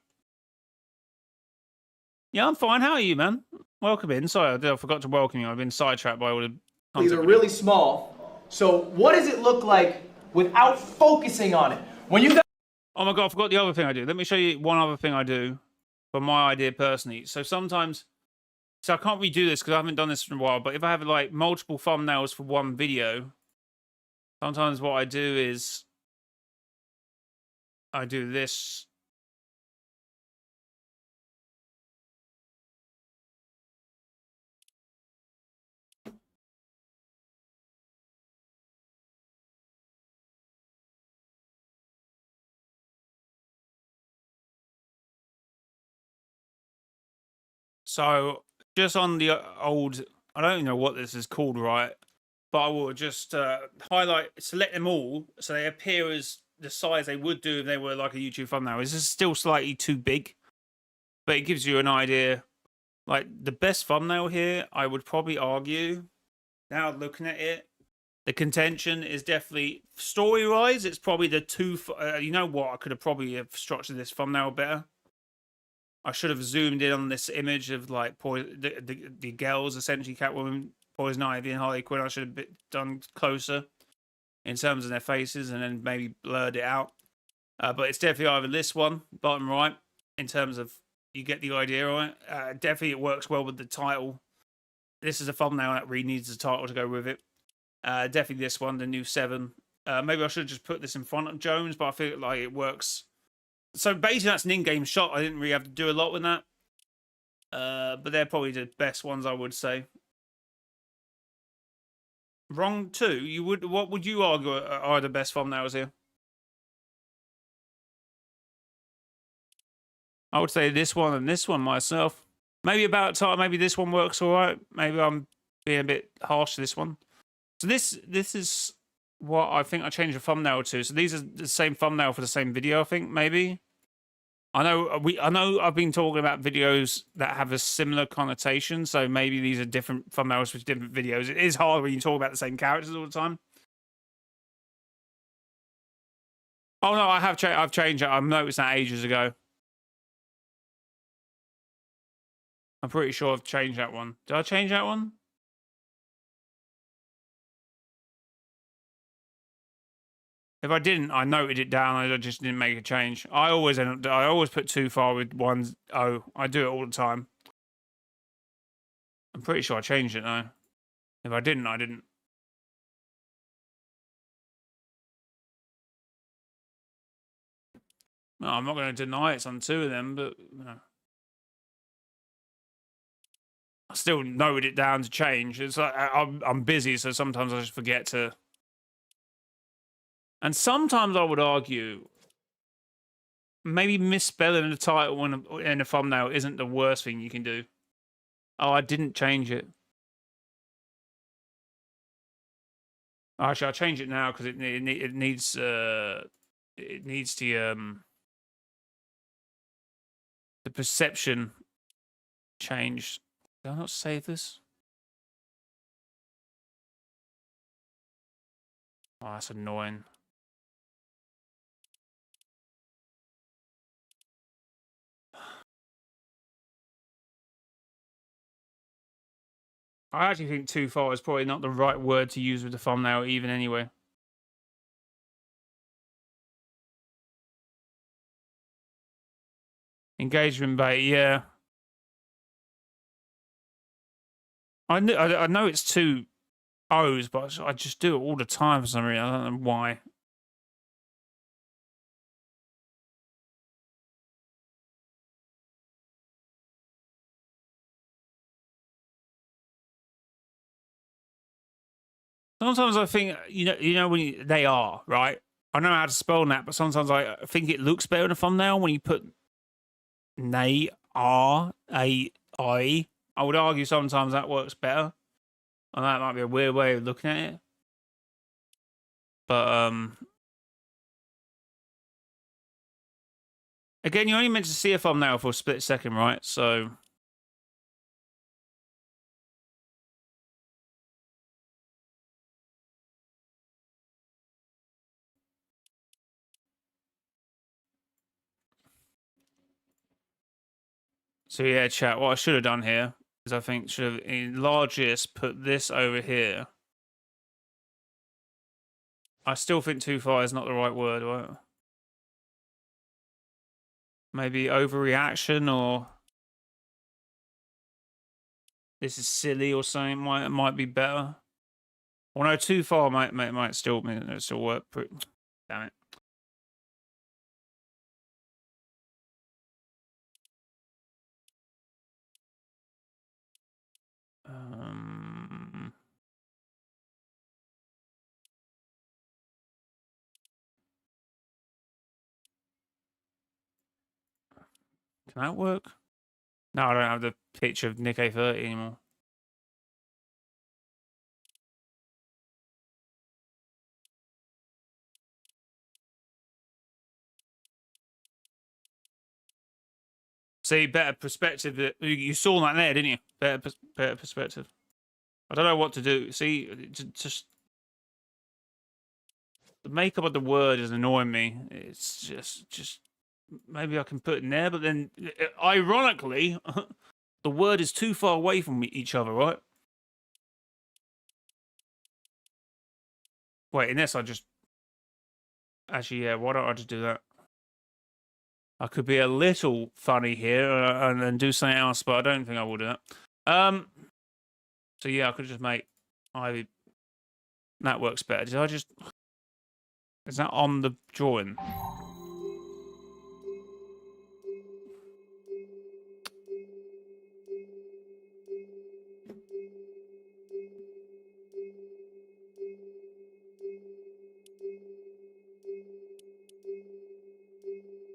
Yeah, I'm fine. How are you, man? Welcome in. Sorry, I forgot to welcome you. I've been sidetracked by all the... These are really small. So what does it look like without focusing on it? When you got... Oh my God, I forgot the other thing I do. Let me show you one other thing I do for my idea personally. So sometimes... So I can't redo this because I haven't done this for a while, but if I have like multiple thumbnails for one video, sometimes what I do is I do this. So just on the old, I don't know what this is called, right? But I will just highlight, select them all so they appear as the size they would do if they were like a YouTube thumbnail. This is still slightly too big, but it gives you an idea. Like the best thumbnail here, I would probably argue, now looking at it, the contention is definitely story-wise. It's probably the two. You know what? I could have probably have structured this thumbnail better. I should have zoomed in on this image of like the girls, essentially Catwoman, Poison Ivy, and Harley Quinn. I should have done closer in terms of their faces, and then maybe blurred it out. But it's definitely either this one, bottom right, in terms of you get the idea on it. Definitely, it works well with the title. This is a thumbnail that really needs the title to go with it. Definitely this one, the new 7. Maybe I should have just put this in front of Jones, but I feel like it works. So basically, that's an in-game shot. I didn't really have to do a lot with that. But they're probably the best ones, I would say. Wrong too. You would. What would you argue are the best thumbnails here? I would say this one and this one myself. Maybe about time. Maybe this one works all right. Maybe I'm being a bit harsh to this one. So this is what I think I changed the thumbnail to. So these are the same thumbnail for the same video, I think, maybe. I know I've been talking about videos that have a similar connotation, so maybe these are different thumbnails for different videos. It is hard when you talk about the same characters all the time. Oh no, I've changed it. I've noticed that ages ago. I'm pretty sure I've changed that one. Did I change that one? If I didn't, I noted it down. I just didn't make a change. I always put too far with 1-0. I do it all the time. I'm pretty sure I changed it though. If I didn't, I didn't. No, I'm not going to deny it's on 2 of them, but no. I still noted it down to change. It's like I'm busy, so sometimes I just forget to. And sometimes I would argue maybe misspelling the title in a thumbnail isn't the worst thing you can do. Oh, I didn't change it. Actually, I'll change it now because it needs the perception changed. Did I not save this? Oh, that's annoying. I actually think too far is probably not the right word to use with the thumbnail even anyway. Engagement bait, yeah. I know it's 2 O's, but I just do it all the time for some reason. I don't know why. Sometimes I think you know when they are right. I know how to spell that, but sometimes I think it looks better in a thumbnail when you put nay R-A-I. I would argue sometimes that works better. And that might be a weird way of looking at it. But again, you're only meant to see a thumbnail for a split second, right? So yeah, chat. What I should have done here is I think should have enlarged this, put this over here. I still think too far is not the right word, right? Maybe overreaction or this is silly or something might be better. Well, no, too far might still work. Damn it. Can that work? No, I don't have the picture of Nick A30 anymore. See, better perspective. You saw that there, didn't you? Better perspective. I don't know what to do. See, just the makeup of the word is annoying me. It's just maybe I can put it in there, but then ironically, the word is too far away from each other, right? Wait, in this I just actually, yeah. Why don't I just do that? I could be a little funny here and then do something else, but I don't think I will do that. So yeah, I could just make Ivy. That works better. Did I just? Is that on the drawing?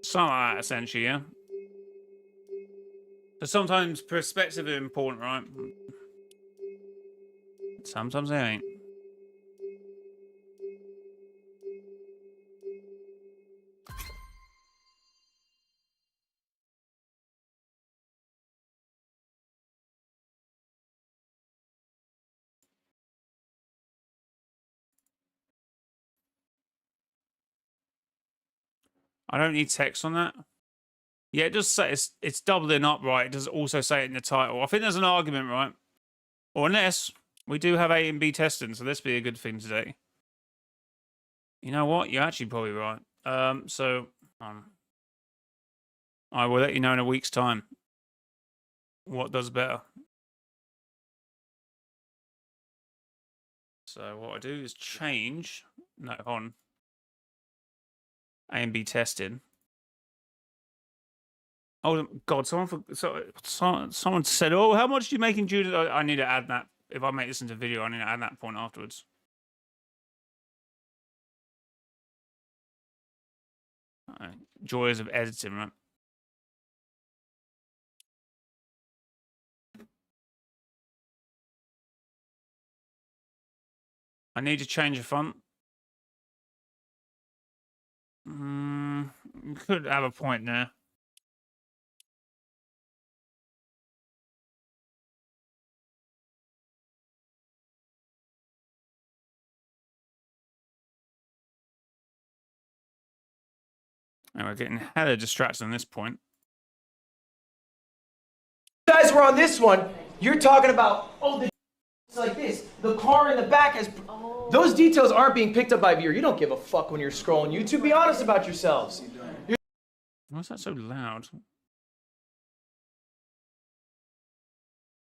Something like that, essentially, yeah. So sometimes perspective is important, right? Sometimes they ain't. I don't need text on that. Yeah, it does say it's doubling up, right? It does also say it in the title. I think there's an argument, right? Or unless we do have A and B testing, so this be a good thing today. You know what? You're actually probably right. So I will let you know in a week's time what does better. So what I do is change. No, on A and B testing. Oh God! Someone said, "Oh, how much do you make in June?" I need to add that. If I make this into video, I need to add that point afterwards. Joys of editing, right? I need to change the font. Could have a point there. And we're getting hella distracted on this point. You guys were on this one. You're talking about, oh, the it's like this. The car in the back has. Those details aren't being picked up by viewer. You don't give a fuck when you're scrolling YouTube. Be honest about yourselves. Why is that so loud?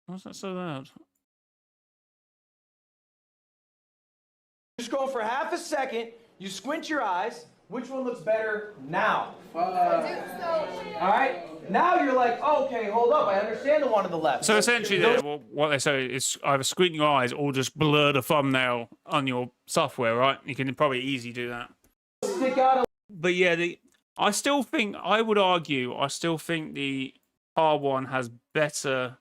Why is that so loud? You scroll for half a second. You squint your eyes. Which one looks better now? All right. Now you're like, oh, okay, hold up. I understand the one on the left. So essentially, what they say is either squint your eyes or just blur the thumbnail on your software, right? You can probably easily do that. Stick out. But yeah, I still think I would argue. I still think the R1 has better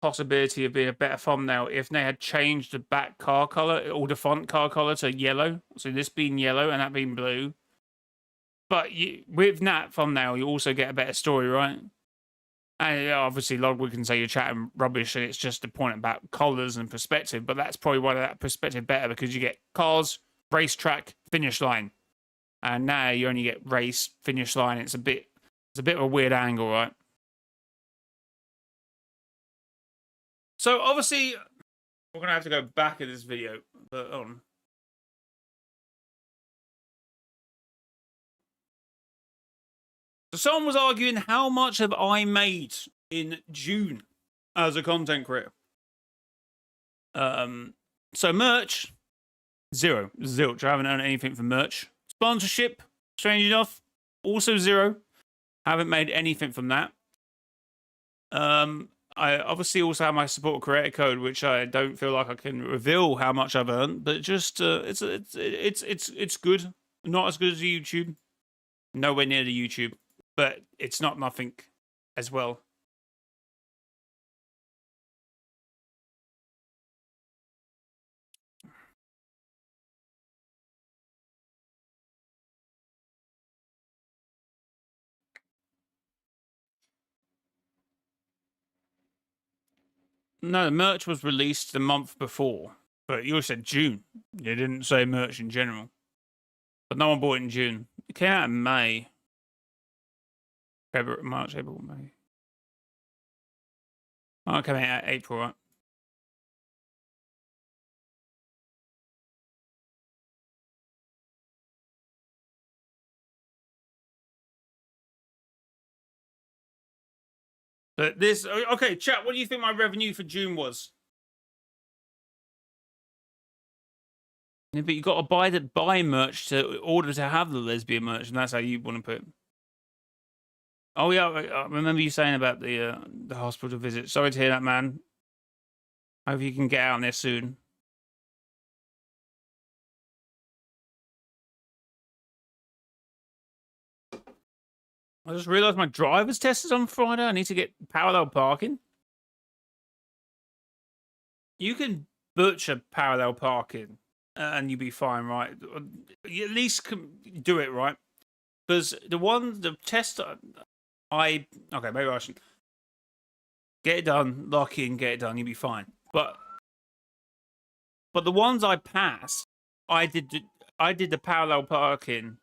possibility of being a better thumbnail if they had changed the back car color or the front car color to yellow. So this being yellow and that being blue. But with that thumbnail, you also get a better story, right? And obviously, Logwood can say you're chatting rubbish and it's just a point about colours and perspective. But that's probably why that perspective better, because you get cars, racetrack, finish line. And now you only get race, finish line. It's a bit of a weird angle, right? So obviously, we're going to have to go back in this video. But So someone was arguing, how much have I made in June as a content creator? So merch, zero. Zilch. I haven't earned anything from merch. Sponsorship, strange enough, also zero. Haven't made anything from that. I obviously also have my support creator code, which I don't feel like I can reveal how much I've earned, but just it's good. Not as good as YouTube. Nowhere near the YouTube. but it's not nothing as well. No, the merch was released the month before, but you said June. You didn't say merch in general. But no one bought it in June. It came out in May. February, March, April, May. Oh, it came out in April, right? But this, okay, chat, what do you think my revenue for June was? Yeah, but you got to buy merch to order to have the lesbian merch, and that's how you want to put it. Oh yeah, I remember you saying about the hospital visit. Sorry to hear that, man. Hope you can get out on there soon. I just realised my driver's test is on Friday. I need to get parallel parking. You can butcher parallel parking, and you'll be fine, right? You at least do it right, because the test okay, maybe I shouldn't. Get it done, lock in, get it done, you'll be fine. But the ones I passed, I did the parallel parking.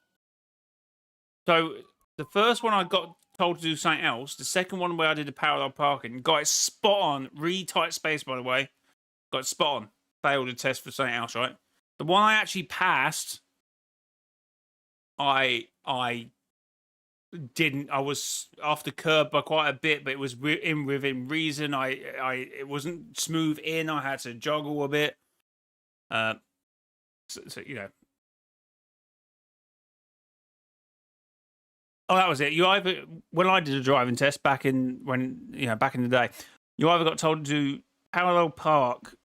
So the first one I got told to do something else. The second one where I did the parallel parking, got it spot on. Really tight space, by the way. Got it spot on. Failed the test for something else, right? The one I actually passed, I didn't. I was off the curb by quite a bit, but it was within reason. It wasn't smooth in. I had to joggle a bit. So you know. Oh, that was it. You either when I did a driving test back in the day, you either got told to do parallel park,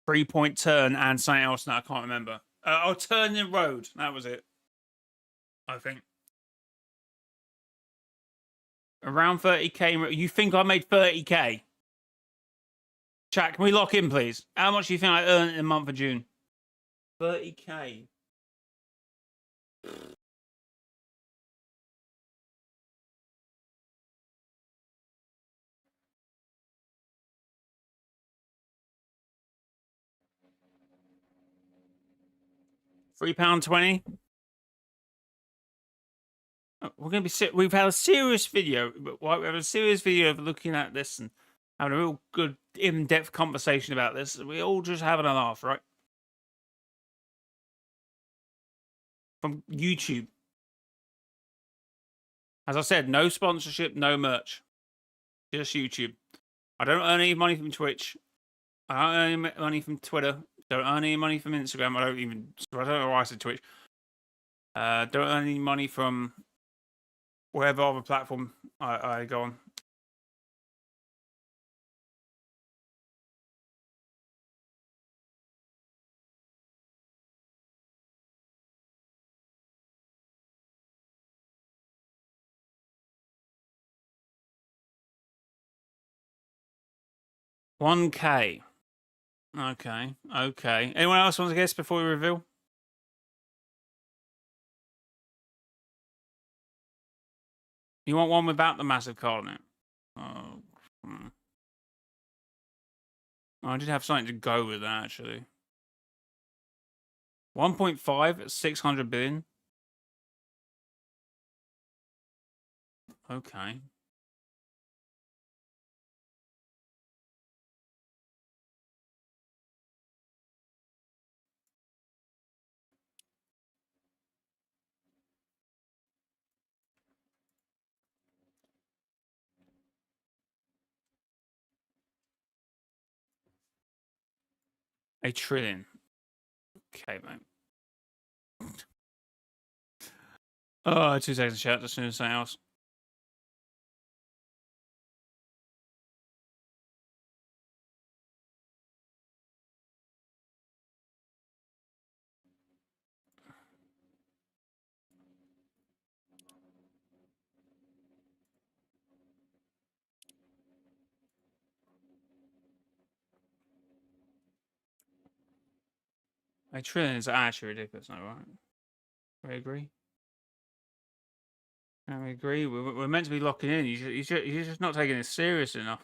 3-point turn, and something else that I can't remember. Turn the road. That was it. I think. Around 30k. You think I made 30k? Chat, can we lock in, please? How much do you think I earned in the month of June? 30k. £3.20. We're gonna be. We've had a serious video. We have a serious video of looking at this and having a real good, in-depth conversation about this. We're all just having a laugh, right? From YouTube. As I said, no sponsorship, no merch. Just YouTube. I don't earn any money from Twitch. I don't earn any money from Twitter. Don't earn any money from Instagram. I don't know why I said Twitch. Don't earn any money from whatever other platform I go on. $1K. Okay. Anyone else want to guess before we reveal? You want one without the massive card on it? Oh, I did have something to go with that, actually. 1.5 at 600 billion. Okay. $1 trillion. Okay, mate. Oh, 2 seconds, chat. As soon as something else. A trillion is actually ridiculous, no, right? We agree. Can we agree? We're meant to be locking in. You're just not taking it serious enough.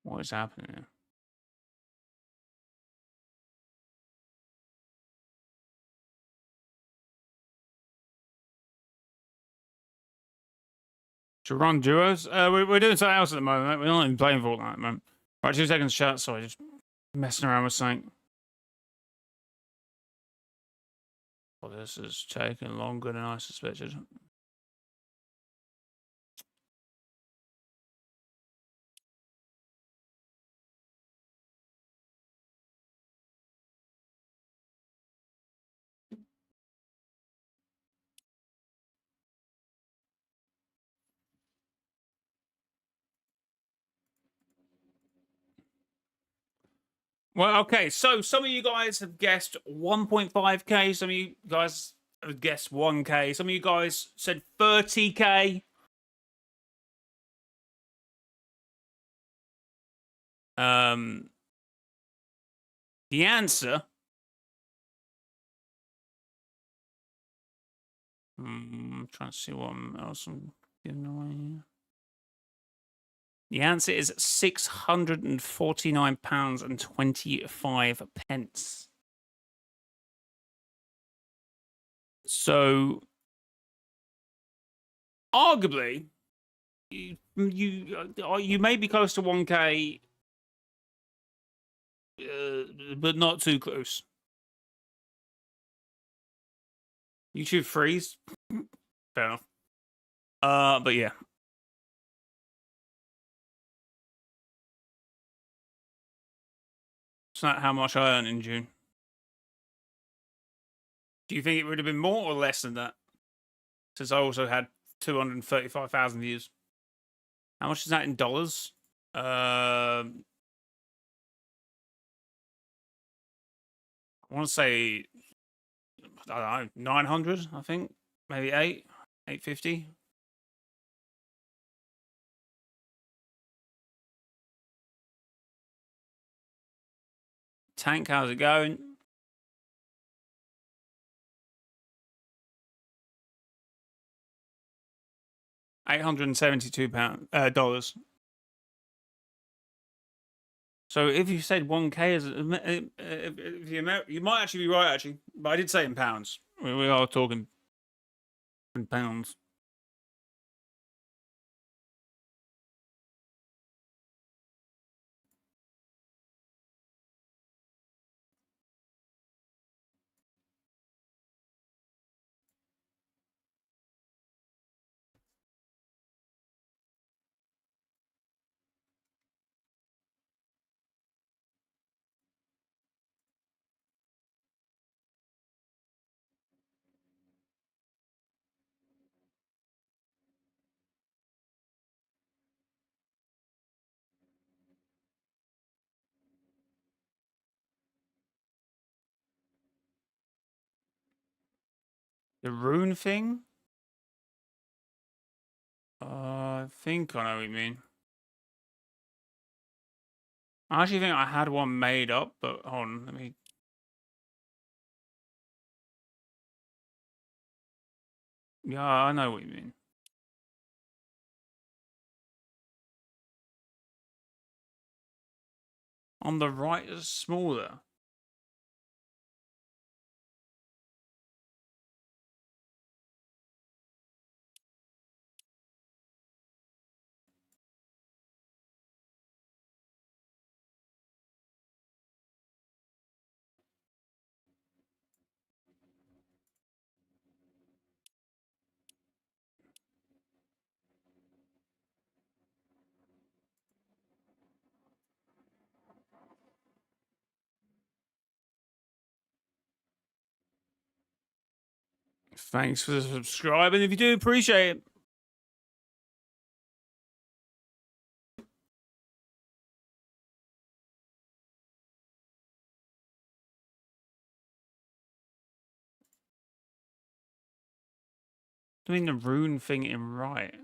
What is happening here? To run duos? We're doing something else at the moment. We're not even playing Fortnite at the moment. Right, 2 seconds chat. Sorry, just messing around with something. Well, this is taking longer than I suspected. Well, okay, so some of you guys have guessed 1.5k, some of you guys have guessed 1k, some of you guys said 30k. The answer... I'm trying to see what else I'm giving away here. The answer is £649.25. So, arguably, you may be close to 1k, but not too close. YouTube freeze. Fair enough. But yeah. It's not how much I earned in June. Do you think it would have been more or less than that? Since I also had 235,000 views. How much is that in dollars? I want to say, I don't know, 900, I think. Maybe 850. Tank, how's it going? $872. So if you said 1k, if you might actually be right, actually. But I did say in pounds. We are talking in pounds. The rune thing? I think I know what you mean. I actually think I had one made up, but hold on, let me... Yeah, I know what you mean. On the right is smaller. Thanks for subscribing if you do appreciate it. Doing the rune thing in right.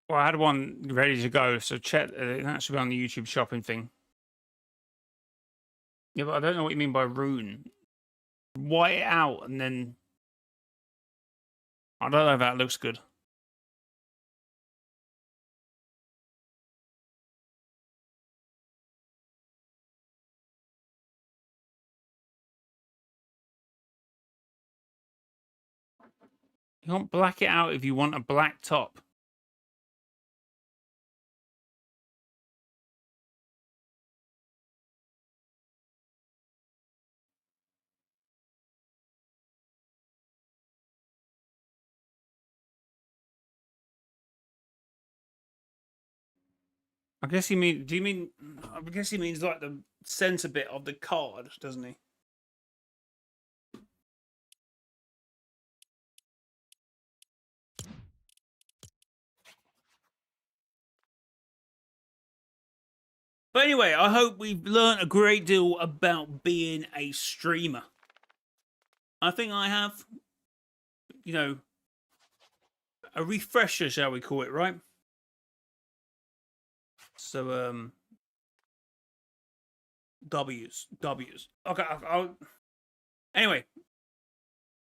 Well, I had one ready to go, so check. That should be on the YouTube shopping thing. Yeah, but I don't know what you mean by rune. White it out and then I don't know if that looks good. You can't black it out if you want a black top. I guess he mean. Do you mean? I guess he means like the center bit of the card, doesn't he? But anyway, I hope we've learned a great deal about being a streamer. I think I have. You know, a refresher, shall we call it, right? So, W's. Okay, anyway,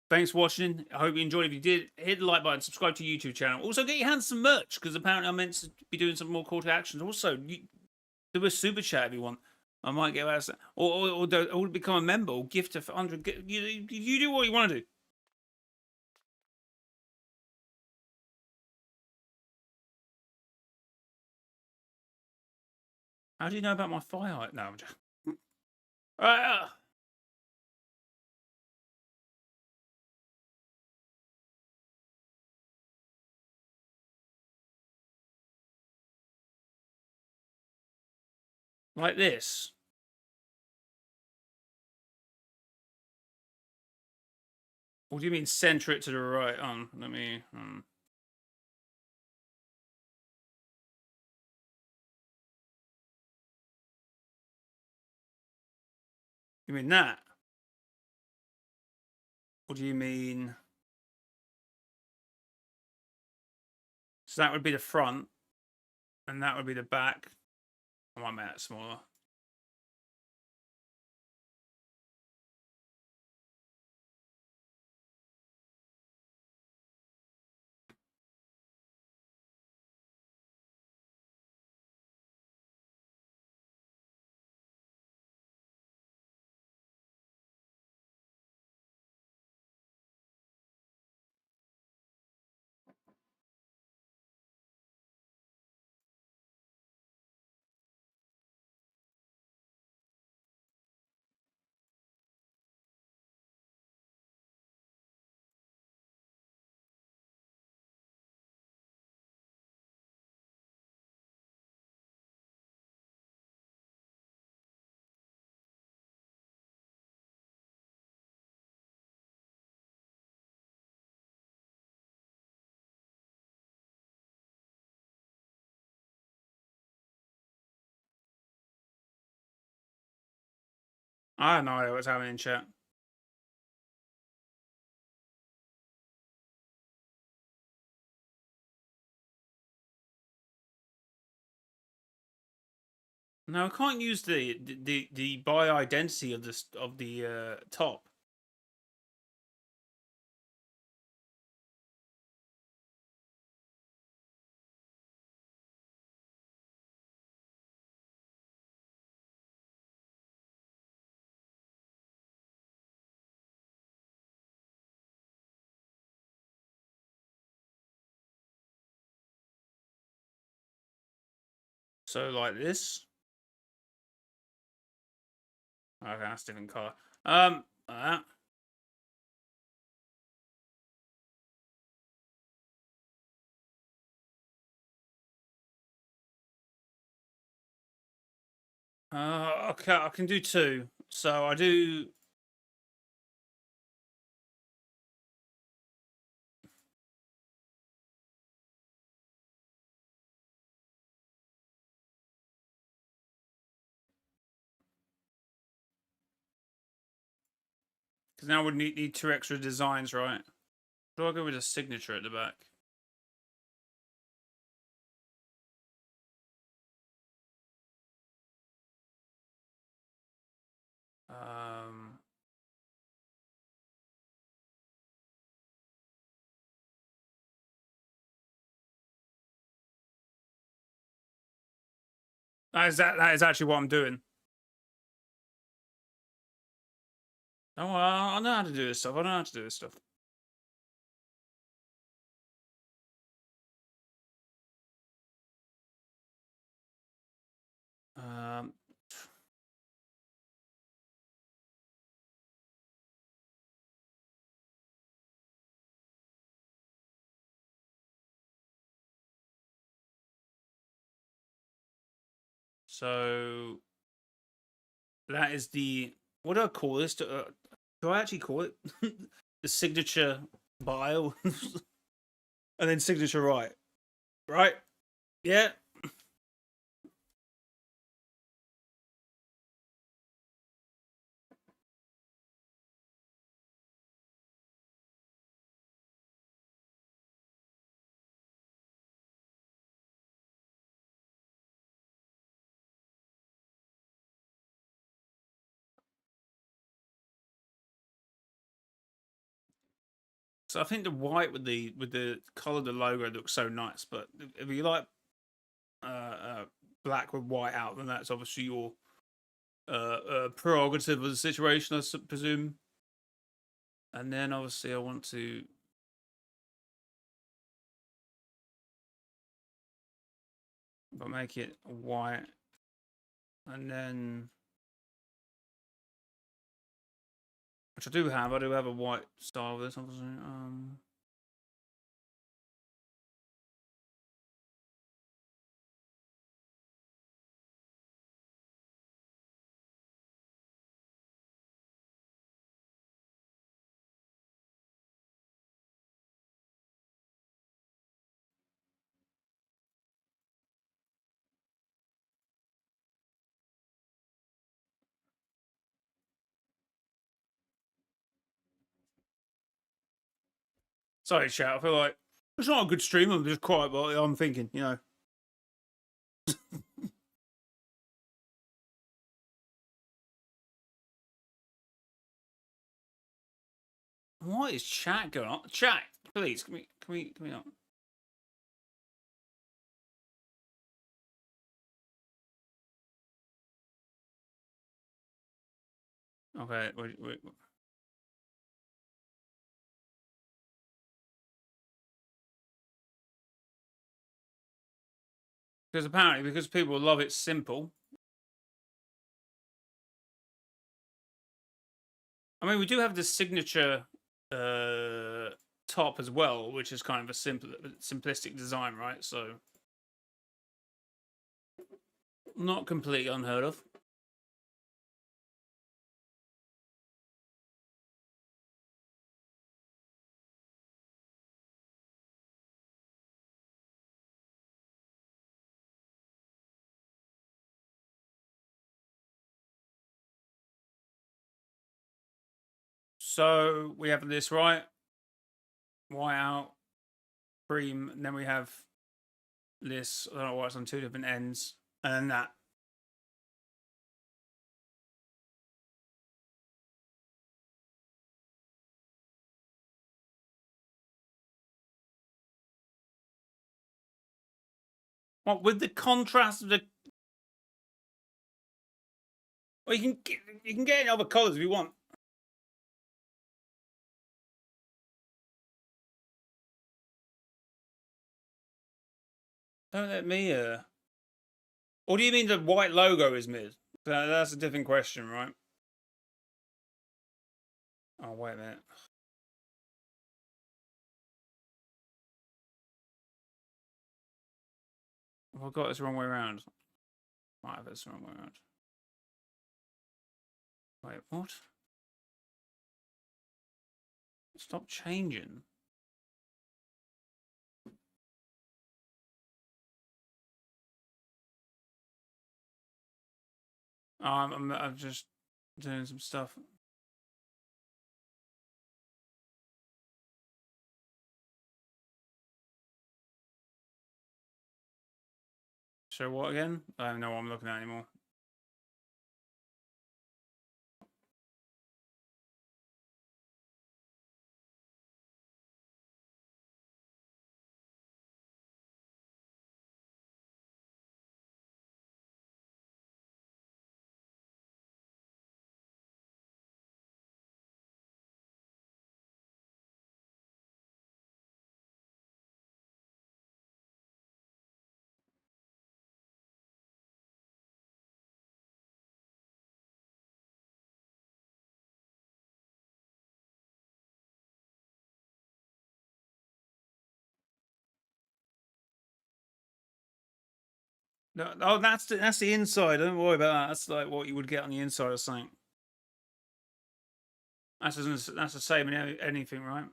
thanks for watching. I hope you enjoyed. If you did, hit the like button, subscribe to the YouTube channel. Also, get your hands some merch, because apparently I'm meant to be doing some more call to actions. Also, do a super chat if you want. I might get out, or become a member, or gift a 100. You do what you want to do. How do you know about my fire? No, I'm just... Alright, like this. What do you mean center it to the right? Let me... You mean that? What do you mean? So that would be the front, and that would be the back. I might make that smaller. I have no idea what's happening in chat. No, I can't use the by identity of the top. So like this. Okay, that's different color. Like that. Okay, I can do two. So I do. Because now we need two extra designs, right? Do I go with a signature at the back? Um. That is actually what I'm doing. Oh, well, I know how to do this stuff. I know how to do this stuff. Um. So that is the, what do I call this? Do I actually call it the signature bio and then signature right? Right? Yeah. So I think the white with the color of the logo looks so nice, but if you like black with white out, then that's obviously your prerogative of the situation, I presume. And then obviously I want to make it white, and then which I do have a white style with this, obviously. Sorry, chat. I feel like it's not a good stream. I'm just quiet, but I'm thinking, you know. What is chat going on? Chat, please, can we not? Okay, wait. Because apparently, because people love it simple. I mean, we do have the signature top as well, which is kind of a simplistic design, right? So not completely unheard of. So we have this, right? White out, cream, and then we have this. I don't know why it's on two different ends, and then that. What with the contrast of the? Well, you can get in other colours if you want. Don't let me. Or do you mean the white logo is mid? That's a different question, right? Oh wait a minute. Have I got this the wrong way around? Might have this the wrong way around. Wait, what? Stop changing. Oh, I'm just doing some stuff. So what again? I don't know what I'm looking at anymore. No, oh, that's the inside. Don't worry about that. That's like what you would get on the inside of something. That's the same in anything, right?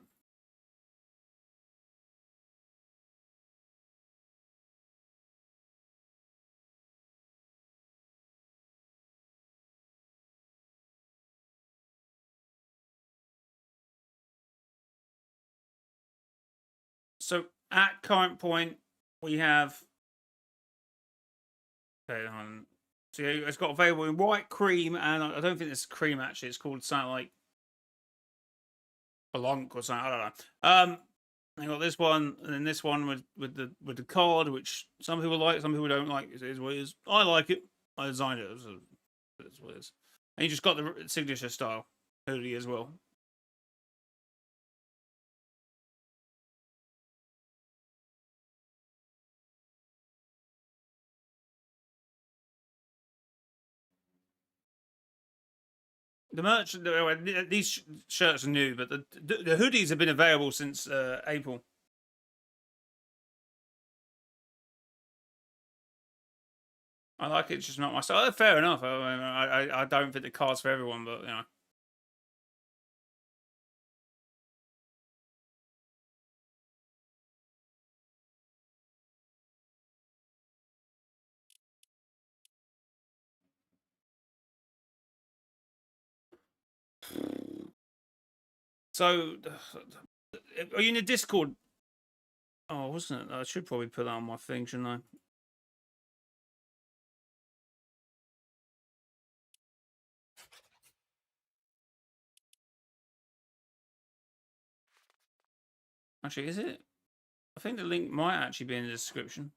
So at current point, we have. Okay, on. So yeah, it's got available in white, cream, and I don't think it's cream actually. It's called something like Blanc or something. I don't know. I got this one, and then this one with the card, which some people like, some people don't like. It is what it is. I like it. I designed it. It's what it is. And you just got the signature style hoodie as well. The merch, these shirts are new, but the hoodies have been available since April. I like it, it's just not my style. Fair enough. I don't think the card's for everyone, but you know. So, are you in the Discord? Oh, wasn't it? I should probably put that on my thing, shouldn't I? Actually, is it? I think the link might actually be in the description.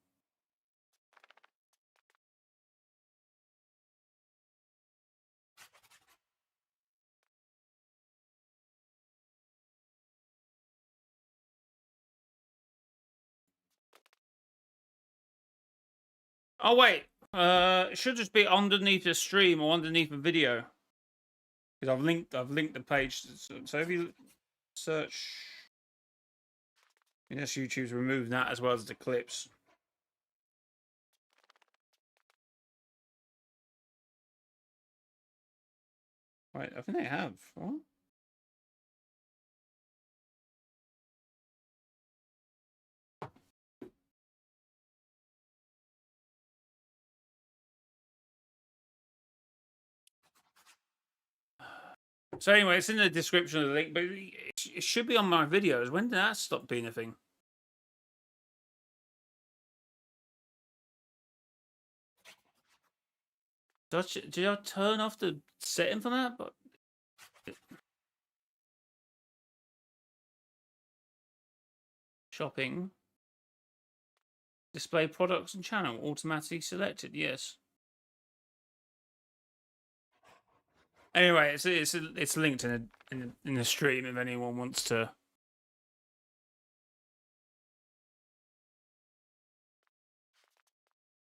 Oh wait, it should just be underneath the stream or underneath the video. Because I've linked the page. So if you search, yes, YouTube's removed that as well as the clips. Right, I think they have. What? So anyway, it's in the description of the link, but it should be on my videos. When did that stop being a thing? Did I turn off the setting for that? But shopping. Display products and channel automatically selected. Yes. Anyway, it's linked in the stream if anyone wants to.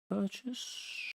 Purchase.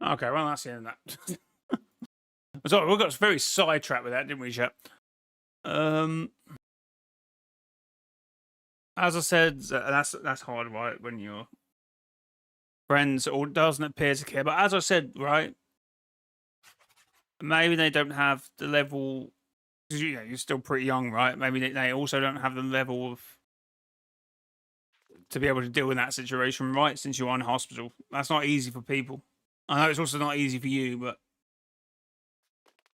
Okay, well that's the end of that. Sorry, we got very sidetracked with that, didn't we, Shep? As I said, that's hard, right? When your friends or doesn't appear to care. But as I said, right, maybe they don't have the level. Because you're still pretty young, right? Maybe they also don't have the level of to be able to deal with that situation, right? Since you're in hospital, that's not easy for people. I know it's also not easy for you, but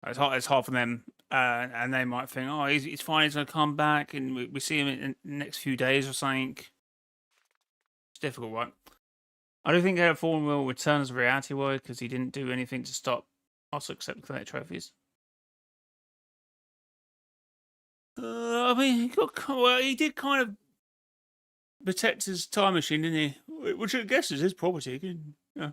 it's hard. It's hard for them, and they might think, "Oh, he's fine. He's gonna come back, and we see him in the next few days or something." It's difficult, right? I don't think Air Form will return as a reality word because he didn't do anything to stop us except collect trophies. I mean, he did kind of protect his time machine, didn't he? Which I guess is his property. Yeah.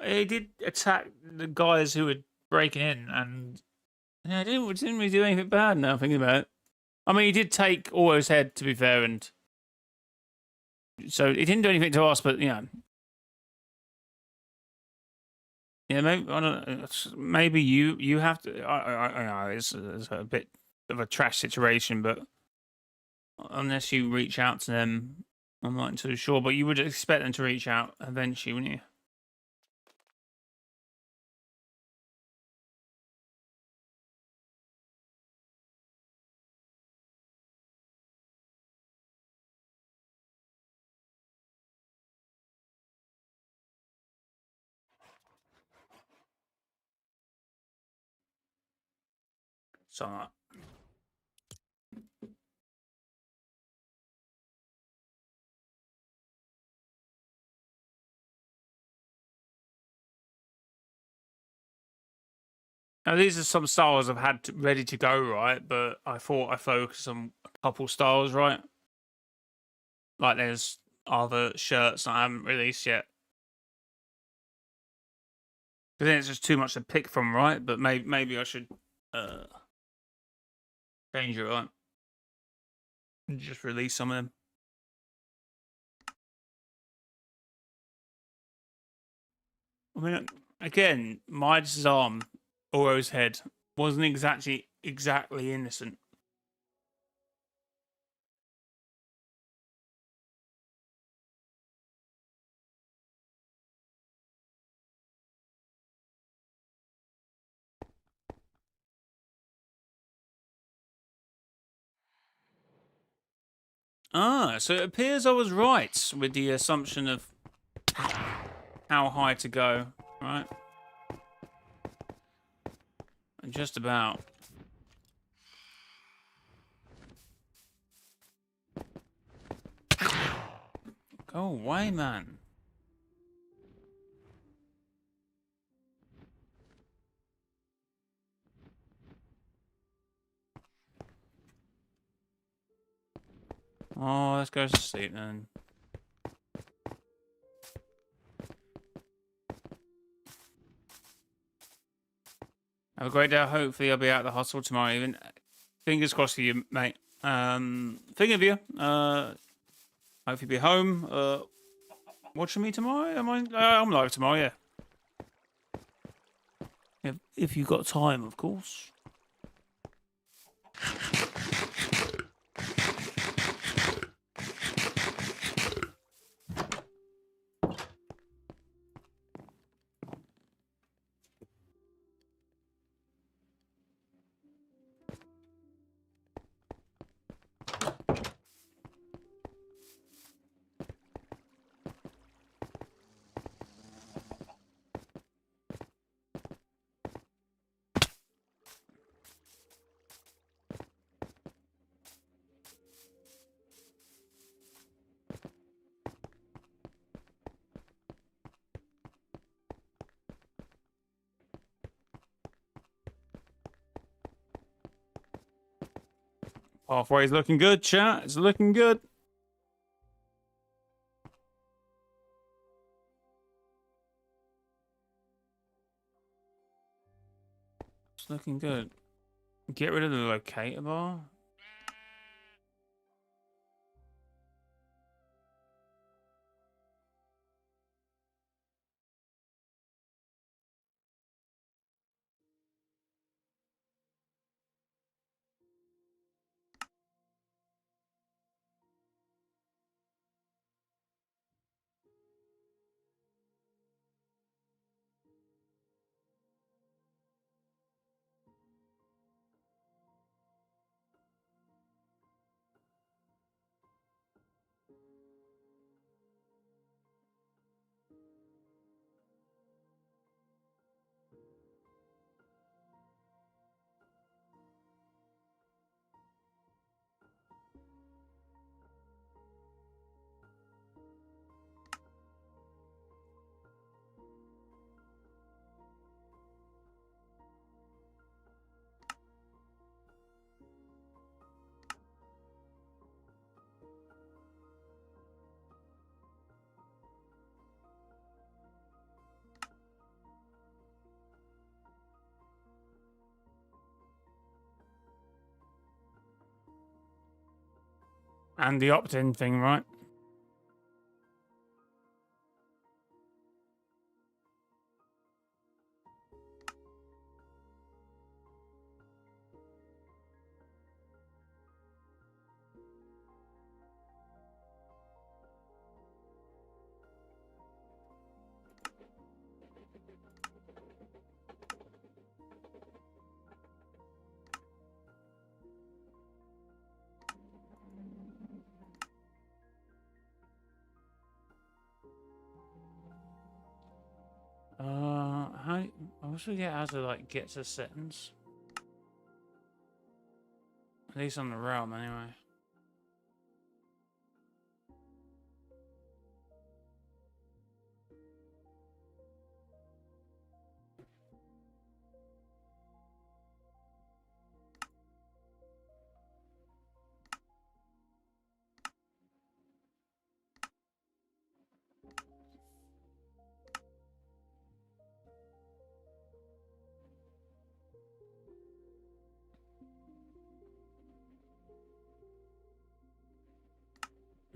He did attack the guys who were breaking in, and yeah, didn't really do anything bad. Now thinking about it, I mean, he did take Orio's head, to be fair, and so he didn't do anything to us. But yeah, maybe I don't know. Maybe you have to. I know it's a bit of a trash situation, but unless you reach out to them, I'm not too sure. But you would expect them to reach out eventually, wouldn't you? So. Now, these are some styles I've had ready to go, right? But I thought I focused on a couple styles, right? Like there's other shirts that I haven't released yet. Because then it's just too much to pick from, right? But maybe I should change it, right? And just release some of them. I mean, again, Midas' arm, Oro's head, wasn't exactly innocent. Ah, so it appears I was right with the assumption of how high to go, right? Just about. Go away, man. Oh, let's go to sleep then. Have a great day. Hopefully I'll be out of the hospital tomorrow even. Fingers crossed for you, mate. Thinking of you. Hope you'll be home. Watching me tomorrow? I'm live tomorrow, yeah. If you got time, of course. Halfway's looking good, chat. It's looking good. It's looking good. Get rid of the locator bar. And the opt-in thing, right? How? I wish we get how to like get to settings. At least on the realm, anyway.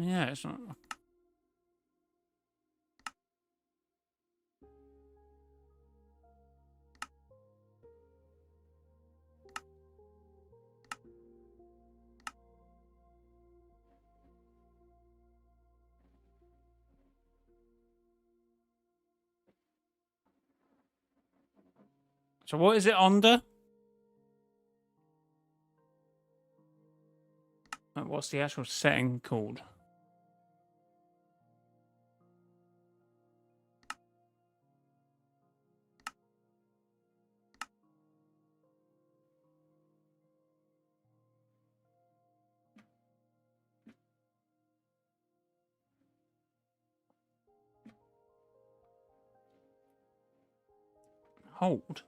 Yeah, it's not. So what is it under? Like, what's the actual setting called? Hold.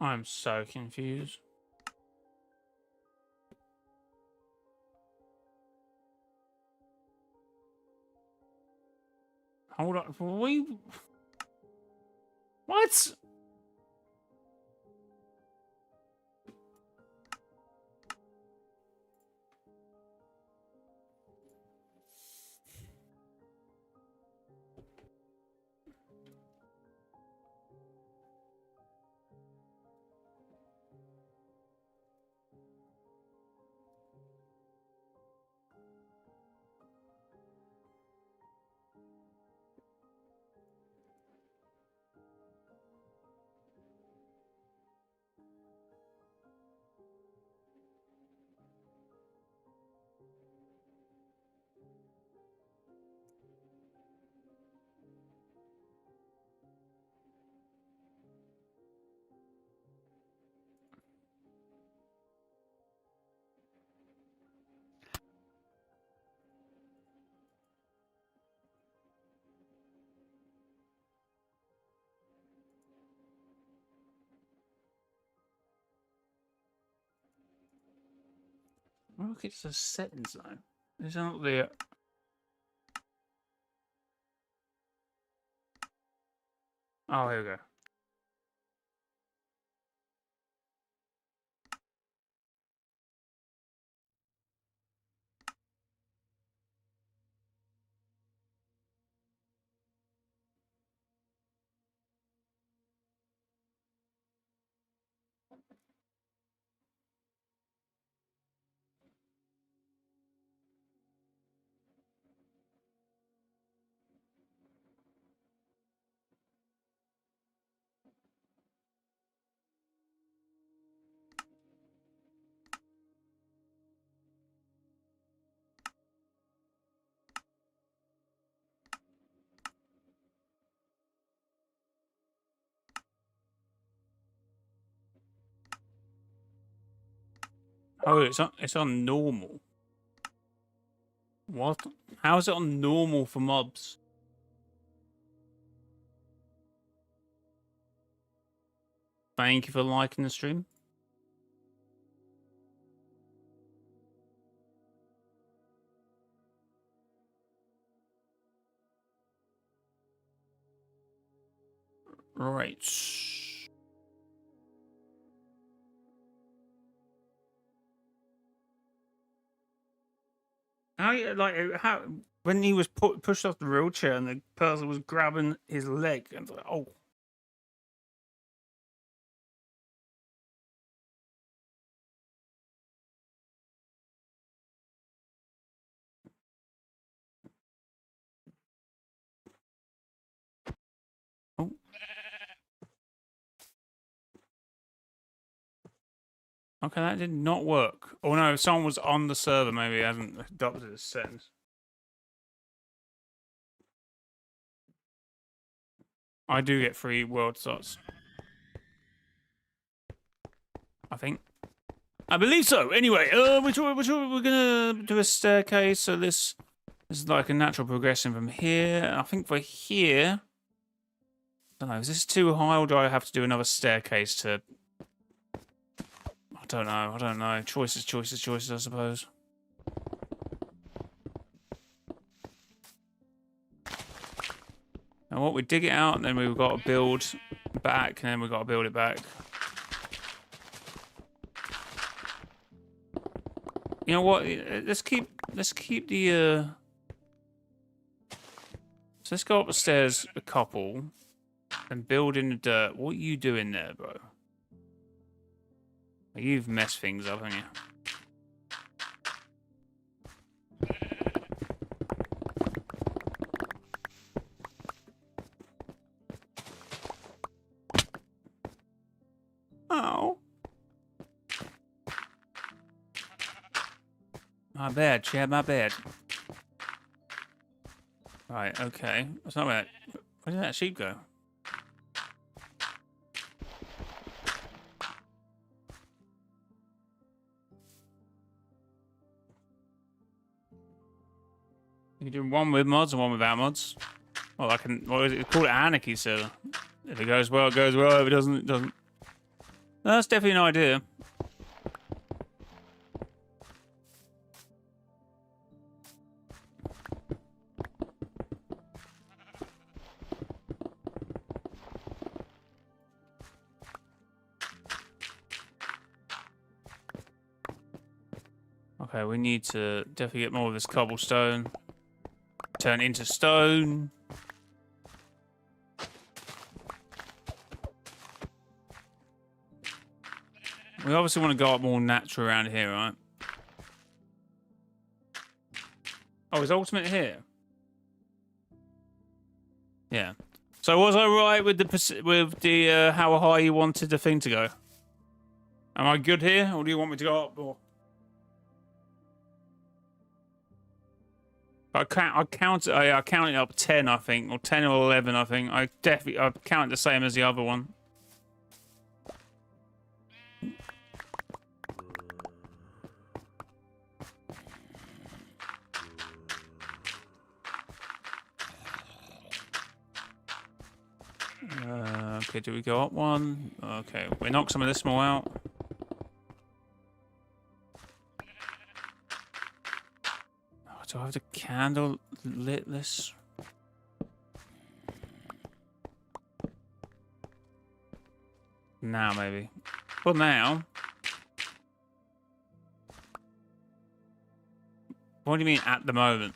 I'm so confused. Hold on. What? Look, it's the settings though. It's not the. Oh, here we go. Oh, it's on normal. What? How is it on normal for mobs? Thank you for liking the stream. Right. How when he was pushed off the wheelchair and the person was grabbing his leg and like, oh. Oh. Okay, that did not work. Oh no, if someone was on the server, maybe it hasn't adopted the settings. I do get free world slots. I think. I believe so. Anyway, we're gonna do a staircase. So this is like a natural progression from here. I think for here, I don't know. Is this too high, or do I have to do another staircase to? I don't know. I don't know. Choices, choices, choices. I suppose. And what we dig it out, and then we've got to build back, and then we've got to build it back. You know what? Let's keep the. So let's go up the stairs a couple, and build in the dirt. What are you doing there, bro? You've messed things up, haven't you? Oh. My bad, Chad, my bad. Right, okay. That's not where did that sheep go? You can do one with mods and one without mods. Well, I can. What is it? Call it anarchy, so if it goes well, it goes well. If it doesn't, it doesn't. No, that's definitely an idea. Okay, we need to definitely get more of this cobblestone. Turn into stone. We obviously want to go up more natural around here, right? Oh, is ultimate here? Yeah. So was I right with the how high you wanted the thing to go? Am I good here, or do you want me to go up more? I counted up 10, I think, or 10 or 11, I think. I count the same as the other one. Okay, do we go up one? Okay, we knock some of this more out. Do I have the candle lit this? Now, maybe. Well, now. What do you mean at the moment?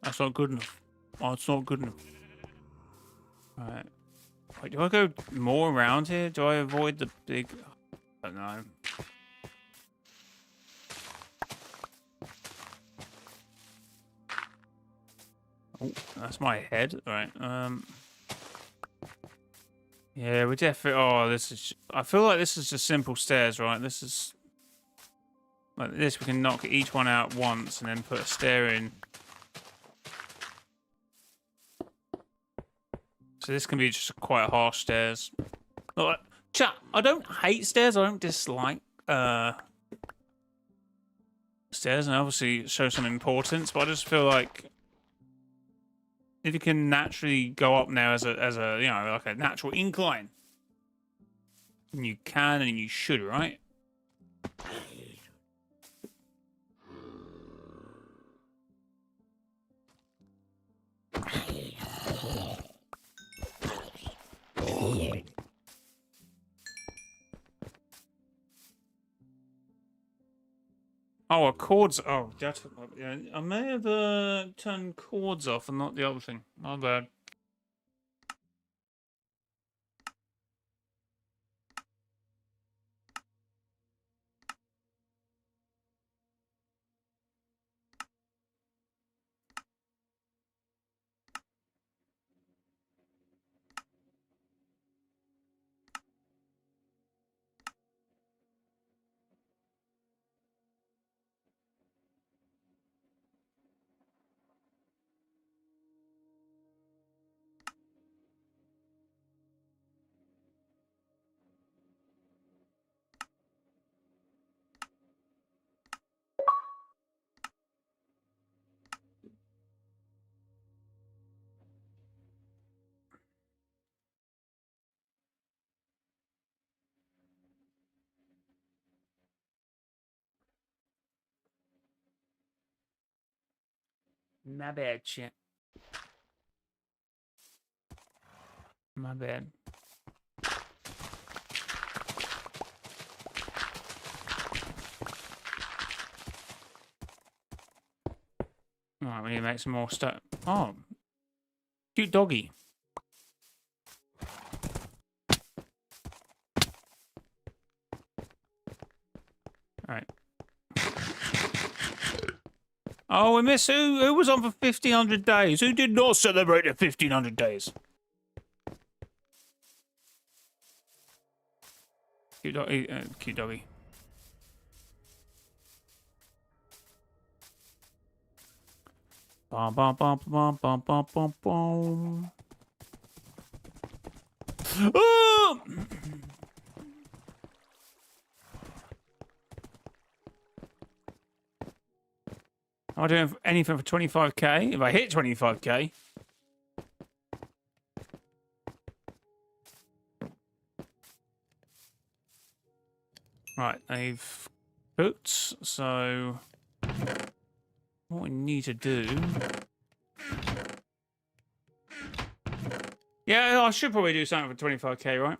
That's not good enough. Oh, it's not good enough. Alright. Wait, do I go more around here? Do I avoid the big... I don't know. Oh, that's my head. Alright, yeah, we definitely... Oh, this is... I feel like this is just simple stairs, right? This is... Like this, we can knock each one out once and then put a stair in. So this can be just quite harsh stairs. Like, chat, I don't hate stairs. I don't dislike stairs, and obviously show some importance. But I just feel like if you can naturally go up now as a you know, like a natural incline, and you can and you should, right? Oh, chords. Oh, that's. Yeah, I may have turned chords off and not the other thing. My bad. My bad, chat. My bad. Alright, we need to make some more stuff. Oh. Cute doggy. Alright. Oh, we missed who was on for 1,500 days? Who did not celebrate the 1,500 days? Cute doggy. Cute doggy. Bum bum bum bum bum bum bum bum. Oh! I'll do anything for 25k. If I hit 25k. Right, they've boots, so what we need to do... Yeah, I should probably do something for 25k, right?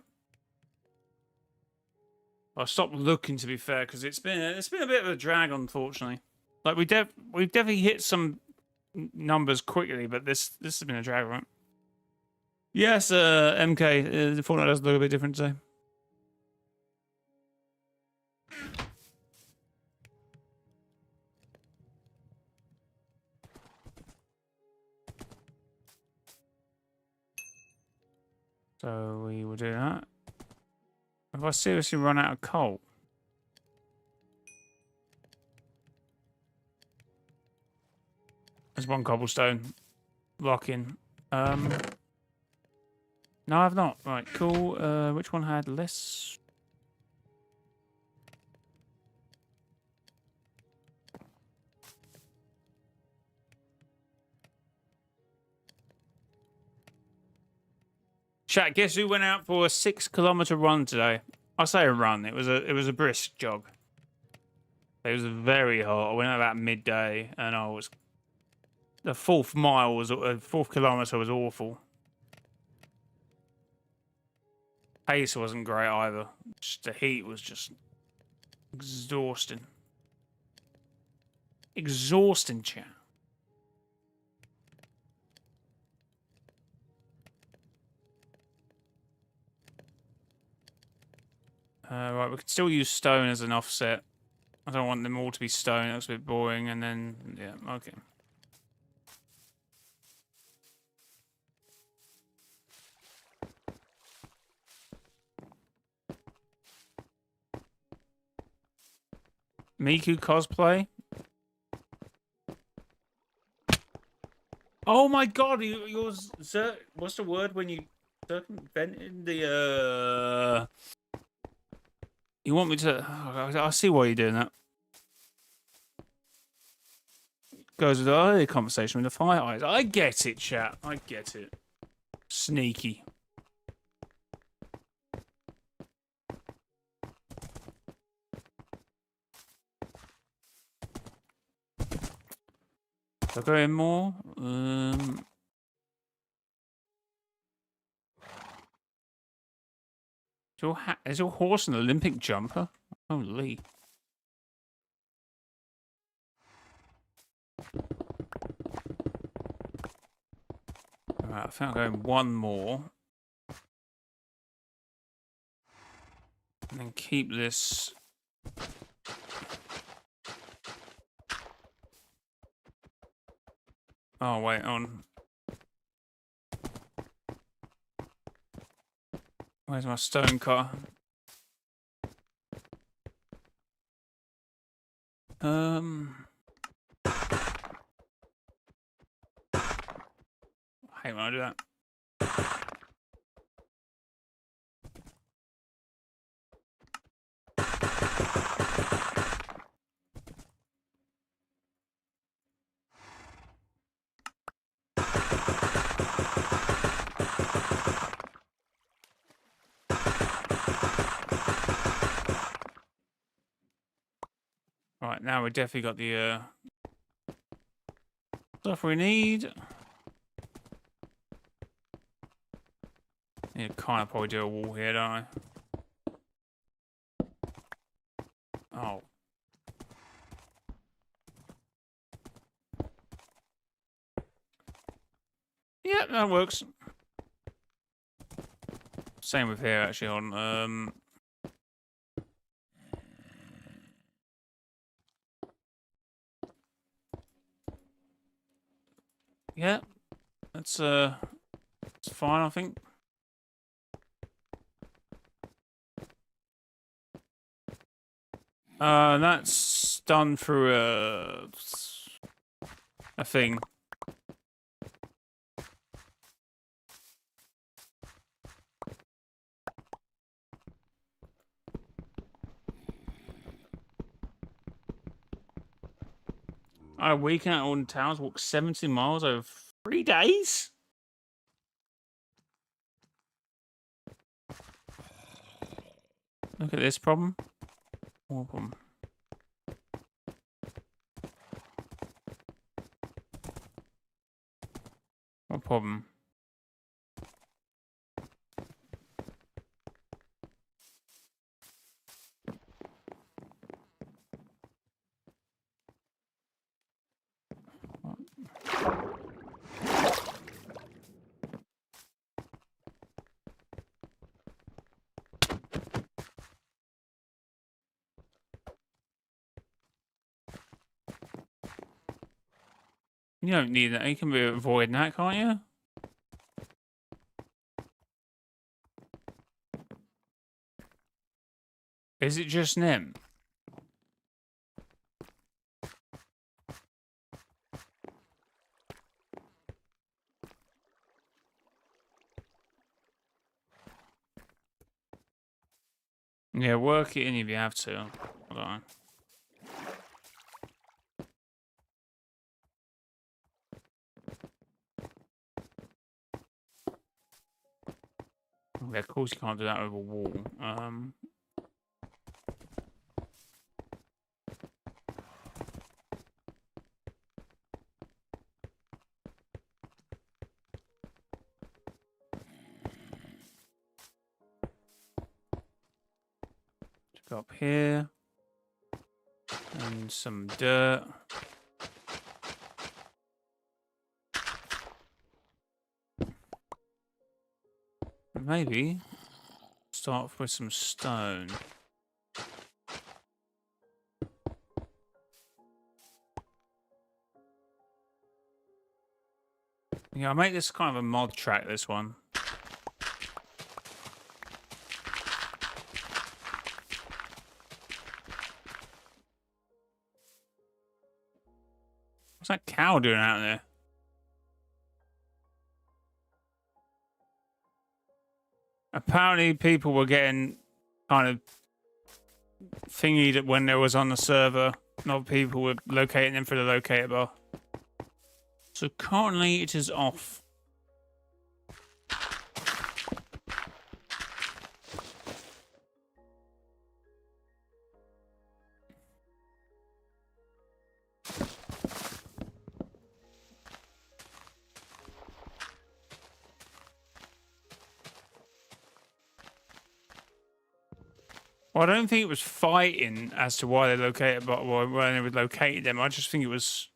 I'll stop looking, to be fair, because it's been a bit of a drag, unfortunately. Like we've definitely hit some numbers quickly, but this has been a drag, right? Yes, MK, the Fortnite does look a bit different today. So we will do that. Have I seriously run out of coal? There's one cobblestone. Lock in. No, I've not. Right, cool. Which one had less? Chat, guess who went out for a 6-kilometer run today? I say a run. It was a brisk jog. It was very hot. I went out about midday, and the fourth kilometer was awful. Pace wasn't great either. Just the heat was just exhausting. Exhausting, chat. Right, we can still use stone as an offset. I don't want them all to be stone. That's a bit boring. And then, yeah, okay. Miku cosplay? Oh my god, what's the word when you circumvented the, You want me to... Oh, I see why you're doing that. Goes with the earlier conversation with the fire eyes. I get it, chat. I get it. Sneaky. Do I go in more? Is your horse an Olympic jumper? Holy. Alright, I think I'll go in one more. And then keep this. Oh, wait, on. Where's my stone car? I hate when I do that. Right, now we definitely got the stuff we need. Yeah, kind of probably do a wall here, don't I? Oh. Yeah, that works. Same with here, actually. On yeah, that's it's fine, I think. That's done through a thing. A weekend out on towns, walk 70 miles over 3 days? Look at this problem. More problem. What problem? You don't need that. You can be avoiding that, can't you? Is it just Nim? Yeah, work it in if you have to. Hold on. Yeah, of course you can't do that over a wall. Go up here. And some dirt. Maybe start with some stone. Yeah, I'll make this kind of a mod track, this one. What's that cow doing out there? Apparently people were getting kind of thingied when there was on the server. Not people were locating them through the locator bar. So currently it is off. Well, I don't think it was fighting as to why they located, but when they would locate them. I just think it was.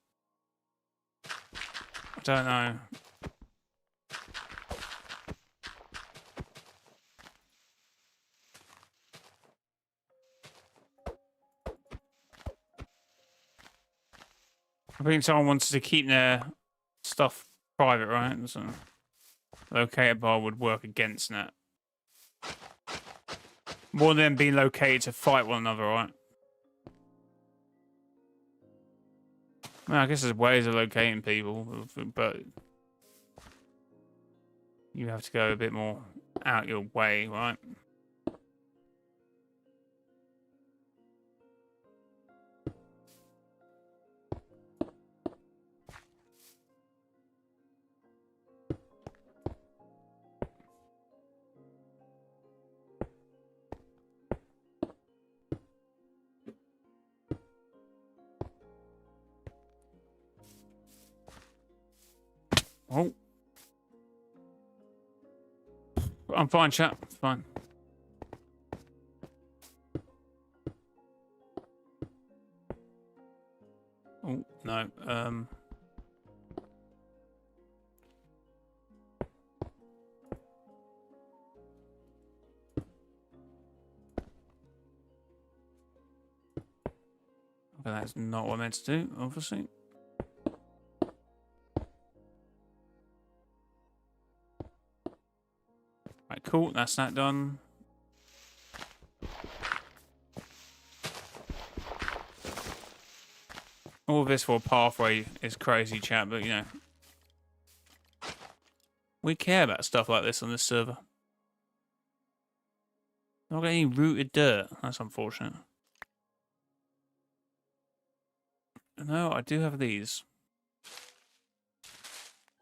I don't know. I think someone wanted to keep their stuff private, right? So locator bar would work against that. More than being located to fight one another, right? Well, I guess there's ways of locating people, but you have to go a bit more out your way, right? Oh. I'm fine, chat. Fine. Oh, no. Okay, that's not what I meant to do, obviously. Right, cool. That's that done. All of this for a pathway is crazy, chat, but you know. We care about stuff like this on this server. Not got any rooted dirt. That's unfortunate. No, I do have these.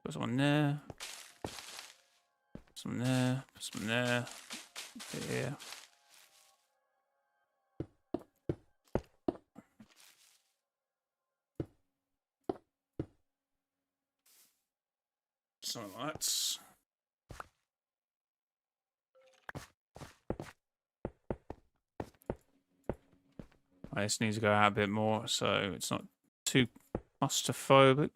Put some on there. Some there. Put some there. There. So that's. I just need to go out a bit more so it's not too claustrophobic.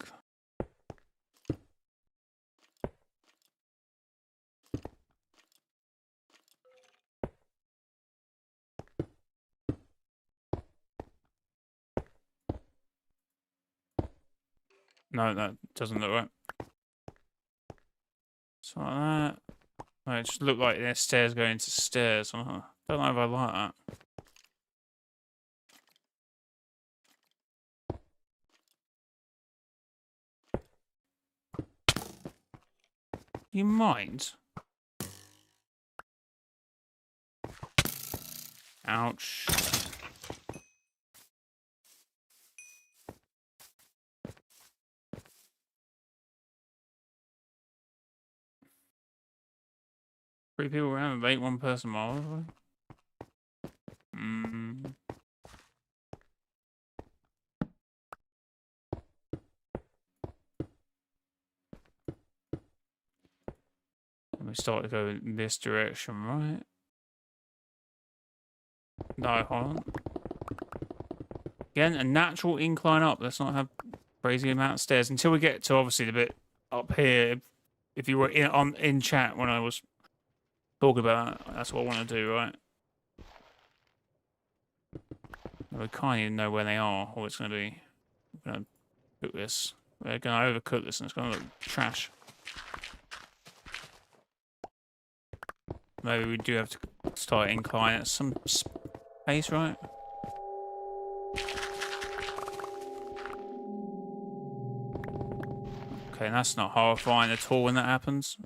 No, that doesn't look right. So like that. No, it just looked like there's stairs going into stairs. I don't know if I like that. You mind? Ouch. 3 people around, 8 one person miles away. Hmm. We start to go in this direction, right? No, hold on. Again, a natural incline up. Let's not have crazy amount of stairs until we get to obviously the bit up here. If you were in chat when I was talking about that, that's what I want to do, right? We can't even know where they are, or it's going to be. We're going to cook this. We're going to overcook this, and it's going to look trash. Maybe we do have to start inclining at some pace, right? Okay, that's not horrifying at all when that happens.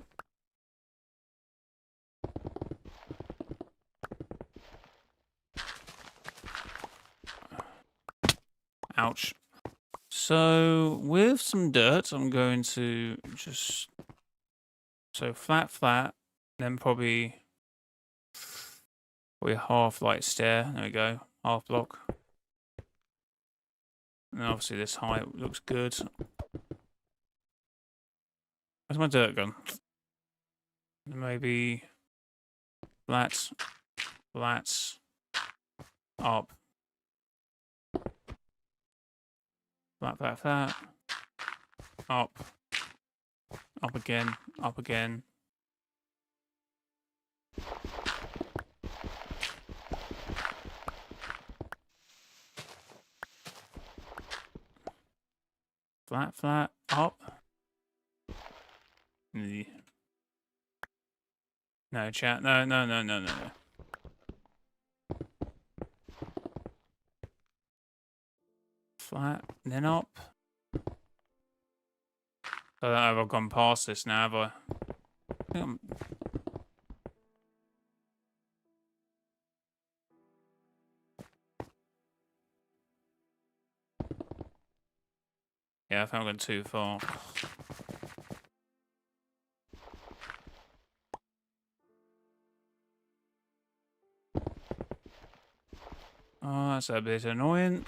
Ouch. So, with some dirt, I'm going to just... So, flat, then probably half light stair. There we go. Half block. And obviously this height looks good. Where's my dirt gone? Maybe flats, up, flat, up again, up again. Flat, up. No, chat. No. Flat, then up. I don't know if I've gone past this now, have I? Yeah, I think I've gone too far. Oh, that's a bit annoying.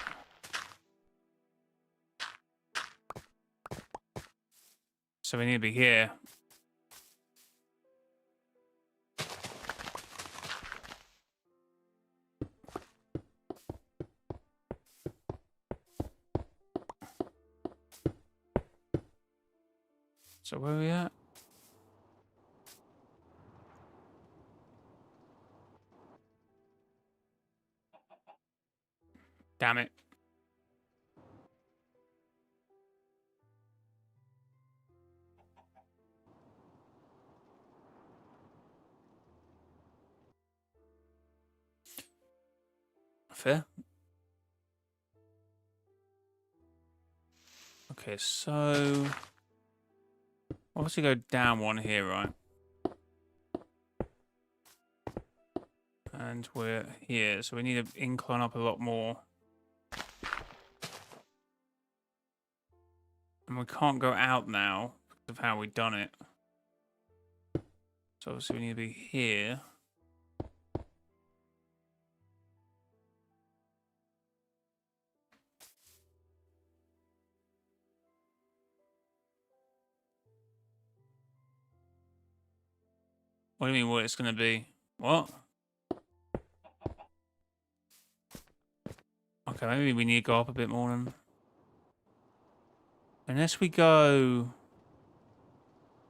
So we need to be here. So where are we at? Damn it. Fair. Okay, so obviously go down one here, right? And we're here, so we need to incline up a lot more. And we can't go out now because of how we've done it. So obviously we need to be here. What do you mean what it's going to be? What? Okay, maybe we need to go up a bit more then. Unless we go...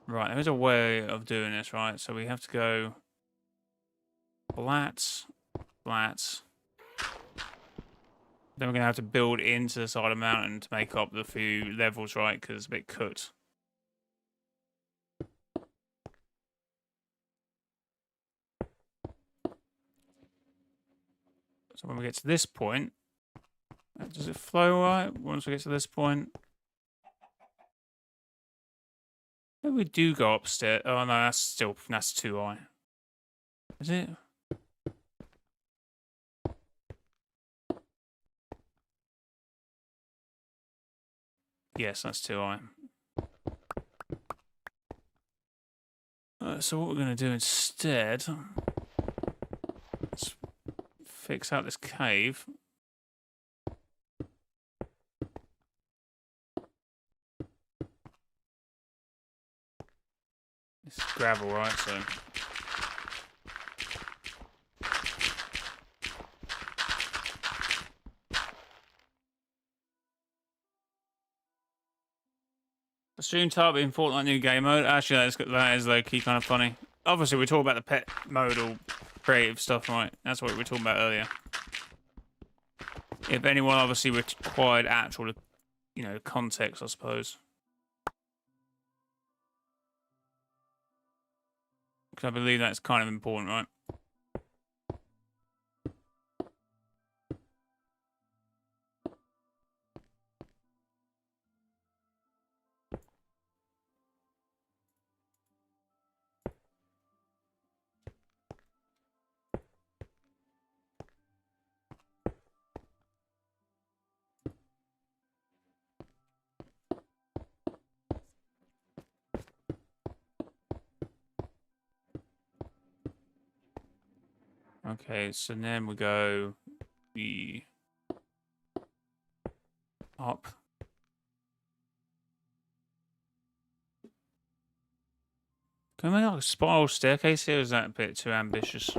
Right, there's a way of doing this, right? So we have to go... Flats. Then we're going to have to build into the side of the mountain to make up the few levels, right? Because it's a bit cut. So when we get to this point, does it flow right? Once we get to this point, maybe we do go upstairs. Oh no, that's too high. Is it? Yes, that's too high. So what we're going to do instead, let's fix out this cave. This is gravel, right? So stream title in Fortnite new game mode. Actually, that is low key kind of funny. Obviously, we're talking about the pet mode or creative stuff, right? That's what we were talking about earlier. If anyone obviously required actual, you know, context, I suppose. Because I believe that's kind of important, right? Okay, so then we go up. Can we make like a spiral staircase here, or is that a bit too ambitious?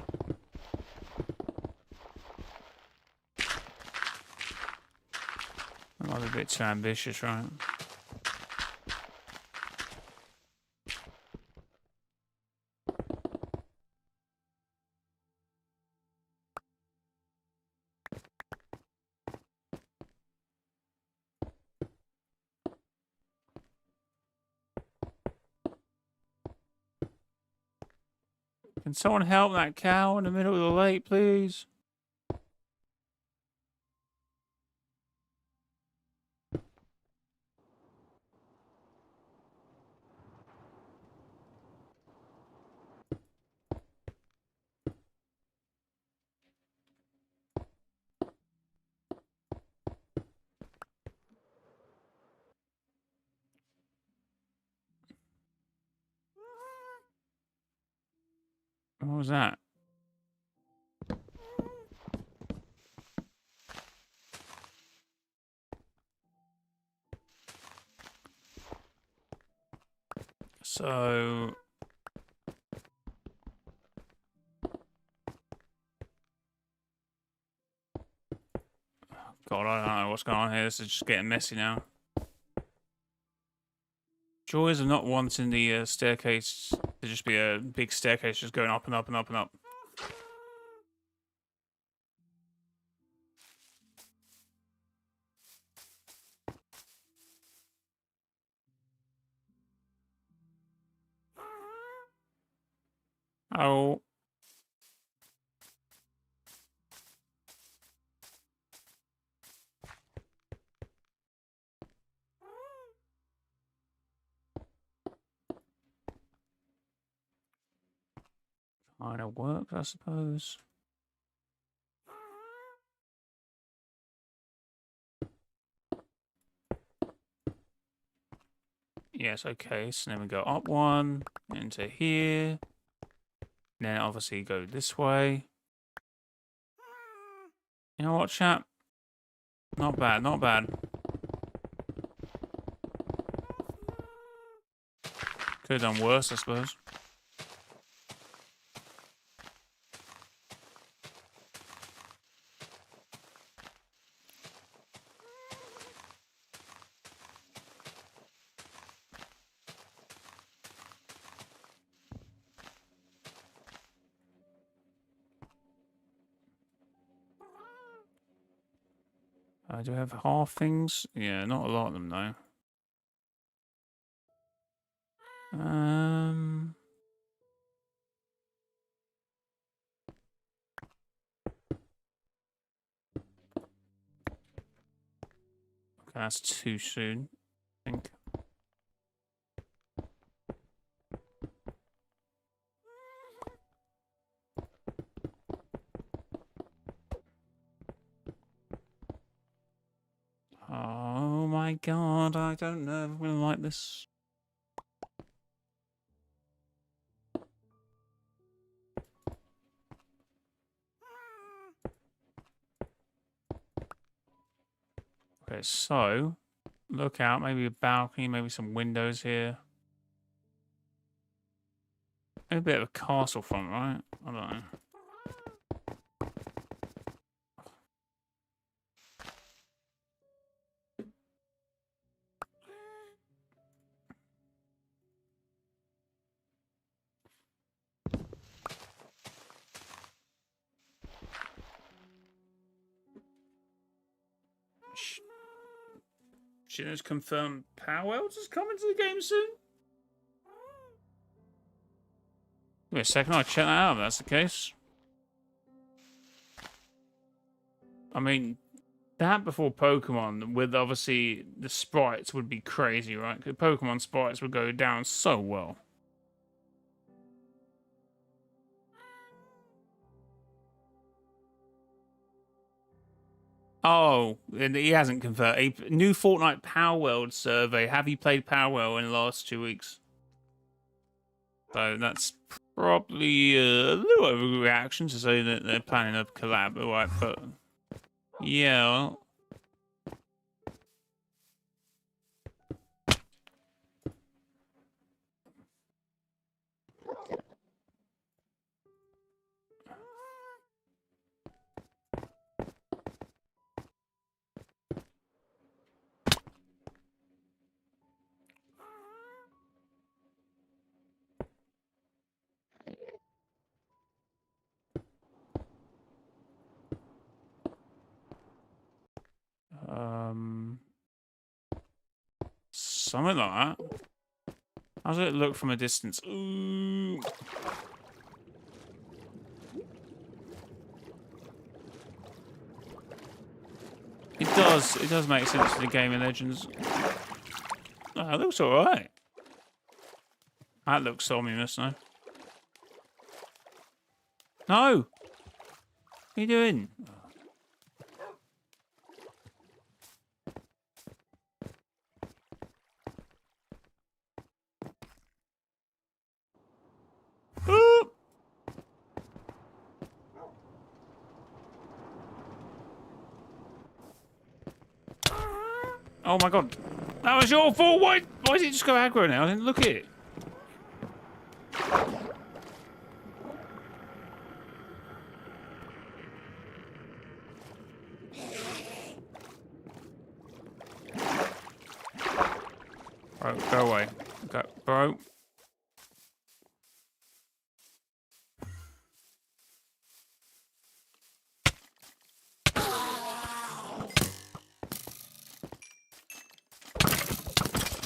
That might be a bit too ambitious, right? Can someone help that cow in the middle of the lake, please? What was that? So... God, I don't know what's going on here. This is just getting messy now. Joys of not wanting the staircase to just be a big staircase just going up and up and up and up. Oh. Kind of works, I suppose. Yes, okay, so then we go up one, into here. Then obviously go this way. You know what, chap? Not bad, not bad. Could have done worse, I suppose. Do I have half things? Yeah, not a lot of them though. Okay, that's too soon, I think. Oh my god, I don't know if I'm gonna like this. Okay, so look out. Maybe a balcony. Maybe some windows here. Maybe a bit of a castle front, right? I don't know. Shouldn't confirm Powell's is coming to the game soon? Give me a second, I'll check that out if that's the case. I mean, that before Pokemon, with obviously the sprites would be crazy, right? Because Pokemon sprites would go down so well. Oh, and he hasn't confirmed. A new Fortnite Power World survey. Have you played Power World in the last 2 weeks? So that's probably a little overreaction to say that they're planning a collab, right? But yeah. Well, something like that. How does it look from a distance? Ooh. It does. It does make sense to the Gaming Legends. Oh, it looks alright. That looks ominous, no? No! What are you doing? Ooh. Oh my god. That was your fault! Why did it just go aggro now? I didn't look at it. Bro, go away. Go, bro.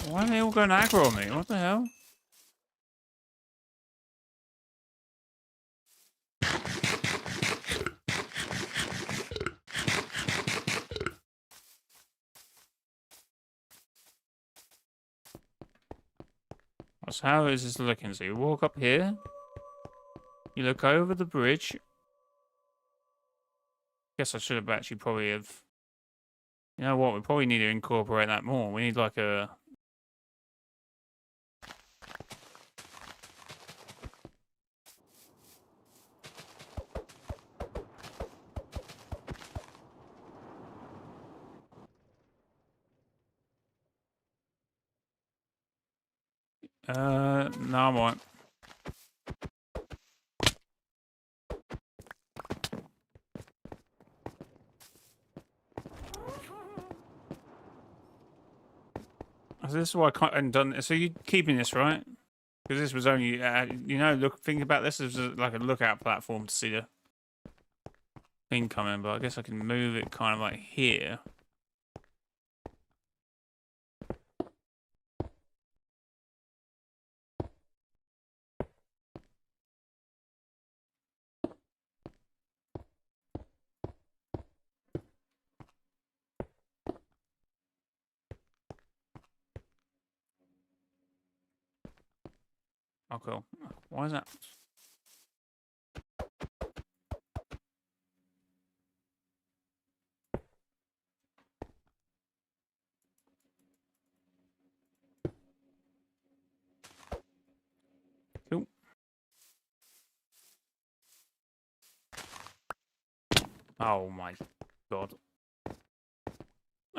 Why are they all going aggro on me? What the hell? So how is this looking? So you walk up here. You look over the bridge. Guess I should have actually probably have... You know what? We probably need to incorporate that more. We need like a... No, I'm alright. So this is why I hadn't done. So you're keeping this, right? Because this was only, you know, think about this as like a lookout platform to see the thing coming. But I guess I can move it kind of like here. Oh, cool. Why is that? Cool. Oh my god.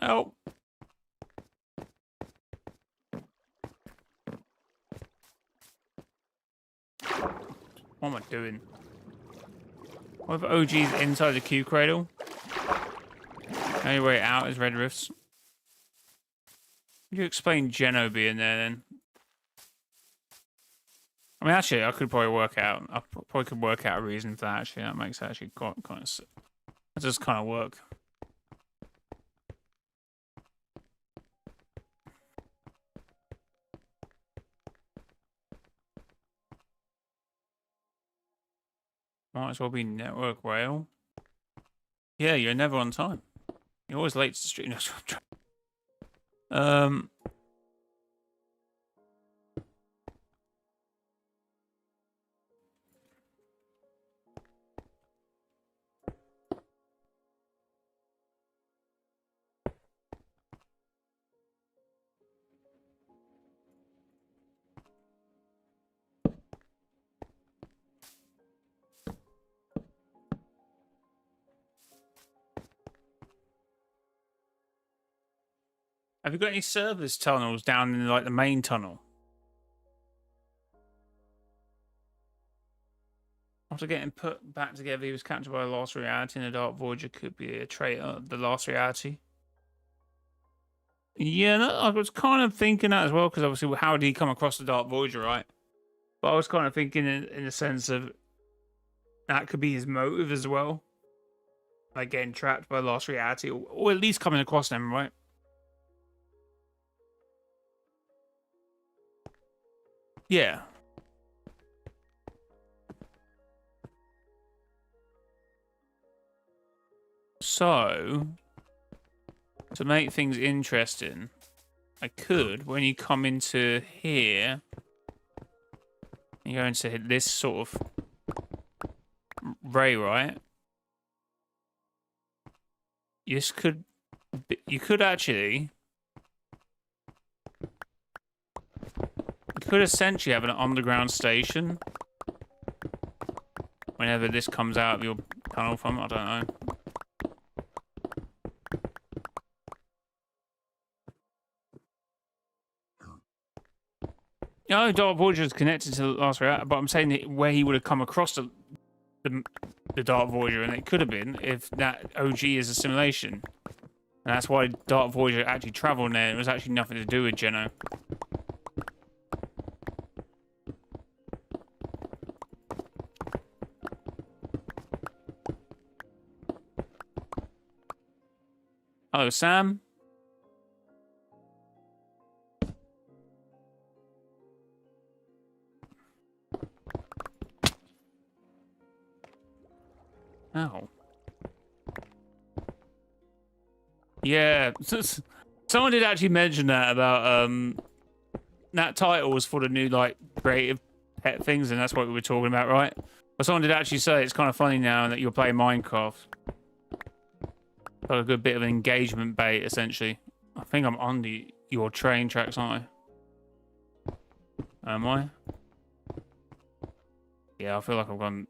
Help. What am I doing? What if OG's inside the Q cradle? Only way out is red rifts. Would you explain Geno being there then? I mean, actually, I could probably work out. I probably could work out a reason for that. Actually, that makes actually quite kind of. That does kind of work. Might as well be network rail. Yeah, you're never on time. You're always late to the stream. Have you got any service tunnels down in like the main tunnel? After getting put back together, he was captured by the last reality, and the Dark Voyager could be a traitor of the last reality. Yeah, no, I was kind of thinking that as well, because obviously, how did he come across the Dark Voyager, right? But I was kind of thinking in the sense of that could be his motive as well. Like getting trapped by the last reality, or at least coming across them, right? Yeah. So, to make things interesting, I could, when you come into here, you go into this sort of ray, right? This could, you could actually, you could essentially have an underground station whenever this comes out of your tunnel from, I don't know. No, Dark Voyager is connected to the last reality, but I'm saying that where he would have come across the Dark Voyager, and it could have been if that OG is a simulation. And that's why Dark Voyager actually travelled there. It was actually nothing to do with Geno. Hello, Sam. Oh. Yeah. Someone did actually mention that about, that title was for the new, like, creative pet things, and that's what we were talking about, right? But someone did actually say it's kind of funny now that you're playing Minecraft. Got a good bit of an engagement bait, essentially. I think I'm on your train tracks, aren't I? Am I? Yeah, I feel like I've gone...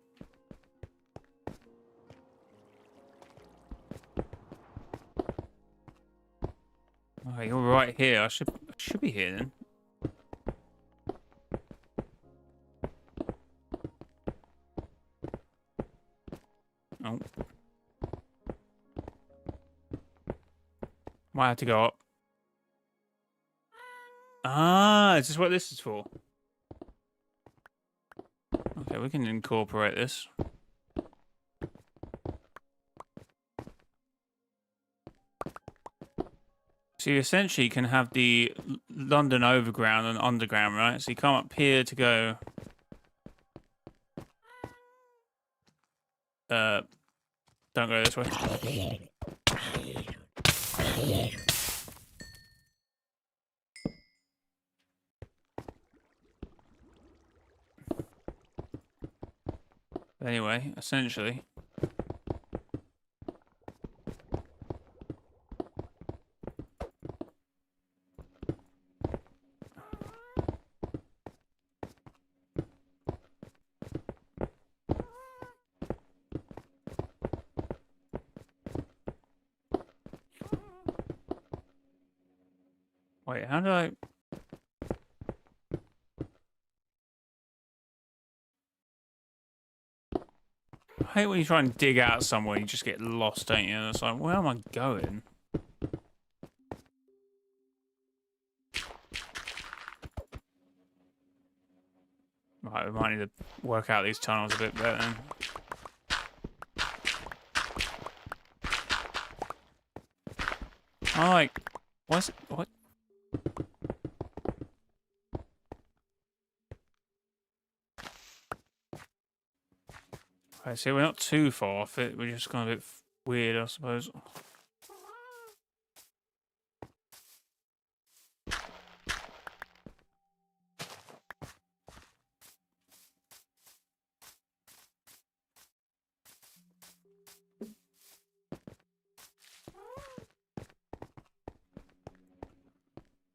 Okay, you're right here. I should be here then. Oh. Might have to go up. Ah, is this what this is for? Okay, we can incorporate this. So you essentially can have the London Overground and Underground, right? So you come up here to go... don't go this way. Anyway, essentially... Wait, how do I... I hate when you try and dig out somewhere, you just get lost, don't you? And it's like, where am I going? Right, we might need to work out these tunnels a bit better then. I like... What's it? What? Okay, so we're not too far off it. We're just kind of a bit weird, I suppose.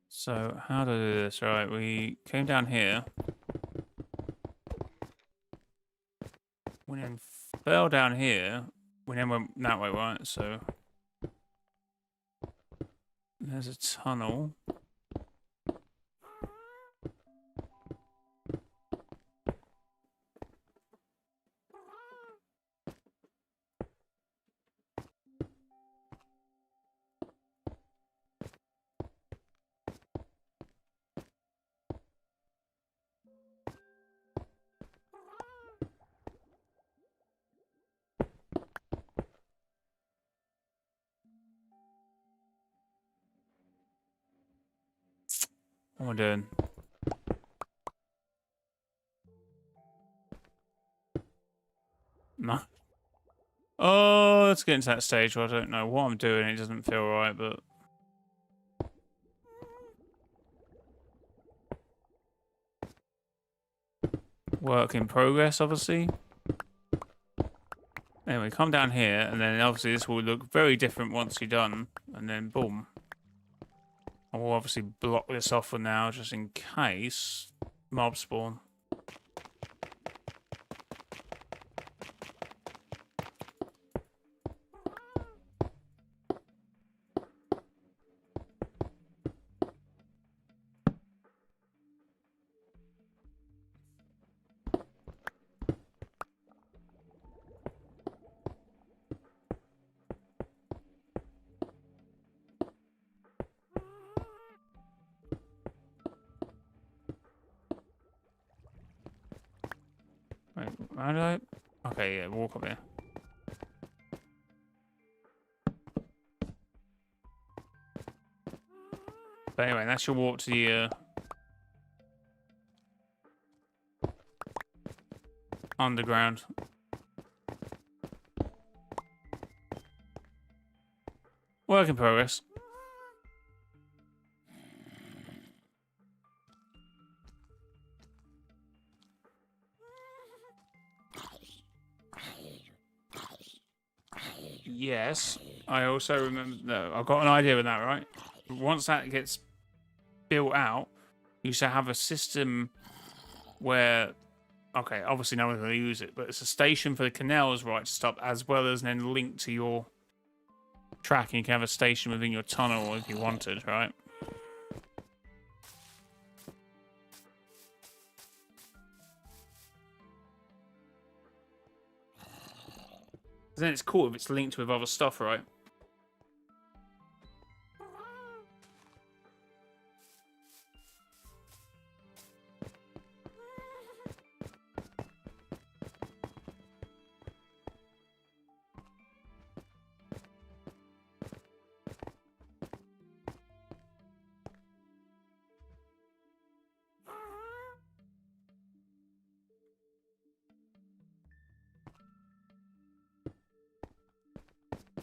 So, how to do this? Right, we came down here. We then fell down here. We then went that way, right? So, there's a tunnel. What am I doing? No. Oh, let's get into that stage where I don't know what I'm doing. It doesn't feel right, but... Work in progress, obviously. Anyway, come down here, and then obviously this will look very different once you're done. And then, boom. I will obviously block this off for now, just in case mob spawn. Wait, how do I... Okay, yeah, walk up here. But anyway, that's your walk to the underground. Work in progress. Yes, I also remember... No, I've got an idea with that, right? Once that gets built out, you should have a system where... Okay, obviously no one's going to use it, but it's a station for the canals, right, to stop, as well as then link to your track, and you can have a station within your tunnel if you wanted, right? Then it's cool if it's linked with other stuff, right?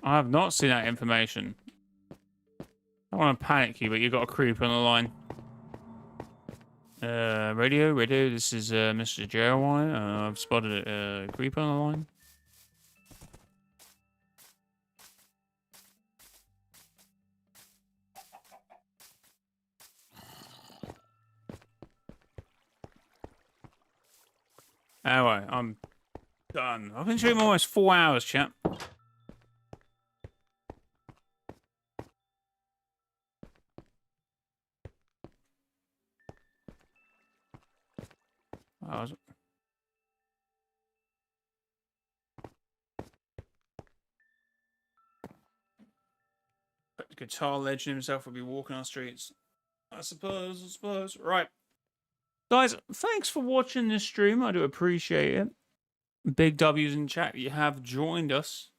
I have not seen that information. I don't want to panic you, but you've got a creeper on the line. Radio, this is mrjayowhy. I've spotted a creeper on the line. Anyway, I'm done. I've been streaming almost 4 hours, chat. But the guitar legend himself will be walking on streets. I suppose. Right. Guys, thanks for watching this stream. I do appreciate it. Big W's in chat. You have joined us.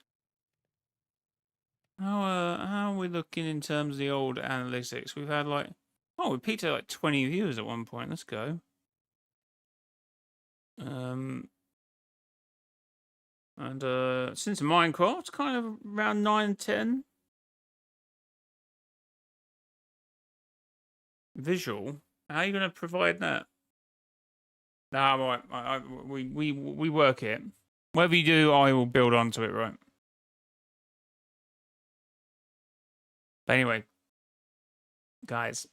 How are we looking in terms of the old analytics? We've had like, we peaked at like 20 viewers at one point. Let's go. And since Minecraft, kind of around 9, 10. Visual. How are you going to provide that? Nah, right. We work it. Whatever you do, I will build onto it, right? But anyway, guys,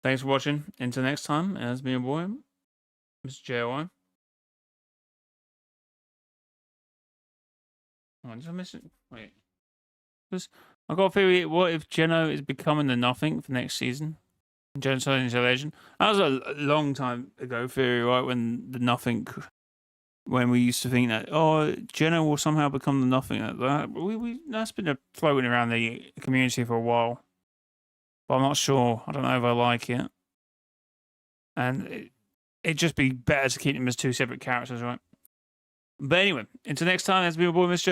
thanks for watching. Until next time, as me and boy, Mr. JOY. Oh, did I miss it? Wait. I've got a theory. What if Geno is becoming the nothing for next season? Genocide into legend. That was a long time ago theory, right? When the nothing, when we used to think that Geno will somehow become the nothing. That's been floating around the community for a while, but I'm not sure. I don't know if I like it, and it'd just be better to keep them as two separate characters, right? But anyway, until next time, that's been your boy, Mr. J.